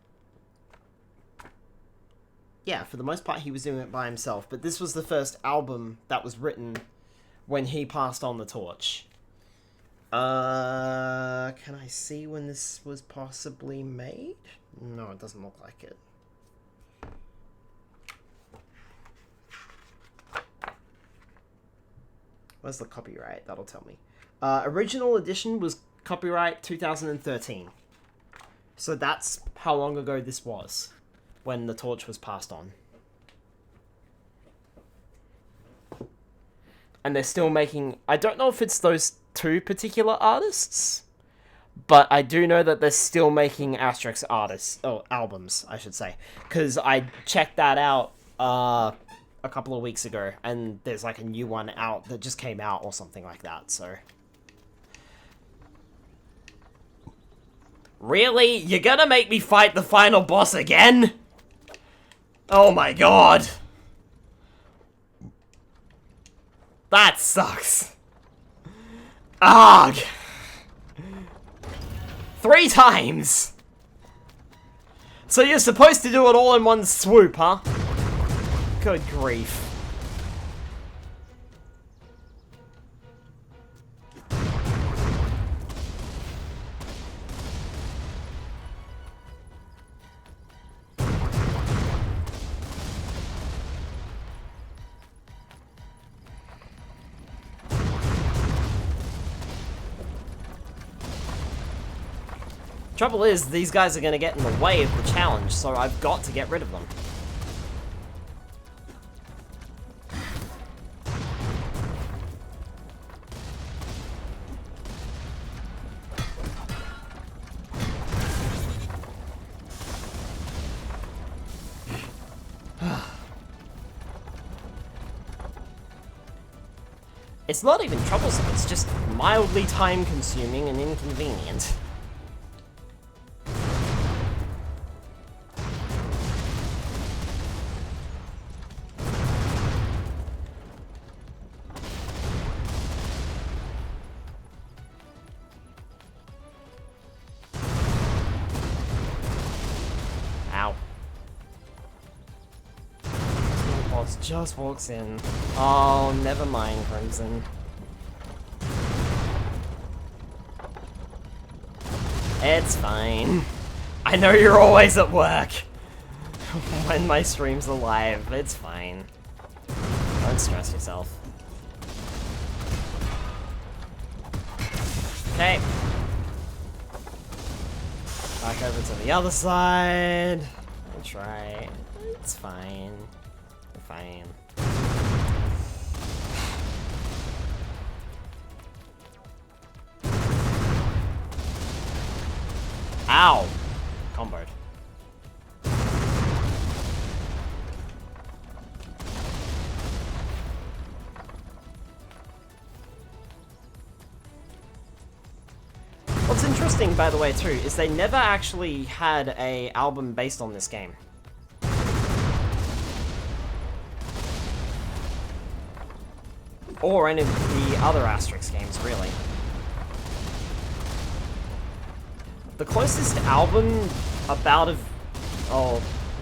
[SPEAKER 1] yeah, for the most part, he was doing it by himself. But this was the first album that was written when he passed on the torch. Can I see when this was possibly made? No, it doesn't look like it. Where's the copyright? That'll tell me. Original edition was copyright 2013. So that's how long ago this was, when the torch was passed on. And they're still making... I don't know if it's those two particular artists, but I do know that they're still making Asterix albums, I should say. Because I checked that out a couple of weeks ago, and there's like a new one out that just came out or something like that, so... Really? You're gonna make me fight the final boss again? Oh my god! That sucks. Ugh! 3 times! So you're supposed to do it all in one swoop, huh? Good grief. Trouble is, these guys are going to get in the way of the challenge, so I've got to get rid of them. It's not even troublesome, it's just mildly time-consuming and inconvenient. Ow. Boss just walks in. Oh, never mind, Crimson. It's fine. I know you're always at work. When my stream's alive, it's fine. Don't stress yourself. Okay. Back over to the other side. I'll try. It's fine. We're fine. Ow! Comboed. What's interesting, by the way, too, is they never actually had an album based on this game. Or any of the other Asterix games, really. The closest album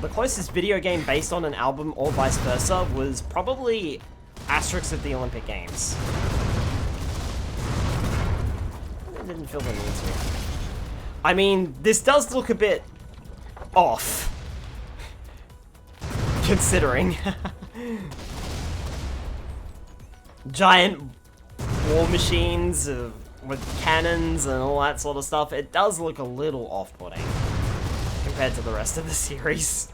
[SPEAKER 1] the closest video game based on an album or vice versa was probably Asterix at the Olympic Games. I didn't feel the need to. I mean, this does look a bit off. Considering. Giant war machines with cannons and all that sort of stuff. It does look a little off-putting compared to the rest of the series.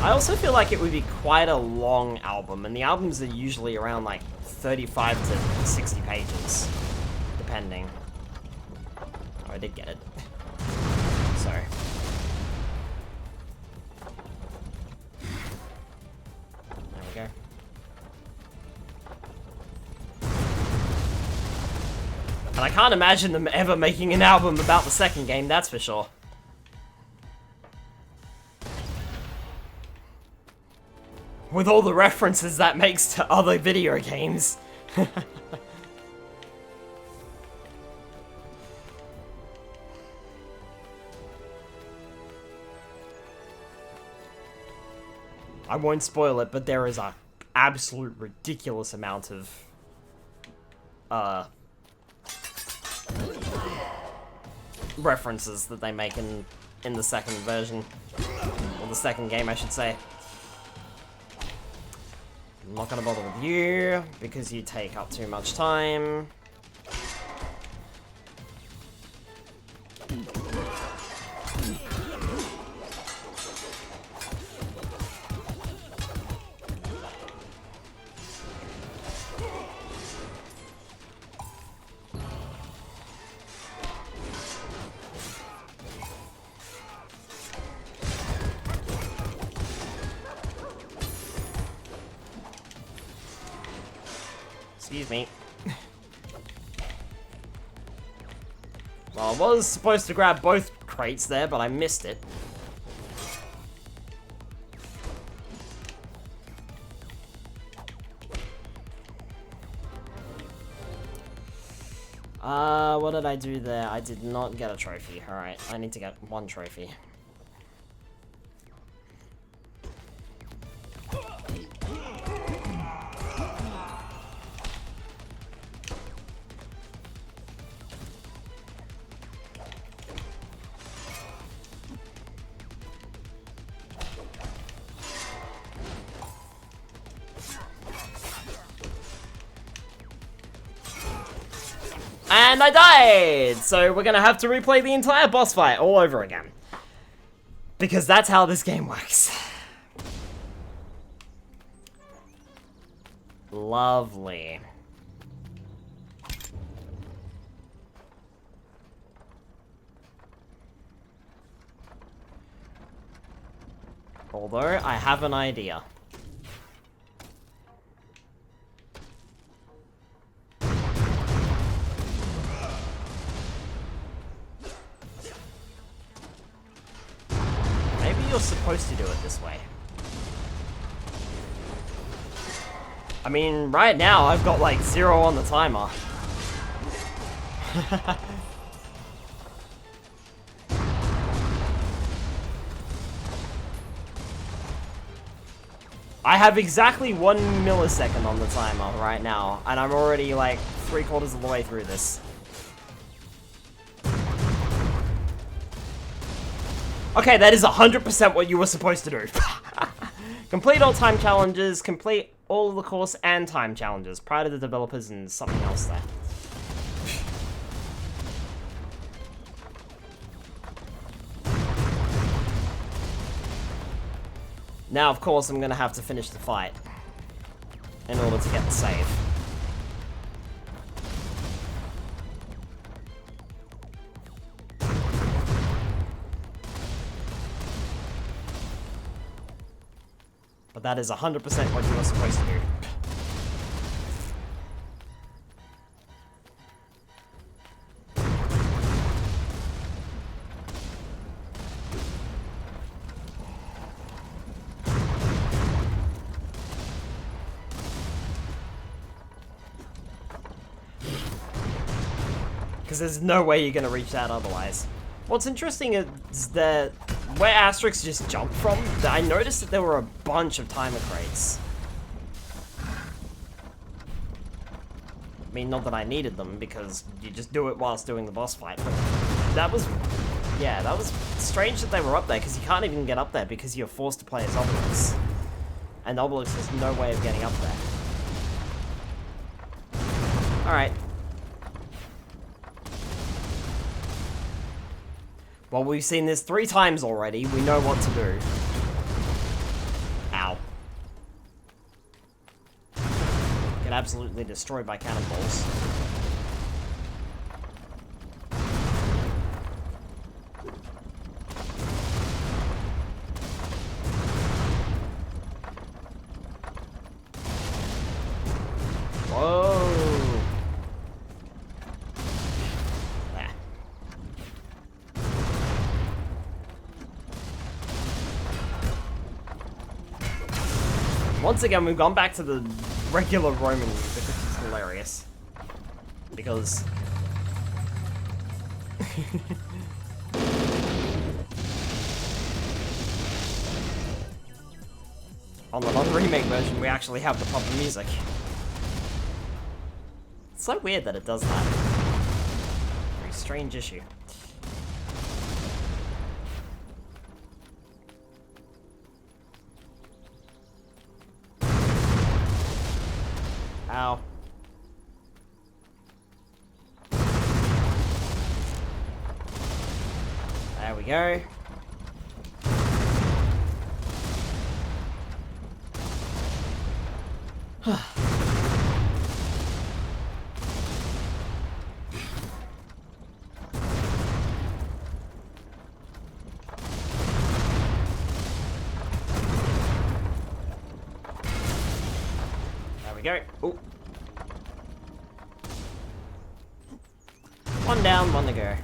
[SPEAKER 1] I also feel like it would be quite a long album, and the albums are usually around like 35 to 60 pages, depending. Oh, I did get it. Sorry. There we go. And I can't imagine them ever making an album about the second game, that's for sure. With all the references that makes to other video games. I won't spoil it, but there is a absolute ridiculous amount of references that they make in the second version, or the second game, I should say. I'm not gonna bother with you, because you take up too much time. Excuse me. Well, I was supposed to grab both crates there, but I missed it. What did I do there? I did not get a trophy. Alright, I need to get one trophy. And I died! So we're gonna have to replay the entire boss fight all over again. Because that's how this game works. Lovely. Although, I have an idea. Maybe you're supposed to do it this way. I mean, right now, I've got like 0 on the timer. I have exactly 1 millisecond on the timer right now, and I'm already like 3/4 of the way through this. Okay, that is 100% what you were supposed to do. Complete all time challenges, complete all of the course and time challenges, prior to the developers and something else there. Now, of course, I'm gonna have to finish the fight in order to get the save. But that is 100% what you were supposed to do. Because there's no way you're going to reach that otherwise. What's interesting is that where Asterix just jumped from, I noticed that there were a bunch of timer crates. I mean, not that I needed them, because you just do it whilst doing the boss fight, but that was... yeah, that was strange that they were up there, because you can't even get up there because you're forced to play as Obelix. And Obelix has no way of getting up there. Alright. Well, we've seen this 3 times already. We know what to do. Ow. Get absolutely destroyed by cannonballs. Whoa. Once again, we've gone back to the regular Roman music, which is hilarious. Because... on the non-remake version, we actually have the proper music. It's so weird that it does that. Very strange issue. Ow. There we go. There we go. Ooh. One down, one to go.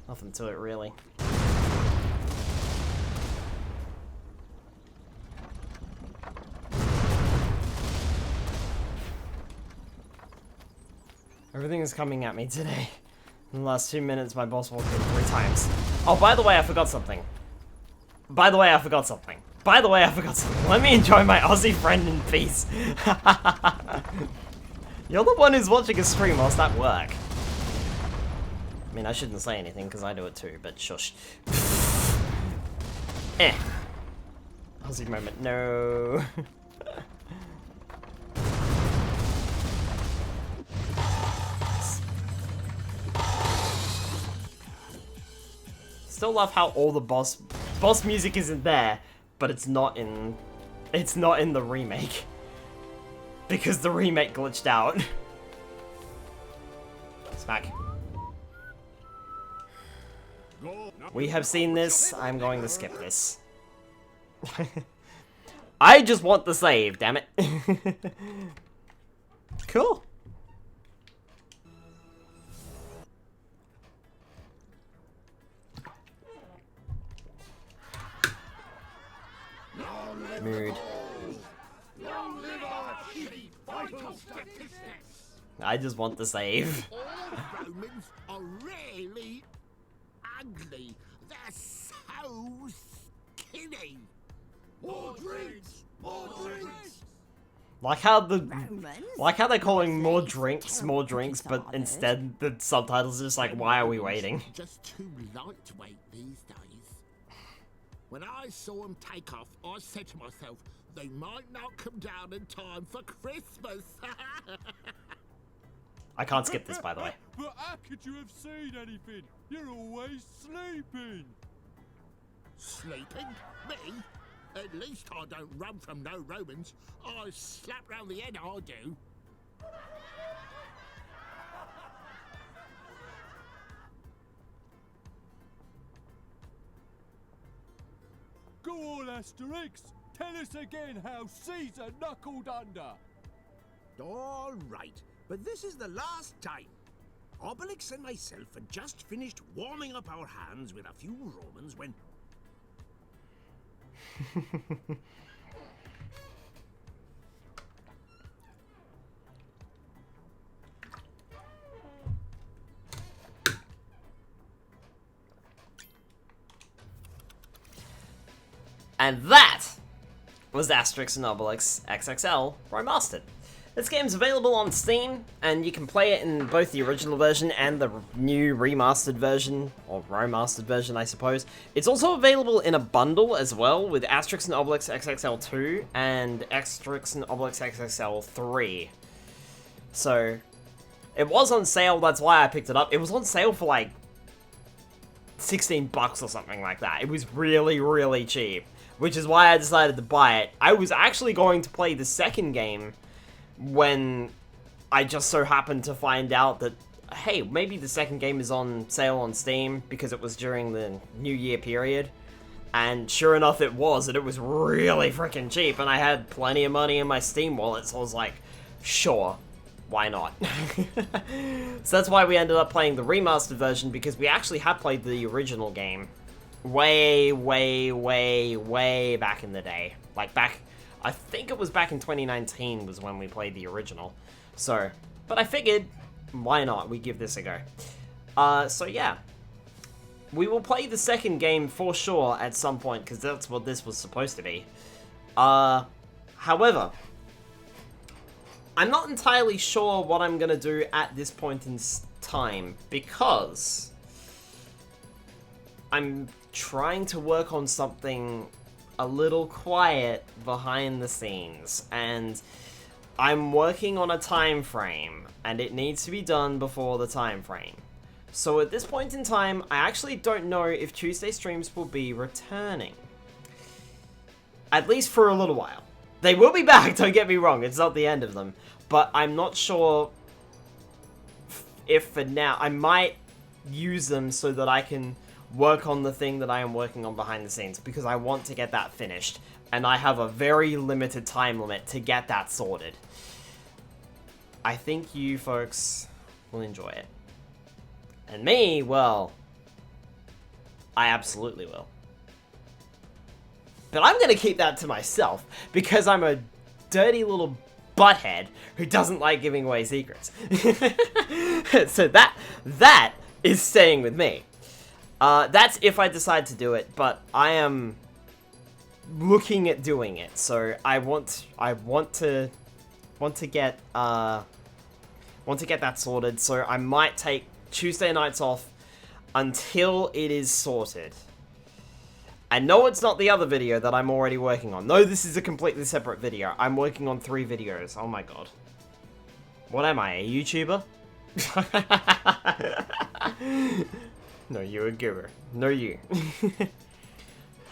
[SPEAKER 1] Nothing to it, really. Everything is coming at me today. In the last 2 minutes, my boss walked in 3 times. Oh, by the way, I forgot something. By the way, I forgot something. By the way, I forgot something. Let me enjoy my Aussie friend in peace. You're the one who's watching a stream whilst at work. I mean, I shouldn't say anything because I do it too, but shush. Eh. Aussie moment, no. Still love how all the boss music isn't there, but it's not in It's not in the remake. Because the remake glitched out. Smack. We have seen this. I'm going to skip this. I just want the save, damn it. Cool. Mood. I just want the save.
[SPEAKER 2] All Romans are really ugly. They're so skinny.
[SPEAKER 4] More drinks! More drinks!
[SPEAKER 1] Like how
[SPEAKER 6] Romans?
[SPEAKER 1] they're calling more drinks, but instead the subtitles are just like, why are we waiting?
[SPEAKER 2] Just too lightweight these days. When I saw them take off, I said to myself, they might not come down in time for Christmas.
[SPEAKER 1] I can't skip this, by the way.
[SPEAKER 7] But how could you have seen anything? You're always sleeping.
[SPEAKER 2] Sleeping? Me? At least I don't run from no Romans. I slap round the head, I do.
[SPEAKER 7] Go on, Asterix. Tell us again how Caesar knuckled under.
[SPEAKER 5] All right, but this is the last time. Obelix and myself had just finished warming up our hands with a few Romans when...
[SPEAKER 1] And that was Asterix and Obelix XXL Romastered. This game's available on Steam, and you can play it in both the original version and the new remastered version, or Romastered version, I suppose. It's also available in a bundle as well, with Asterix and Obelix XXL 2 and Asterix and Obelix XXL 3. So, it was on sale, that's why I picked it up. It was on sale for like 16 bucks or something like that. It was really, really cheap, which is why I decided to buy it. I was actually going to play the second game when I just so happened to find out that, hey, maybe the second game is on sale on Steam because it was during the New Year period. And sure enough, it was, and it was really freaking cheap, and I had plenty of money in my Steam wallet, so I was like, sure, why not? So that's why we ended up playing the remastered version, because we actually had played the original game way, way, way, way back in the day. Like back, I think it was back in 2019 was when we played the original. So, but I figured, why not? We give this a go. So yeah. We will play the second game for sure at some point, because that's what this was supposed to be. However, I'm not entirely sure what I'm going to do at this point in time, because I'm trying to work on something a little quiet behind the scenes, and I'm working on a time frame, and it needs to be done before the time frame. So at this point in time, I actually don't know if Tuesday streams will be returning. At least for a little while. They will be back, don't get me wrong, it's not the end of them. But I'm not sure if for now, I might use them so that I can work on the thing that I am working on behind the scenes, because I want to get that finished. And I have a very limited time limit to get that sorted. I think you folks will enjoy it. And me, well, I absolutely will. But I'm going to keep that to myself, because I'm a dirty little butthead who doesn't like giving away secrets. So that is staying with me. That's if I decide to do it, but I am looking at doing it. So I want to get that sorted. So I might take Tuesday nights off until it is sorted. And no, it's not the other video that I'm already working on. No, this is a completely separate video. I'm working on 3 videos. Oh my god. What am I, a YouTuber? No, you're a giver. No, you.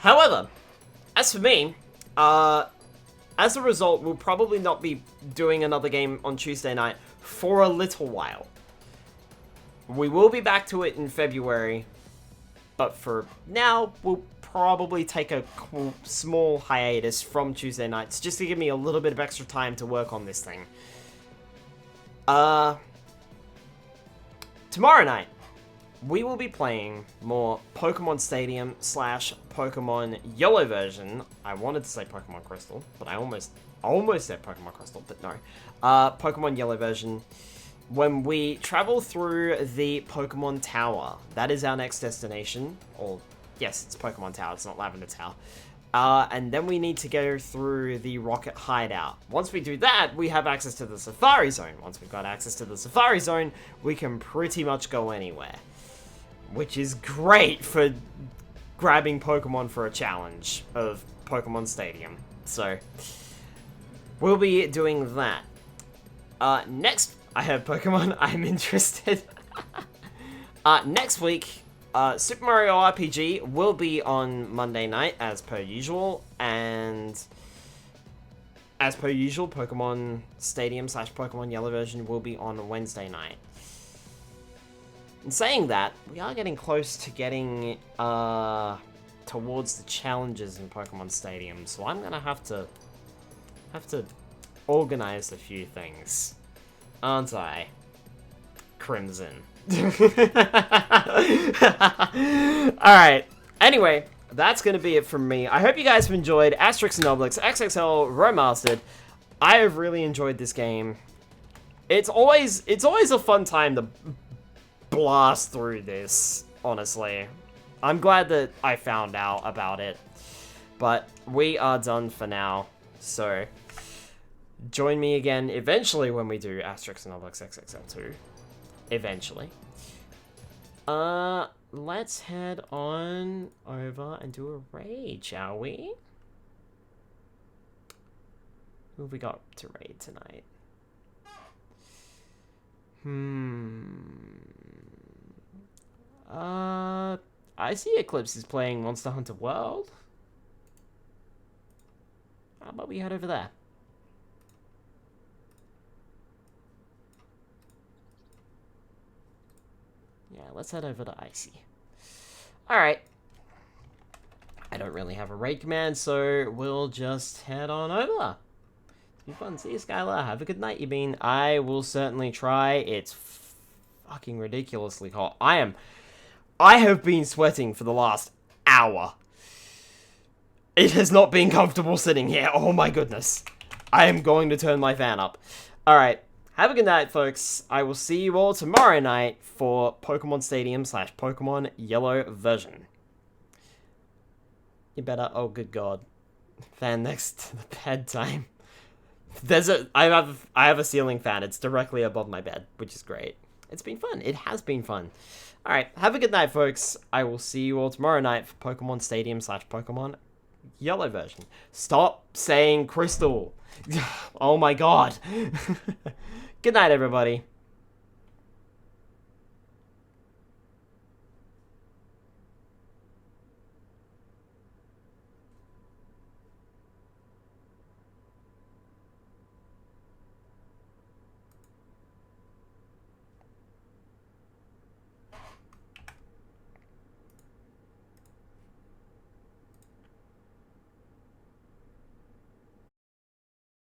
[SPEAKER 1] However, as for me, as a result, we'll probably not be doing another game on Tuesday night for a little while. We will be back to it in February, but for now, we'll probably take a small hiatus from Tuesday nights just to give me a little bit of extra time to work on this thing. Tomorrow night, we will be playing more Pokemon Stadium / Pokemon Yellow version. I wanted to say Pokemon Crystal, but I almost said Pokemon Crystal, but no. Pokemon Yellow version. When we travel through the Pokemon Tower, that is our next destination. Or, yes, it's Pokemon Tower, it's not Lavender Tower. And then we need to go through the Rocket Hideout. Once we do that, we have access to the Safari Zone. Once we've got access to the Safari Zone, we can pretty much go anywhere. Which is great for grabbing Pokemon for a challenge of Pokemon Stadium. So, we'll be doing that. Next, I have Pokemon I'm interested. Next week, Super Mario RPG will be on Monday night, as per usual, and as per usual, Pokemon Stadium / Pokemon Yellow version will be on Wednesday night. In saying that, we are getting close to getting towards the challenges in Pokemon Stadium, so I'm gonna have to organize a few things, aren't I, Crimson? Alright, anyway, that's gonna be it from me. I hope you guys have enjoyed Asterix Obelix XXL Romastered. I have really enjoyed this game. It's always a fun time to blast through this, honestly. I'm glad that I found out about it. But we are done for now, so join me again eventually when we do Asterix Obelix XXL 2. Eventually. Let's head on over and do a raid, shall we? Who have we got to raid tonight? I see Eclipse is playing Monster Hunter World. How about we head over there? Yeah, let's head over to Icy. Alright. I don't really have a raid command, so we'll just head on over. It's been fun. See you, Skylar. Have a good night, you been. I will certainly try. It's fucking ridiculously hot. I have been sweating for the last hour. It has not been comfortable sitting here. Oh my goodness. I am going to turn my fan up. Alright. Have a good night, folks. I will see you all tomorrow night for Pokemon Stadium / Pokemon Yellow version. You better. Oh, good God. Fan next to the bedtime. I have a ceiling fan. It's directly above my bed, which is great. It's been fun. It has been fun. Alright, have a good night, folks. I will see you all tomorrow night for Pokemon Stadium / Pokemon Yellow version. Stop saying Crystal. Oh my God. Good night, everybody.